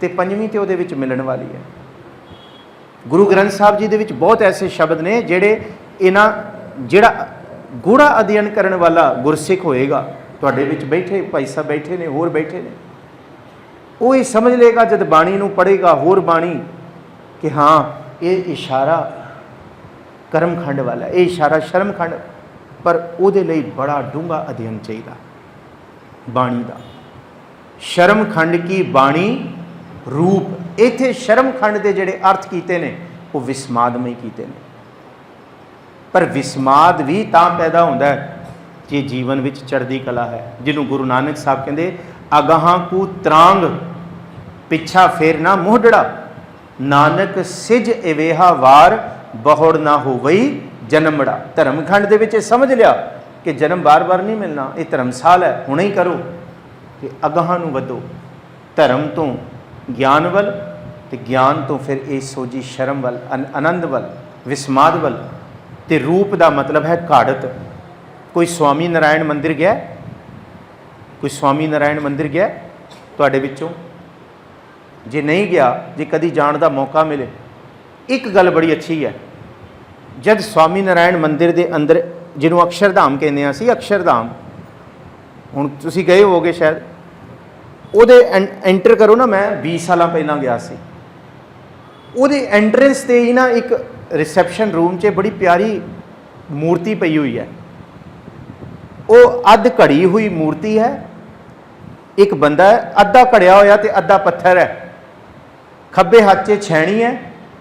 ਤੇ 5ਵੀਂ ਤੇ ਉਹਦੇ ਵਿੱਚ ਮਿਲਣ ਵਾਲੀ ਹੈ। ਗੁਰੂ ਗ੍ਰੰਥ ਸਾਹਿਬ ਜੀ ਦੇ ਵਿੱਚ ਬਹੁਤ ਐਸੇ ਸ਼ਬਦ ਨੇ ਜਿਹੜੇ ਜਿਹੜਾ ਗੂੜਾ ਅਧਿਐਨ ਕਰਨ ਵਾਲਾ ਗੁਰਸਿੱਖ ਹੋਏਗਾ, ਤੁਹਾਡੇ ਵਿੱਚ ਬੈਠੇ ਭਾਈ ਸਾਹਿਬ ਬੈਠੇ ਨੇ, ਹੋਰ ਬੈਠੇ ਨੇ, ਉਹ ਇਹ ਸਮਝ ਲਏਗਾ ਜਦ ਬਾਣੀ ਨੂੰ ਪੜ੍ਹੇਗਾ, ਹੋਰ ਬਾਣੀ, ਕਿ ਹਾਂ ਇਹ ਇਸ਼ਾਰਾ ਕਰਮਖੰਡ ਵਾਲਾ, ਇਹ ਇਸ਼ਾਰਾ ਸ਼ਰਮਖੰਡ। ਪਰ ਉਹਦੇ ਲਈ ਬੜਾ ਡੂੰਘਾ ਅਧਿਐਨ ਚਾਹੀਦਾ ਬਾਣੀ ਦਾ। ਸ਼ਰਮਖੰਡ ਕੀ ਬਾਣੀ ਰੂਪ, ਇੱਥੇ ਸ਼ਰਮਖੰਡ ਦੇ ਜਿਹੜੇ ਅਰਥ ਕੀਤੇ ਨੇ ਉਹ ਵਿਸਮਾਦਮਈ ਕੀਤੇ ਨੇ। ਪਰ ਵਿਸਮਾਦ ਵੀ ਤਾਂ ਪੈਦਾ ਹੁੰਦਾ ਹੈ ਜੇ ਜੀਵਨ ਵਿੱਚ ਚੜ੍ਹਦੀ ਕਲਾ ਹੈ, ਜਿਹਨੂੰ ਗੁਰੂ ਨਾਨਕ ਸਾਹਿਬ ਕਹਿੰਦੇ ਅਗਾਹਾਂ ਕੂ ਤਰਾਂਗ ਪਿੱਛਾ ਫੇਰ ਨਾ ਮੋਢੜਾ, ਨਾਨਕ ਸਿਜ ਇਵੇਹਾ ਵਾਰ ਬਹੁੜ ਨਾ ਹੋਵਈ ਜਨਮੜਾ। ਧਰਮਖੰਡ ਦੇ ਵਿੱਚ ਇਹ ਸਮਝ ਲਿਆ ਕਿ ਜਨਮ ਬਾਰ-ਬਾਰ ਨਹੀਂ ਮਿਲਣਾ, ਇਹ ਧਰਮਸਾਲ ਹੈ, ਹੁਣੇ ਹੀ ਕਰੋ ਕਿ ਅਗਾਹਾਂ ਨੂੰ ਵਧੋ, ਧਰਮ ਤੋਂ ਗਿਆਨ ਵੱਲ, ਤੇ ਗਿਆਨ ਤੋਂ ਫਿਰ ਇਹ ਸੋਝੀ ਸ਼ਰਮ ਵੱਲ, ਆਨੰਦ ਵੱਲ, ਵਿਸਮਾਦ ਵੱਲ। ਤੇ ਰੂਪ ਦਾ ਮਤਲਬ ਹੈ ਘਾੜਤ। ਕੋਈ ਸਵਾਮੀ ਨਾਰਾਇਣ ਮੰਦਿਰ ਗਿਆ? ਕੋਈ ਸਵਾਮੀ ਨਾਰਾਇਣ ਮੰਦਿਰ ਗਿਆ ਤੁਹਾਡੇ ਵਿੱਚੋਂ? ਜੇ ਨਹੀਂ ਗਿਆ, ਜੇ ਕਦੀ ਜਾਣ ਦਾ ਮੌਕਾ ਮਿਲੇ, ਇੱਕ ਗੱਲ ਬੜੀ ਅੱਛੀ ਹੈ, ਜਦ ਸਵਾਮੀ ਨਾਰਾਇਣ ਮੰਦਿਰ ਦੇ ਅੰਦਰ, ਜਿਹਨੂੰ ਅਕਸ਼ਰਧਾਮ ਕਹਿੰਦੇ ਹਾਂ ਅਸੀਂ, ਅਕਸ਼ਰਧਾਮ, ਹੁਣ ਤੁਸੀਂ ਗਏ ਹੋਵੋਗੇ ਸ਼ਾਇਦ, ਉਹਦੇ ਐਂਟਰ ਕਰੋ ਨਾ। ਮੈਂ 20 ਸਾਲਾਂ ਪਹਿਲਾਂ ਗਿਆ ਸੀ। ਉਹਦੇ ਐਂਟਰੈਂਸ ਤੇ ਹੀ ਨਾ ਇੱਕ ਰਿਸੈਪਸ਼ਨ ਰੂਮ 'ਚ ਬੜੀ ਪਿਆਰੀ ਮੂਰਤੀ ਪਈ ਹੋਈ ਹੈ। ਉਹ ਅੱਧ ਘੜੀ ਹੋਈ ਮੂਰਤੀ ਹੈ। ਇੱਕ ਬੰਦਾ ਹੈ, ਅੱਧਾ ਘੜਿਆ ਹੋਇਆ ਤੇ ਅੱਧਾ ਪੱਥਰ ਹੈ। ਖੱਬੇ ਹੱਥ 'ਚ ਛੈਣੀ ਹੈ,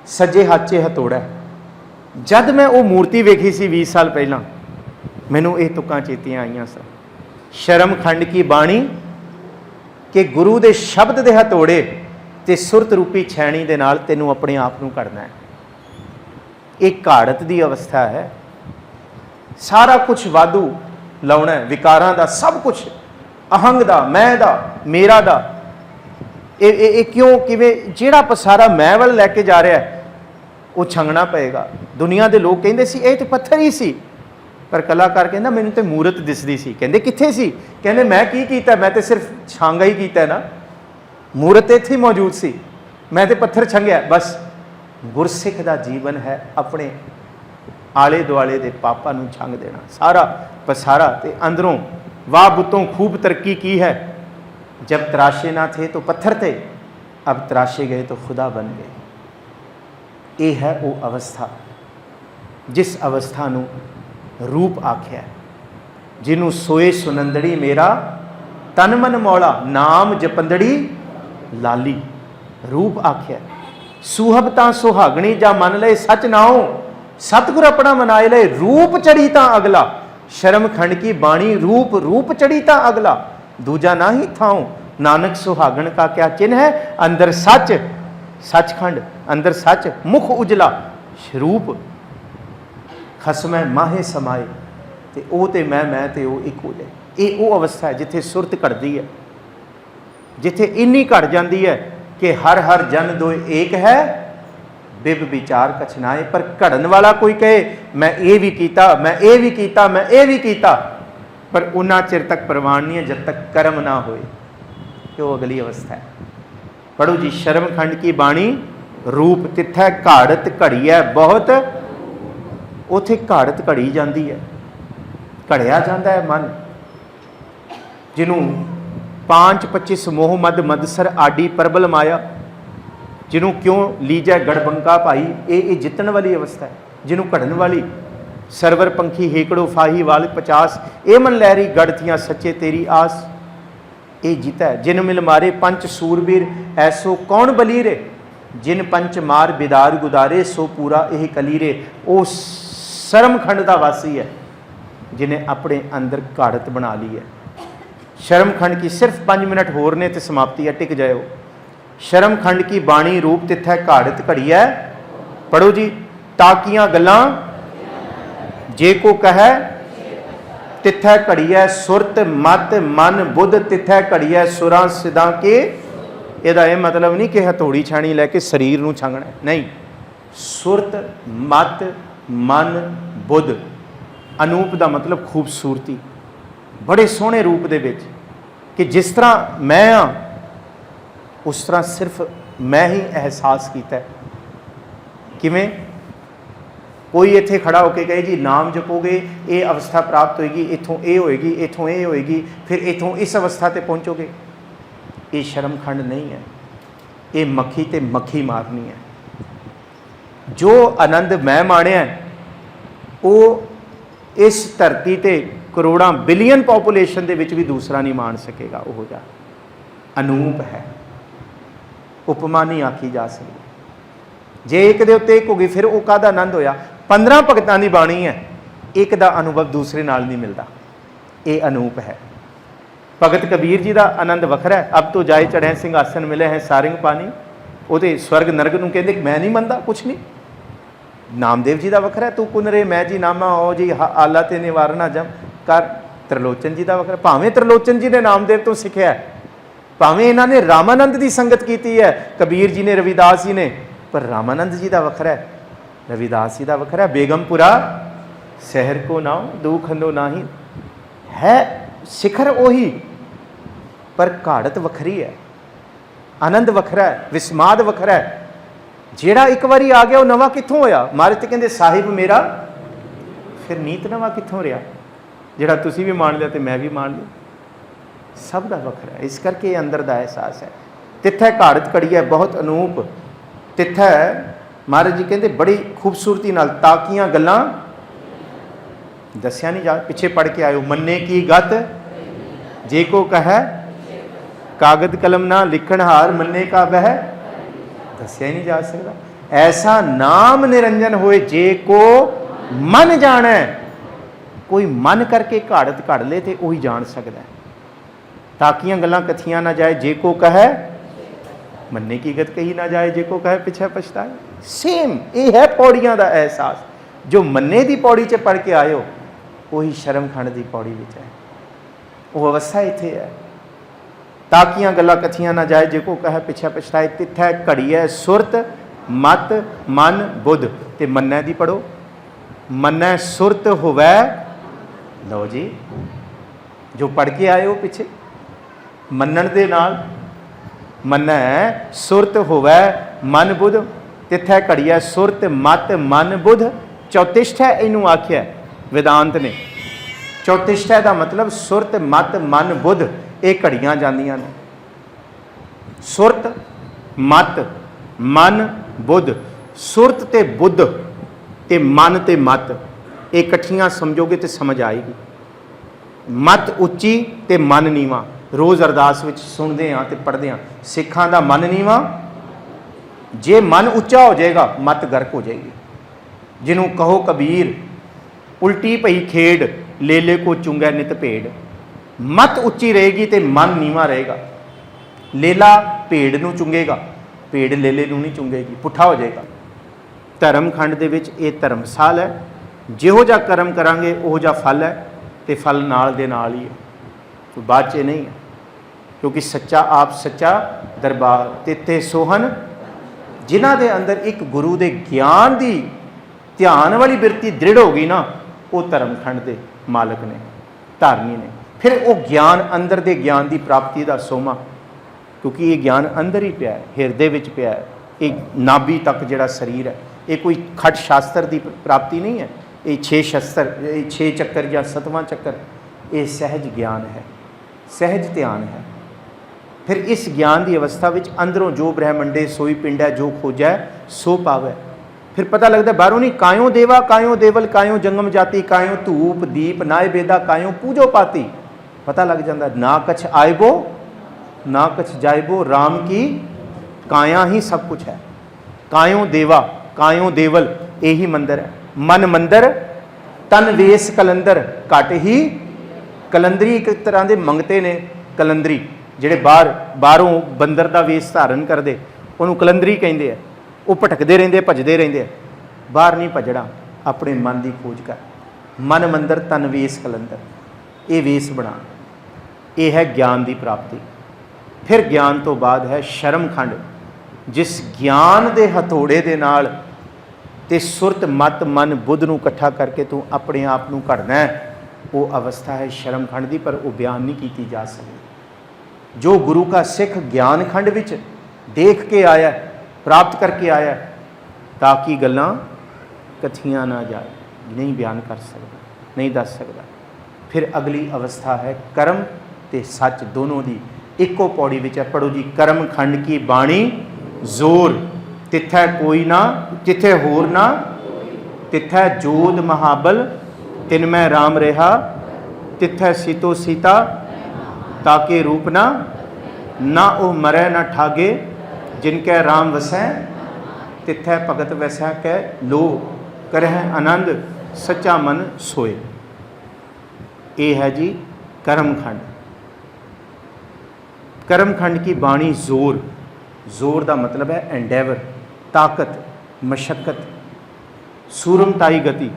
ਸੱਜੇ ਹੱਥ 'ਚ ਹਥੌੜਾ ਹੈ। ਜਦ ਮੈਂ ਉਹ ਮੂਰਤੀ ਵੇਖੀ ਸੀ 20 ਸਾਲ ਪਹਿਲਾਂ, ਮੈਨੂੰ ਇਹ ਤੁਕਾਂ ਚੇਤੀਆਂ ਆਈਆਂ ਸਨ। ਸ਼ਰਮ ਖੰਡ ਕੀ ਬਾਣੀ ਕਿ ਗੁਰੂ ਦੇ ਸ਼ਬਦ ਦੇ ਹਥੌੜੇ ਤੇ ਸੁਰਤ ਰੂਪੀ ਛੈਣੀ ਦੇ ਨਾਲ ਤੈਨੂੰ ਆਪਣੇ ਆਪ ਨੂੰ ਘੜਨਾ ਹੈ। ਇਹ ਘਾੜਤ ਦੀ ਅਵਸਥਾ ਹੈ। ਸਾਰਾ ਕੁਝ ਵਾਧੂ ਲਾਉਣਾ ਹੈ, ਵਿਕਾਰਾਂ ਦਾ ਸਭ ਕੁਝ, ਅਹੰਗ ਦਾ, ਮੈਂ ਦਾ, ਮੇਰਾ ਦਾ। ਇਹ ਕਿਉਂ, ਕਿਵੇਂ? ਜਿਹੜਾ ਪਸਾਰਾ ਮੈਂ ਵੱਲ ਲੈ ਕੇ ਜਾ ਰਿਹਾ ਹੈ, ਉਹ ਛੰਗਣਾ ਪਏਗਾ। ਦੁਨੀਆ ਦੇ ਲੋਕ ਕਹਿੰਦੇ ਸੀ ਇਹ ਤਾਂ ਪੱਥਰ ਹੀ ਸੀ, ਪਰ ਕਲਾਕਾਰ ਕਹਿੰਦਾ ਮੈਨੂੰ ਤੇ ਮੂਰਤ ਦਿਸਦੀ ਸੀ। ਕਹਿੰਦੇ ਕਿੱਥੇ ਸੀ? ਕਹਿੰਦੇ ਮੈਂ ਕੀ ਕੀਤਾ? ਮੈਂ ਤੇ ਸਿਰਫ ਛਾਂਗਾ ਹੀ ਕੀਤਾ ਨਾ, ਮੂਰਤ ਇੱਥੇ ਹੀ ਮੌਜੂਦ ਸੀ, ਮੈਂ ਤੇ ਪੱਥਰ ਛੰਗਿਆ ਬਸ। ਗੁਰਸਿੱਖ ਦਾ ਜੀਵਨ ਹੈ ਆਪਣੇ ਆਲੇ ਦੁਆਲੇ ਦੇ ਪਾਪਾਂ ਨੂੰ ਛੰਗ ਦੇਣਾ, ਸਾਰਾ ਪਸਾਰਾ। ਤੇ ਅੰਦਰੋਂ ਵਾਹ ਬੁੱਤੋਂ खूब तरक्की की है, जब तराशे ना थे तो पत्थर थे, अब तराशे गए तो खुदा बन गए। ये है वो अवस्था जिस अवस्था ਨੂੰ रूप आख्या, जिन्हों सोए सुनंदड़ी मेरा तन मन मौला, नाम जपंदड़ी लाली। रूप आख्या सुहबता सुहागणी जा मन ले सच नाओ, सतगुर अपना मनाए ले रूप चढ़ी ता अगला। शर्म खंड की बाणी रूप रूप चढ़ी ता अगला, दूजा ना ही थाओ। नानक सुहागण का क्या चिन्ह है, अंदर सच सचखंड, अंदर सच मुख उजला। रूप खसमै माहे समाए, ते ओ ते मैं ते ओ एक हो जाए। ये वो अवस्था है जिथे सुरत घटती है, जिथे इन्नी घट जाती है कि हर हर जन दो एक है, बिब विचार कछनाए। पर घड़न वाला कोई कहे मैं ये भी कीता, मैं ये भी कीता, मैं ये भी कीता, पर उन्ना चिर तक प्रवान नहीं है जब तक कर्म ना होए। तो अगली अवस्था है। पढ़ो जी, शर्म खंड की बाणी रूप तिथै घाड़त घड़ी है बहुत, उथे घाड़त घड़ी जाती है, घड़िया जाता है मन। जिन्हों 5-25 मोह मद मदसर आडी प्रबल माया, जिन्हों क्यों लीजै गड़बंका भाई, ये जितन वाली अवस्था है। जिन्हों घड़न वाली सरवर पंखी हेकड़ो फाही वाल 50, ए मन लहरी गढ़ थियां सच्चे तेरी आस, ये जीता है। जिन मिल मारे पंच सूरबीर ऐसो कौन बलीरे, जिन पंच मार बिदार गुदारे सो पूरा यह कलीरे। वो शर्म खंड का वासी है जिन्हें अपने अंदर घाड़त बना ली है। शर्म खंड की सिर्फ 5 मिनट होर ने तो समाप्ति है, टिक जाओ। शर्म खंड की बाणी रूप तिथै घाड़त घड़ी है। पढ़ो जी, ताकियां गल्लां जे को कहे तिथै घड़ी है, सुरत मत मन बुद्ध तिथै घड़ी है सुरां सिदां के। ਇਹਦਾ ਇਹ मतलब नहीं कि हथौड़ी छाणी लैके शरीर ਨੂੰ ਛੰਗਣਾ, नहीं। सुरत मत मन बुद्ध, अनूप ਦਾ मतलब खूबसूरती, बड़े सोहने रूप ਦੇ ਵਿੱਚ कि जिस तरह मैं हाँ उस तरह सिर्फ मैं ही एहसास किया। किवें? कोई इत्थे खड़ा होकर कहे जी नाम जपोगे ये अवस्था प्राप्त होएगी, इथों ये होएगी, इथों ये होएगी, फिर इथों इस अवस्था ते पहुँचोगे। ये शर्म खंड नहीं है, ये मक्खी ते मक्खी मारनी है। जो आनंद मैं माणिया वो इस धरती ते करोड़ां बिलियन पॉपुलेशन दे विच भी दूसरा नहीं मान सकेगा। वो जा अनूप है, उपमा नहीं आखी जा सकती। जे एक दे उत्ते एक हो गई फिर वो काहदा आनंद होया। 15 भगतां दी बाणी है, एक दा अनुभव दूसरे नाल नहीं मिलता। ये अनूप है। भगत कबीर जी का आनंद वखरा है। अब तो जाए चढ़े सिंघासन मिले हैं सारिंग पानी, वो स्वर्ग नरक नूं कहंदे मैं नहीं मनता कुछ नहीं। नामदेव जी का वखरा है, तू कुन रे मैं जी नामा ओ जी आला ते निवारणा जम कर। त्रिलोचन जी का वखरा, भावें त्रिलोचन जी ने नामदेव तो सीखिया है, भावें इन्होंने रामानंद की संगत की है, कबीर जी ने, रविदास जी ने, पर रामानंद जी का वखरा है, रविदास जी का वखरा है। बेगमपुरा शहर को नाओ दुखंदो नाही है, शिखर ओही पर घाड़त वखरी है, आनंद वखरा है, विस्माद वखरा है। जेड़ा एक बारी आ गया वो नवा कित्थों होया। महाराज तो कहते साहिब मेरा फिर नीत नवा कित्थों रहा। जेड़ा तुसी भी मान लिया तो मैं भी मान लिया। ਸਭ ਦਾ ਵੱਖਰਾ। ਇਸ ਕਰਕੇ ਇਹ ਅੰਦਰ ਦਾ ਅਹਿਸਾਸ ਹੈ। ਤਿੱਥੈ ਘਾੜਤ ਘੜੀਐ ਬਹੁਤ ਅਨੂਪ। ਤਿੱਥੈ ਮਹਾਰਾਜ ਜੀ ਕਹਿੰਦੇ ਬੜੀ ਖੂਬਸੂਰਤੀ ਨਾਲ ਤਾਕੀਆਂ ਗੱਲਾਂ ਦੱਸਿਆ ਨਹੀਂ ਜਾ। ਪਿੱਛੇ ਪੜ੍ਹ ਕੇ ਆਇਓ, ਮੰਨੇ ਕੀ ਗਤ ਜੇ ਕੋ ਕਹੈ ਕਾਗਦ ਕਲਮ ਨਾ ਲਿਖਣ ਹਾਰ, ਮੰਨੇ ਕਾ ਬਹਿ ਦੱਸਿਆ ਹੀ ਨਹੀਂ ਜਾ ਸਕਦਾ। ਐਸਾ ਨਾਮ ਨਿਰੰਜਨ ਹੋਏ ਜੇ ਕੋ ਮਨ ਜਾਣੈ। ਕੋਈ ਮਨ ਕਰਕੇ ਘਾੜਤ ਘੜ ਲੇ ਤੇ ਉਹੀ ਜਾਣ ਸਕਦਾ। ਤਾਕੀਆਂ ਗੱਲਾਂ ਕਥੀਆਂ ਨਾ ਜਾਏ ਜੇ ਕੋ ਕਹੈ, ਮੰਨੇ ਕੀ ਗਤ ਕਹੀ ਨਾ ਜਾਏ ਜੇ ਕੋ ਕਹੈ ਪਿੱਛੇ ਪਛਤਾਏ। ਸੇਮ ਇਹ ਹੈ ਪੌੜੀਆਂ ਦਾ ਅਹਿਸਾਸ। ਜੋ ਮੰਨੇ ਦੀ ਪੌੜੀ 'ਚ ਪੜ੍ਹ ਕੇ ਆਇਓ ਉਹੀ ਸ਼ਰਮਖੰਡ ਦੀ ਪੌੜੀ ਵਿੱਚ ਹੈ। ਉਹ ਅਵਸਥਾ ਇੱਥੇ ਹੈ। ਤਾਕੀਆਂ ਗੱਲਾਂ ਕਥੀਆਂ ਨਾ ਜਾਏ ਜੇ ਕੋ ਕਹੈ ਪਿੱਛੇ ਪਛਤਾਏ। ਤਿੱਥੈ ਘੜੀਐ ਸੁਰਤ ਮਤ ਮਨ ਬੁੱਧ। ਤੇ ਮੰਨੈ ਦੀ ਪੜੋ, ਮੰਨੈ ਸੁਰਤ ਹੋਵੈ। ਲਓ ਜੀ, ਜੋ ਪੜ੍ਹ ਕੇ ਆਏ ਹੋ ਪਿੱਛੇ, ਮੰਨਣ ਦੇ ਨਾਲ ਮੰਨੈ ਸੁਰਤ ਹੋਵੈ ਮਨ ਬੁੱਧ। ਤਿੱਥੈ ਘੜੀਐ ਸੁਰਤ ਮਤ ਮਨ ਬੁੱਧ। ਚੌਤਿਸ਼ਠੈ ਇਹਨੂੰ ਆਖਿਆ वेदांत ने। चौतिष्ठा का मतलब सुरत मत मन बुद्ध, ये घड़ियाँ जांदियां ने। सुरत मत मन बुद्ध, सुरत ते बुद्ध ते मन ते मत ये इकट्ठियां समझोगे तो समझ आएगी। मत उच्ची ते मन नीवा। रोज़ अरदास विच सुनते हाँ तो पढ़ते हाँ, सिखां दा मन नीवा। जे मन उच्चा हो जाएगा मत गर्क हो जाएगी। जिन्हों कहो कबीर उल्टी पई खेड, लेले को चुंगै नित भेड़। मत उच्ची रहेगी तो मन नीवा रहेगा। लेला भेड़ नूं चुंगेगा, भेड़ लेले नूं नहीं चुंगेगी, पुट्ठा हो जाएगा। धर्म खंड दे विच ये धर्मसाल है। जिहो जा कर्म करांगे उहो जा फल है, तो फल नाल दे नाल ही है, कोई बाद च नहीं है। क्योंकि सच्चा आप सच्चा दरबार तिथे सोहन। जिन्हां दे अंदर एक गुरु दे ज्ञान दी ध्यान वाली बिरती दृढ़ हो गई ना, वो धर्मखंड के मालक ने, धारनी ने। फिर वो ज्ञान अंदर दे ज्ञान की प्राप्ति का सोमा, क्योंकि ये ज्ञान अंदर ही पिया है, हिरदे विच पिया है। ये नाभि तक जिहड़ा शरीर है, ये कोई खट शास्त्र की प्राप्ति नहीं है। ये 6 शस्त्र, 6 चक्कर या 7वां चक्कर, ये सहज ज्ञान है, सहज ध्यान है। फिर इस ज्ञान की अवस्था विच अंदरों जो ब्रह्मंडे सोई पिंड है, जो खोजा है सो पावै। फिर पता लगता है बाहरों नहीं, कायों देवा कायों देवल कायों जंगम जाति, कायों धूप दीप नाए बेदा कायों पूजो पाती। पता लग जाता ना कछ आएबो ना कछ जाएबो, राम की काया ही सब कुछ है। कायों देवा कायों देवल यही मंदिर है। मन मंदिर तन वेस कलंदर, घट ही कलंदरी एक तरह के मंगते ने। कलंदरी ਜਿਹੜੇ ਬਾਹਰੋਂ ਬੰਦਰ ਦਾ ਵੇਸ ਧਾਰਨ ਕਰਦੇ ਉਹਨੂੰ ਕਲੰਦਰੀ ਕਹਿੰਦੇ ਆ। ਉਹ ਭਟਕਦੇ ਰਹਿੰਦੇ, ਭਜਦੇ ਰਹਿੰਦੇ ਆ। ਬਾਹਰ ਨਹੀਂ ਭਜਣਾ, ਆਪਣੇ ਮਨ ਦੀ ਖੋਜ ਕਰ। ਮਨ ਮੰਦਰ ਤਨ ਵੇਸ ਕਲੰਦਰ, ਇਹ ਵੇਸ ਬਣਾ। ਇਹ ਹੈ ਗਿਆਨ ਦੀ ਪ੍ਰਾਪਤੀ। ਫਿਰ ਗਿਆਨ ਤੋਂ ਬਾਅਦ ਹੈ ਸ਼ਰਮਖੰਡ। ਜਿਸ ਗਿਆਨ ਦੇ ਹਥੋੜੇ ਦੇ ਨਾਲ ਤੇ ਸੁਰਤ ਮਤ ਮਨ ਬੁੱਧ ਨੂੰ ਇਕੱਠਾ ਕਰਕੇ ਤੂੰ ਆਪਣੇ ਆਪ ਨੂੰ ਘੜਨਾ ਹੈ, ਉਹ ਅਵਸਥਾ ਹੈ ਸ਼ਰਮਖੰਡ ਦੀ, ਪਰ ਉਹ ਬਿਆਨ ਨਹੀਂ ਕੀਤੀ ਜਾ ਸਕਦੀ। जो गुरु का सिख ज्ञान खंड विच देख के आया, प्राप्त करके आया, ताकि गल्लां कथियां ना जाए, नहीं बयान कर सकता, नहीं दस सकता। फिर अगली अवस्था है कर्म ते सच दोनों दी इको पौड़ी विच है। पढ़ो जी, कर्म खंड की बाणी जोर, तिथै कोई ना तिथे होर ना, तिथै जोध महाबल तिनमै राम रहा, तिथै सीतो सीता ताके रूप ना ओ मरै ना ठागे, जिनकै राम वसै तिथै भगत वैसा कै लो, करह आनंद सच्चा मन सोए। ये है जी कर्मखंड। कर्मखंड की बाणी जोर, जोर का मतलब है एंडेवर, ताकत, मशक्कत, सूरमताई गति।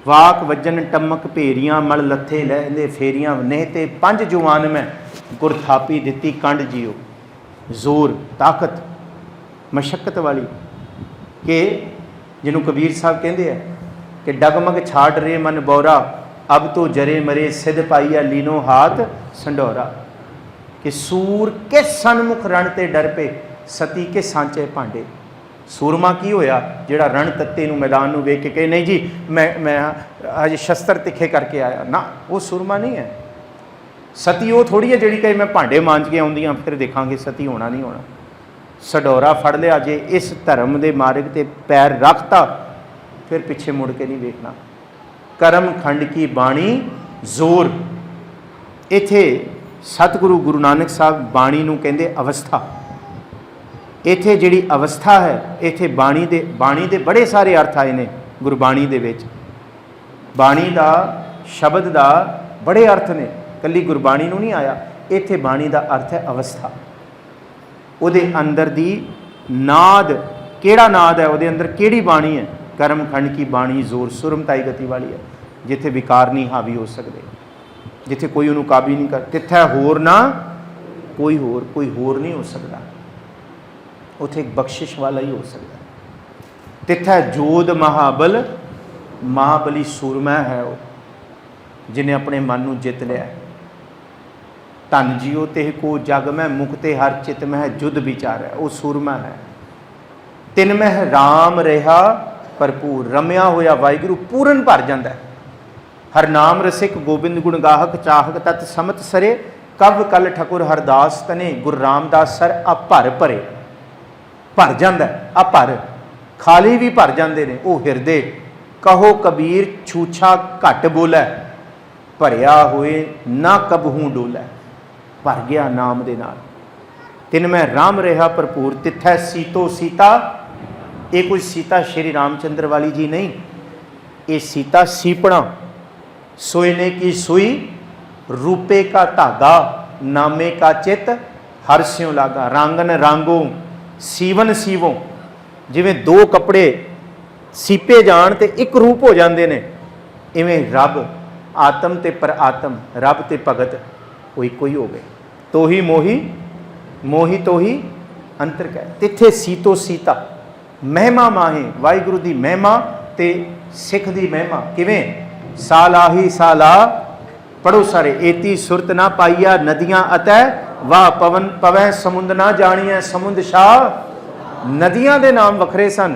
वाक वजन टमक भेरियां मल लथे लहंदे फेरियां, नेहते 5 जुआन में गुर थापी दिती कंड जियो। जोर ताकत मशक्कत वाली, कि जिन्हों कबीर साहब कहते हैं कि डगमग छाड़ रे मन बौरा, अब तो जरे मरे सिद्ध पाईया लीनो हाथ संडोरा। कि सूर के सन्मुख रण ते डर पे, सती के सांचे भांडे। सूरमा की होया जिहड़ा रण तत्ते नूं मैदान नूं वेख के कहे नहीं जी मैं अज शस्त्र तिखे करके आया ना, वो सूरमा नहीं है। ਸਤੀ ਉਹ ਥੋੜੀ ਹੈ ਜਿਹੜੀ ਕਹੇ ਮੈਂ ਭਾਂਡੇ ਮਾਂਜ ਕੇ ਆਉਂਦੀ ਹਾਂ ਫਿਰ ਦੇਖਾਂਗੇ ਸਤੀ ਹੋਣਾ ਨਹੀਂ ਹੋਣਾ। ਸਡੋਰਾ ਫੜ ਲਿਆ, ਜੇ ਇਸ ਧਰਮ ਦੇ ਮਾਰਗ ਤੇ ਪੈਰ ਰੱਖਤਾ ਫਿਰ ਪਿੱਛੇ ਮੁੜ ਕੇ ਨਹੀਂ ਵੇਖਣਾ। ਕਰਮ ਖੰਡ ਕੀ ਬਾਣੀ ਜ਼ੋਰ। ਇੱਥੇ ਸਤਿਗੁਰੂ ਗੁਰੂ ਨਾਨਕ ਸਾਹਿਬ ਬਾਣੀ ਨੂੰ ਕਹਿੰਦੇ ਅਵਸਥਾ। ਇੱਥੇ ਜਿਹੜੀ ਅਵਸਥਾ ਹੈ, ਇੱਥੇ ਬਾਣੀ ਦੇ ਬੜੇ ਸਾਰੇ ਅਰਥ ਆਏ ਨੇ ਗੁਰਬਾਣੀ ਦੇ ਵਿੱਚ। ਬਾਣੀ ਦਾ ਸ਼ਬਦ ਦਾ ਬੜੇ ਅਰਥ ਨੇ, ਇਕੱਲੀ ਗੁਰਬਾਣੀ ਨੂੰ ਨਹੀਂ ਆਇਆ। ਇੱਥੇ ਬਾਣੀ ਦਾ ਅਰਥ ਹੈ ਅਵਸਥਾ। ਉਹਦੇ ਅੰਦਰ ਦੀ ਨਾਦ, ਕਿਹੜਾ ਨਾਦ ਹੈ, ਉਹਦੇ ਅੰਦਰ ਕਿਹੜੀ ਬਾਣੀ ਹੈ। ਕਰਮ ਖੰਡ ਕੀ ਬਾਣੀ ਜ਼ੋਰ, ਸੁਰਮਤਾਈ ਗਤੀ ਵਾਲੀ ਹੈ, ਜਿੱਥੇ ਵਿਕਾਰ ਨਹੀਂ ਹਾਵੀ ਹੋ ਸਕਦੇ, ਜਿੱਥੇ ਕੋਈ ਉਹਨੂੰ ਕਾਬੂ ਨਹੀਂ ਕਰ। ਤਿੱਥੈ ਹੋਰ ਨਾ ਕੋਈ ਹੋਰ ਨਹੀਂ ਹੋ ਸਕਦਾ। ਉੱਥੇ ਇੱਕ ਬਖਸ਼ਿਸ਼ ਵਾਲਾ ਹੀ ਹੋ ਸਕਦਾ। ਤਿੱਥੈ ਜੋਧ ਮਹਾਬਲ, ਮਹਾਬਲੀ ਸੂਰਮਾ ਹੈ ਉਹ, ਜਿਹਨੇ ਆਪਣੇ ਮਨ ਨੂੰ ਜਿੱਤ ਲਿਆ। ਧਨ ਜੀਓ ਤੇ ਕੋ ਜਗ ਮੈਂ, ਮੁਕਤੇ ਹਰ ਚਿਤ ਮਹਿ ਜੁਦ ਵਿਚਾਰੈ, ਉਹ ਸੂਰਮਾ ਹੈ। ਤਿਨ ਮਹਿ ਰਾਮ ਰਿਹਾ ਭਰਪੂਰ, ਰਮਿਆ ਹੋਇਆ ਵਾਹਿਗੁਰੂ ਪੂਰਨ ਭਰ ਜਾਂਦਾ। ਹਰ ਨਾਮ ਰਸਿਕ ਗੋਬਿੰਦ ਗੁਣ ਗਾਹਕ, ਚਾਹਕ ਤਤ ਸਮਤ ਸਰੇ, ਕਵ ਕਲ ਠਕੁਰ ਹਰਦਾਸ ਤਨੇ, ਗੁਰੂ ਰਾਮਦਾਸ ਸਰ ਆ ਭਰੇ ਭਰ ਜਾਂਦਾ। ਆ ਭਰ ਖਾਲੀ ਵੀ ਭਰ ਜਾਂਦੇ ਨੇ ਉਹ ਹਿਰਦੇ। ਕਹੋ ਕਬੀਰ ਛੂਛਾ ਘੱਟ ਬੋਲੇ, ਭਰਿਆ ਹੋਏ ਨਾ ਕਬਹੂ ਡੋਲੇ। ਭਰ ਗਿਆ ਨਾਮ ਦੇ ਨਾਲ। ਤਿਨ ਮੈਂ ਰਾਮ ਰਿਹਾ ਭਰਪੂਰ, ਤਿੱਥੈ ਸੀਤੋ ਸੀਤਾ। ਇਹ ਕੋਈ ਸੀਤਾ ਸ਼੍ਰੀ ਰਾਮਚੰਦਰ ਵਾਲੀ ਜੀ ਨਹੀਂ, ਇਹ ਸੀਤਾ ਸੀਪਣਾ। सोने की सुई, रूपे का धागा, नामे का चित, हर स्यों लागा। रांगन रांगो, सीवन सीवों। जिवें दो कपड़े सीपे जान ते एक रूप हो जाते हैं, इवें रब आत्म ते पर आत्म, रब ते भगत वो एक ही हो गए। तो ही मोही, मोही तो ही अंतर कह। तिथे सीतो सीता, महिमा माहे वाहिगुरू दी महिमा ते सिख दी महिमा। किवें साला ही साला पढ़ो सारे, एती सुरत ना पाइया नदियां अतै, वाह पवन पवै समुंद ना जानिया, समुंद शाह। नदियां दे नाम वखरे सन,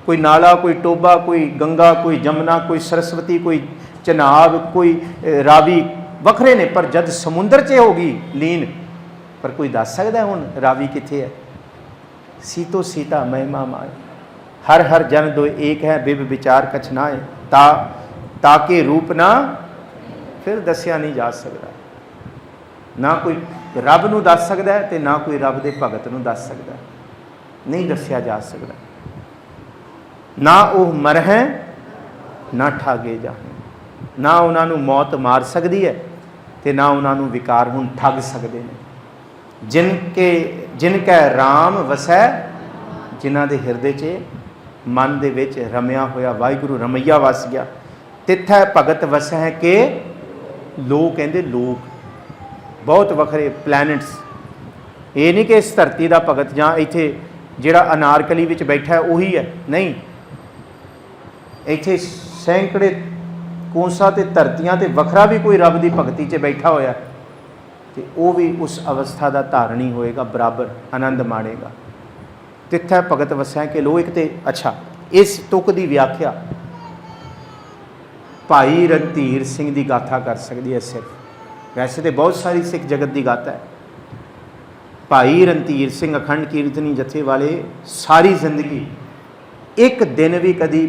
कोई नाला, कोई टोबा, कोई गंगा, कोई जमुना, कोई सरस्वती, कोई चनाब, कोई रावी, वखरे ने। पर जद समुंदर च होगी लीन, पर कोई दस सकता है हुण रावी कित्थे है। सीतो सीता महिमा माए, हर हर जन दो एक है, बिब विचार कछ ना है। ताके रूप ना फिर दसिया नहीं जा सकता। ना कोई रब नूं दस सकता है ते ना कोई रब दे भगत नूं दस सकता है, नहीं दसिया जा सकता। ना वह मरहे ना ठागे जाए, ना उन्होंने मौत मार सकती है ते ना उन्होंने विकार हुण ठग सकते हैं। जिनके राम वसै, जिन्हां दे हिरदे च मन दे विच रमिया होया वाहिगुरू रमैया वस गया। तिथै भगत वसै के लोग, कहते लोग बहुत वखरे प्लैनेट्स। ये नहीं कि इस धरती का भगत जां इत्थे जिहड़ा अनारकली विच बैठा है उही है, नहीं। इत्थे सैकड़े कोसा ते धरतियां ते वखरा भी कोई रब की भगती च बैठा होया ते वो भी उस अवस्था का धारणी होएगा, बराबर आनंद माणेगा। तिथै भगत वसै के लोग। एक ते अच्छा इस तुक की व्याख्या भाई रणधीर सिंह की गाथा कर सकती है सिर्फ, वैसे तो बहुत सारी सिख जगत की गाथा है। भाई रणधीर सिंह अखंड कीर्तनी जथे वाले सारी जिंदगी एक दिन भी कभी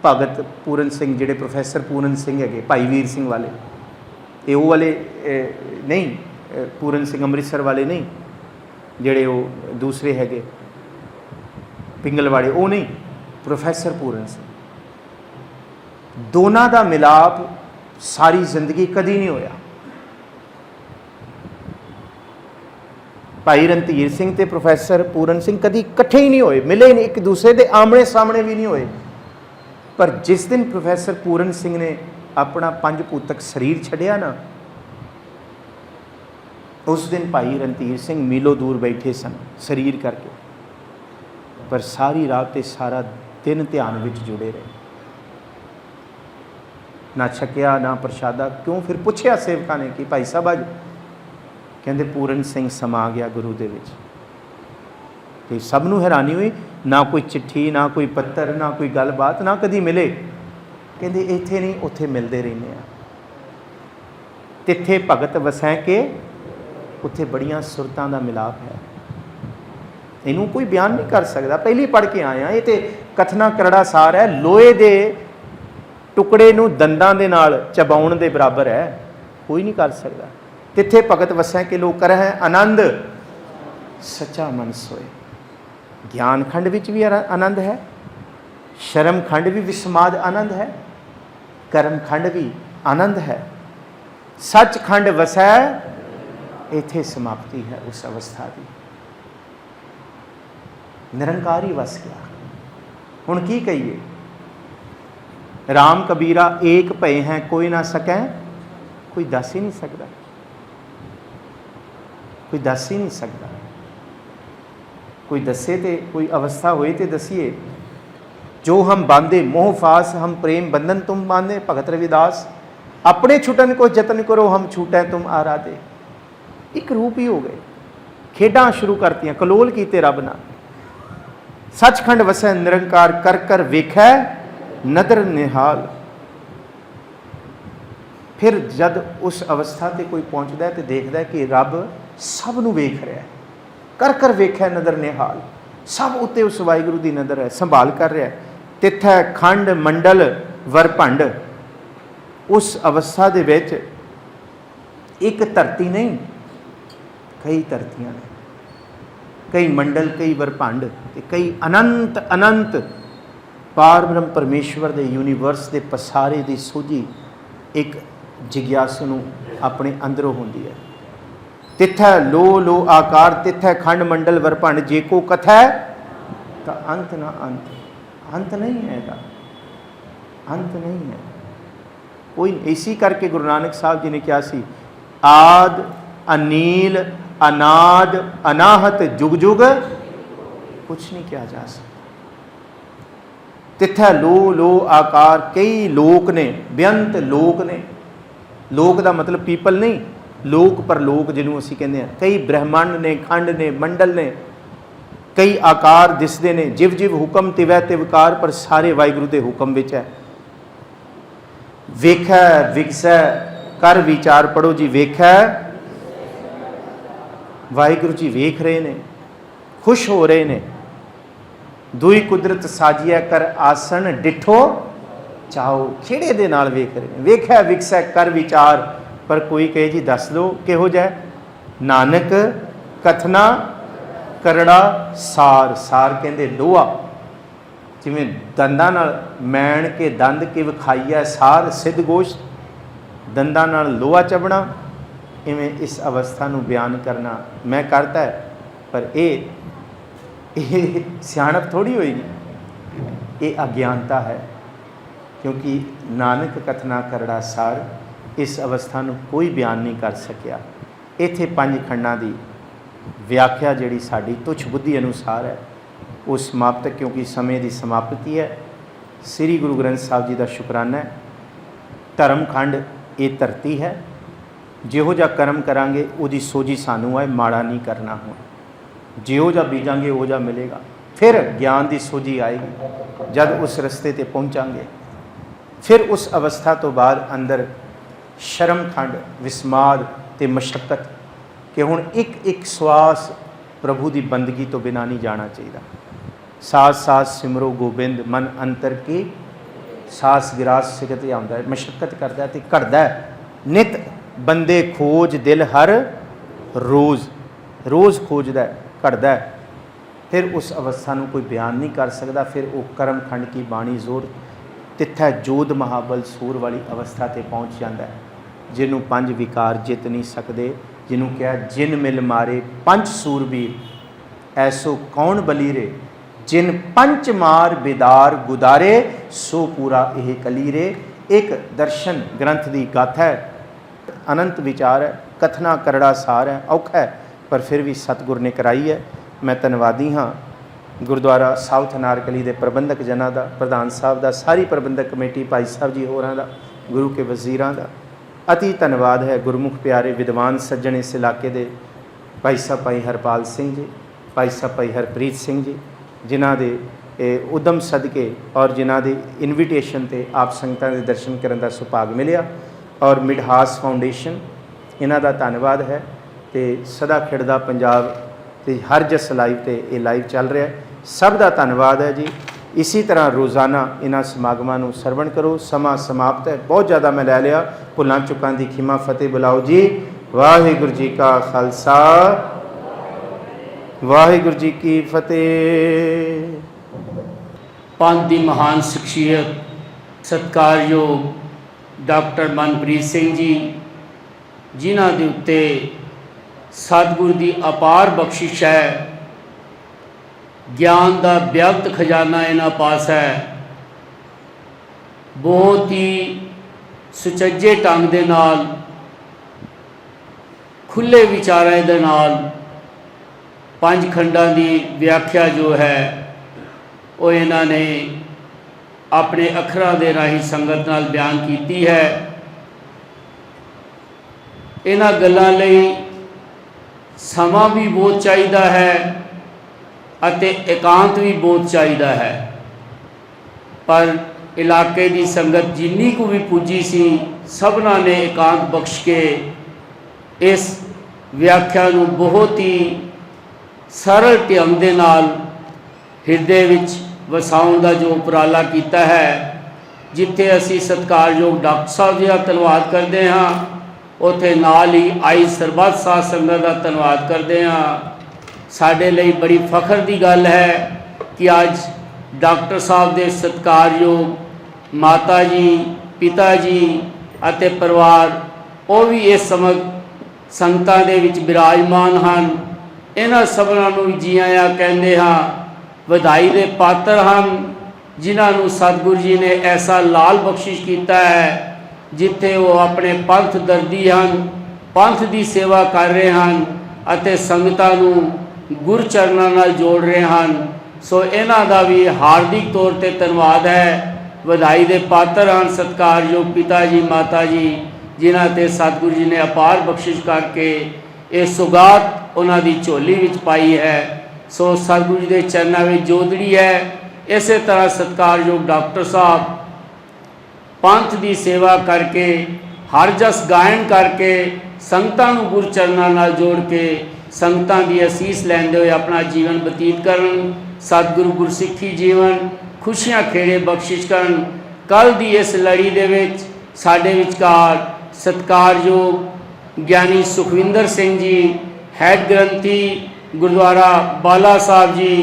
भगत पूरन सिंह, जिहड़े प्रोफैसर पूरन सिंह है, भाई वीर सिंह वाले, ये वो वाले नहीं, पूरन सिंह अमृतसर वाले नहीं, जिहड़े वो दूसरे है पिंगलवाड़े, वो नहीं, प्रोफैसर पूरन सिंह। दोनों का मिलाप सारी जिंदगी कदी नहीं होया। भाई रणधीर सिंह ते प्रोफैसर पूरन सिंह कदी इकट्ठे ही नहीं होए, मिले नहीं, एक दूसरे के आमने सामने भी नहीं होए। पर जिस दिन प्रोफैसर पूरन सिंह ने अपना पंजभूतक शरीर छड़िया ना, उस दिन भाई रणधीर सिंह मीलों दूर बैठे सन शरीर करके, पर सारी रात ते सारा दिन ध्यान विच जुड़े रहे, ना छकिया ना प्रशादा। क्यों? फिर पूछया सेवकां ने कि भाई साहब अज कहते पूरन सिंह समा गया गुरु दे विच। ते सबनूं हैरानी हुई, ना कोई चिट्ठी, ना कोई पत्तर, ना कोई गलबात, ना कदी मिले। कहते इत्थे नहीं उत्थे मिलते रहने। तिथे भगत वसै के, उत्थे बड़ियां सुरतां दा मिलाप है। इनू कोई बयान नहीं कर सकता। पहली पढ़ के आया, ये तो कथना करड़ा सार है। लोहे के टुकड़े नू दंदां दे नाल चबाउण दे बराबर है, कोई नहीं कर सकता। तिथे भगत वसै के लोग करह आनंद, सच्चा मन सोए। ज्ञान खंड विच भी आनंद है, शर्म खंड भी विस्माद आनंद है, कर्म खंड भी आनंद है। सच खंड वसै, इथे समाप्ति है उस अवस्था की। निरंकार ही वस गया। हुण की कहिए, राम कबीरा एक भय हैं कोई ना सकै, कोई दस ही नहीं सकता, कोई दस ही नहीं सकता। कोई दसे तो कोई अवस्था होए तो दसीए। जो हम बांधे मोह फास, हम प्रेम बंधन तुम बांधे, भगत रविदास। अपने छुटन को जतन करो, हम छूटे तुम आराधे। एक रूप ही हो गए। खेडां शुरू करतियां, कलोल कीते रब नाल। सचखंड वसै निरंकार, कर कर वेखै नदर निहाल। फिर जब उस अवस्था ते कोई पहुंचता है तो देखता है कि रब सब नूं वेख रहा है। कर कर वेखै नदर निहाल, सब उत्ते उस वाहिगुरू की नज़र है, संभाल कर रहा है। तिथै खंड मंडल वरभंड, उस अवस्था दे विच एक धरती नहीं, कई धरतियां ने, कई मंडल, कई वरभंड, कई अनंत अनंत पार ब्रह्म परमेश्वर दे यूनीवर्स दे पसारे दी सूझी एक जिग्यासु नूं अपने अंदरों होंदी है। तिथै लो लो आकार, तिथै खंड मंडल वरभंड, जे को कथै तो अंत ना अंत। अंत नहीं है इसका, अंत नहीं है कोई। इसी करके गुरु नानक साहब जी ने क्या सी, आद अनील अनाद अनाहत जुग जुग कुछ नहीं किया जा सकता। तिथै लो लो आकार, कई लोक ने, बेअंत लोक ने। लोक का मतलब पीपल नहीं, लोक पर लोक जिन्हों असीं कहते हैं। कई ब्रह्मांड ने, खंड ने, मंडल ने, कई आकार दिसते ने। जिव जिव हुक्म तिवै तिवकार, पर सारे वाहिगुरू के हुक्म विच है। वेखै विकसै कर विचार, पढ़ो जी, वेखै वाहिगुरू जी वेख रहे ने, खुश हो रहे ने। दुई कुदरत साजिया कर आसन, डिठो चाहो, खेड़े दे नाल वेख रहे ने। वेखै विकसै कर विचार, पर कोई कहे जी दस दो किहो जिहा। नानक कथना करड़ा सार, सार कहते लोहा। जिमें दंदां नाल मैण के दंद के विखाईया सार सिद्ध गोश्त, दंदां नाल लोहा चबना, इवें इस अवस्था नूं बयान करना मैं करता है। पर ये सियाणप थोड़ी होएगी, ये अज्ञानता है। क्योंकि नानक कथना करड़ा सार, इस अवस्था नूं कोई बयान नहीं कर सकिया। इत्थे पंज खंडां दी व्याख्या जिहड़ी साडी तुच्छ बुद्धि अनुसार है वो समाप्त, क्योंकि समय की समाप्ति है। श्री गुरु ग्रंथ साहब जी का शुकराना है। धर्म खंड ये धरती है, जिहो जा कर्म करांगे उहदी सोझी सानू है, माड़ा नहीं करना हो। जिहो जा बीजांगे उहो जा मिलेगा। फिर ज्ञान की सोझी आएगी जब उस रस्ते ते पहुँचांगे। फिर उस अवस्था तो बाद अंदर शर्म खंड, विस्माद ते मशक्कत, कि हुण एक एक श्वास प्रभु की बंदगी तो बिना नहीं जाना चाहिए। सास सास सिमरो गोबिंद, मन अंतर की सास गिरास सिकत आउंदा है, मशक्कत करता है तो घटदा है। नित बंदे खोज दिल हर रोज़, रोज़ खोजदा है, घटदा है। फिर उस अवस्था को कोई बयान नहीं कर सकता। फिर वो कर्म खंड की बाणी जोर तिथै जोध महाबल सूर वाली अवस्था ते पहुँच जाता है, जिन्हों पंज विकार जित नहीं सकते। जिन्हों क्या जिन मिल मारे पंच सूरबीर, ऐसो कौन बली रे, जिन पंच मार बिदार गुदारे, सो पूरा यह कलीरे। एक दर्शन ग्रंथ की गाथा है, अनंत विचार है, कथना करड़ा सार है, औखा है, पर फिर भी सतगुर ने कराई है। मैं धन्नवादी हाँ गुरुद्वारा साउथ अनारकली के प्रबंधक जनां दा, प्रधान साहब का, सारी प्रबंधक कमेटी, भाई साहब जी होरां दा, गुरु के वजीरां दा अति धन्नवाद है। गुरमुख प्यारे विद्वान सज्जन इस इलाके के भाई साहब भाई हरपाल सिंह जी, भाई साहब भाई हरप्रीत सिंह जी, जिन्हां दे उद्यम सदके और जिन्हां दे इनविटेशन ते आप संगतां दे दर्शन करन दा सुभाग मिलिया। और मिडहास फाउंडेशन ਇਹਨਾਂ ਦਾ ਧੰਨਵਾਦ ਹੈ। ਤੇ ਸਦਾ ਖਿੜਦਾ ਪੰਜਾਬ ਤੇ ਹਰ ਜਸ ਲਾਈਵ ਤੇ ਇਹ ਲਾਈਵ ਚੱਲ ਰਿਹਾ, ਸਭ ਦਾ ਧੰਨਵਾਦ ਹੈ ਜੀ। ਇसी तरह रोज़ाना इन्हां समागमां नूं सरवण करो। समा समाप्त है, बहुत ज़्यादा मैं लै लिया, भुलां चुकां दी खिमा फतेह बुलाओ जी। वाहिगुरू जी का खालसा, वाहिगुरू जी की फतेह। पंथ दी महान शख्सियत सत्कारयोग डॉक्टर मनप्रीत सिंह जी, जिन्हां दे उत्ते सतगुर दी अपार बख्शिश है, ज्ञान का बेअंत खजाना इन्हां पास है। बहुत ही सुचज्जे ढंग दे नाल, खुले विचारां दे नाल पंज खंडां दी व्याख्या जो है वो इन्हां ने अपने अखरां दे राही संगत नाल बयान कीती है। इन्हां गल्लां लई समा भी बहुत चाहिदा है ਅਤੇ एकांत भी बहुत चाहिदा है, पर इलाके की संगत जिन्नी को भी पूजी सी, सबना ने एकांत बख्श के इस व्याख्या नूं बहुत ही सरल ढंग दे नाल हिरदे विच वसाउण दा जो उपराला कीता है, जिथे असी सत्कारयोग डॉक्टर साहब जी का धन्नवाद करते हाँ, उत्थे नाल ही आई सरबत साध संगत का धन्नवाद करते हाँ। साडे लई बड़ी फखर की गल है कि अज डॉक्टर साहब के सत्कारयोग माता जी, पिता जी अते परिवार वो भी इस समझ संगतां दे विच विराजमान हैं। इन्हां सबनां नूं जी आया कहंदे हाँ, वधाई दे पात्र हैं, जिन्हां नूं सतगुरु जी ने ऐसा लाल बख्शिश किया है, जिथे वो अपने पंथ दर्दी हैं, पंथ की सेवा कर रहे हैं अते संगतां नूं गुर चरणां नाल जोड़ रहे हैं। सो इन्हां दा भी हार्दिक तौर पर धन्नवाद है। वधाई दे पात्र हैं सत्कारयोग पिता जी, माता जी, जिन्हां ते सतगुरु जी ने अपार बख्शिश करके ये सुगात उन्हां दी झोली विच पाई है। सो सतगुरु जी के चरणों में जोदड़ी है। इस तरह सत्कारयोग डॉक्टर साहब पंथ की सेवा करके, हर जस गायन करके, संगतां नूं गुर चरणां नाल जोड़ के संगतां की असीस लैंदे हुए अपना जीवन बतीत करन। सतगुरु गुरसिੱਖੀ जीवन खुशियां खेड़े बख्शिश करन। कल की इस लड़ी दे विच साडे विचकार सत्कारयोग ज्ञानी सुखविंदर सिंह जी, हैड ग्रंथी गुरुद्वारा बाला साहब जी,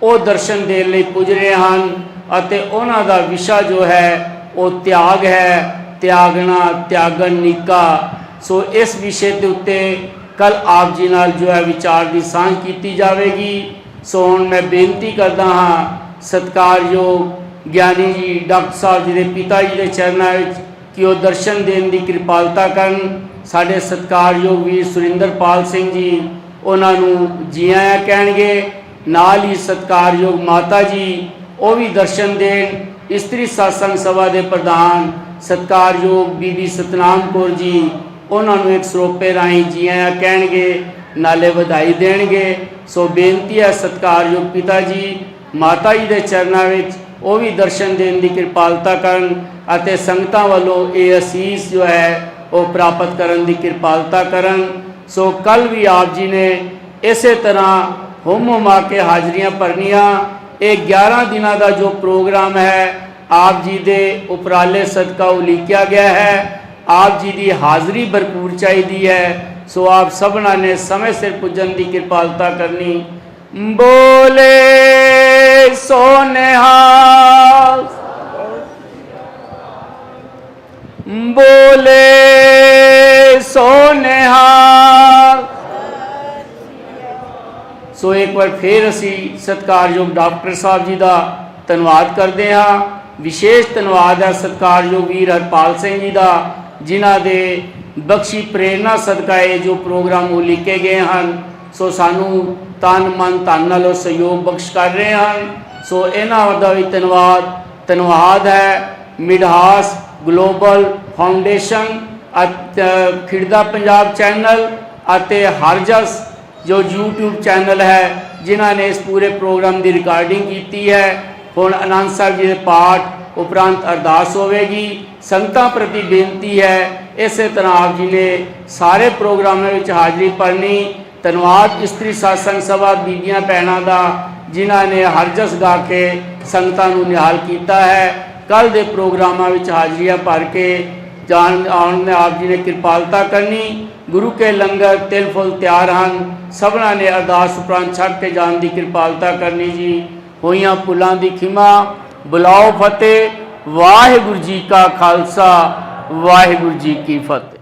वो दर्शन देने लई पुज रहे हैं अते उन्हां दा विशा जो है वो त्याग है, त्यागना त्यागन निका। सो इस विषय के उत्ते कल आप जी नाल जो है विचार की सांझ की जाएगी। सो हुण मैं बेनती करदा हाँ सत्कारयोग ज्ञानी जी डॉक्टर साहब जी के पिता जी के चरणों में कि वो दर्शन देने की कृपालता करन। साडे सत्कारयोग वीर सुरिंदरपाल सिंह जी उन्होंने जी आया कहणगे, नाल ही सत्कारयोग माता जी वो भी दर्शन देन। इस्त्री सत्संग सभा के प्रधान सत्कारयोग बीबी सतनाम कौर जी उन्होंने एक सरोपे राही जी आया कहणगे, नाले वधाई देणगे। सो बेनती है सत्कारयोग पिता जी, माता जी के चरणों में वो भी दर्शन देने की कृपालता करन अते संगतां वालों ये असीस जो है वो प्राप्त करन की कृपालता करन। सो कल भी आप जी ने इस तरह हुम हुमा के हाजरियां भरनियां। ये 11 दिनों का जो प्रोग्राम है आप जी के उपराले सदका उलीकिया गया है। आप जी की हाज़री भरपूर चाहिए है। सो आप सबना ने समय सिर पुजन की कृपालता करनी। बोले सोनेहाल, बोले सोनेहाल। सो एक बार फिर असी सत्कारयोग डॉक्टर साहब जी का धन्यवाद करते हाँ। विशेष धन्यवाद है सत्कारयोग वीर हरपाल सिंह जी का, जिन्हां दे बख्शी प्रेरणा सदका ये जो प्रोग्राम उलीके गए हैं। सो सानू तन मन धन नाल सहयोग बख्श कर रहे हैं। सो इन्हां दा भी धन्यवाद है मिडहास ग्लोबल फाउंडेशन, खिड़दा पंजाब चैनल अते हरजस जो यूट्यूब चैनल है, जिन्होंने इस पूरे प्रोग्राम की रिकॉर्डिंग की है। हुण आनंद साहब जी के पाठ उपरांत अरदास होवेगी। ਸੰਗਤਾਂ ਪ੍ਰਤੀ ਬੇਨਤੀ ਹੈ ਇਸੇ ਤਰ੍ਹਾਂ ਆਪ ਜੀ ਨੇ ਸਾਰੇ ਪ੍ਰੋਗਰਾਮਾਂ ਵਿੱਚ ਹਾਜ਼ਰੀ ਭਰਨੀ। ਧੰਨਵਾਦ ਇਸਤਰੀ ਸਾਸੰਗ ਸਭਾ ਬੀਬੀਆਂ ਭੈਣਾਂ ਦਾ ਜਿਨ੍ਹਾਂ ਨੇ ਹਰਜਸ ਗਾ ਕੇ ਸੰਗਤਾਂ ਨੂੰ ਨਿਹਾਲ ਕੀਤਾ ਹੈ। ਕੱਲ ਦੇ ਪ੍ਰੋਗਰਾਮਾਂ ਵਿੱਚ ਹਾਜ਼ਰੀਆਂ ਭਰ ਕੇ ਜਾਣ ਆਉਣ ਨੇ ਆਪ ਜੀ ਨੇ ਕਿਰਪਾਲਤਾ ਕਰਨੀ। ਗੁਰੂ ਕੇ ਲੰਗਰ ਤਿਲ ਫੁੱਲ ਤਿਆਰ ਹਨ, ਸਭਨਾਂ ਨੇ ਅਰਦਾਸ ਉਪਰੰਤ ਛਕ ਕੇ ਜਾਣ ਦੀ ਕਿਰਪਾਲਤਾ ਕਰਨੀ ਜੀ। ਹੋਈਆਂ ਭੁੱਲਾਂ ਦੀ ਖਿਮਾ, ਬੁਲਾਓ ਫਤਿਹ। ਵਾਹਿਗੁਰੂ ਜੀ ਕਾ ਖਾਲਸਾ, ਵਾਹਿਗੁਰੂ ਜੀ ਕੀ ਫਤਿਹ।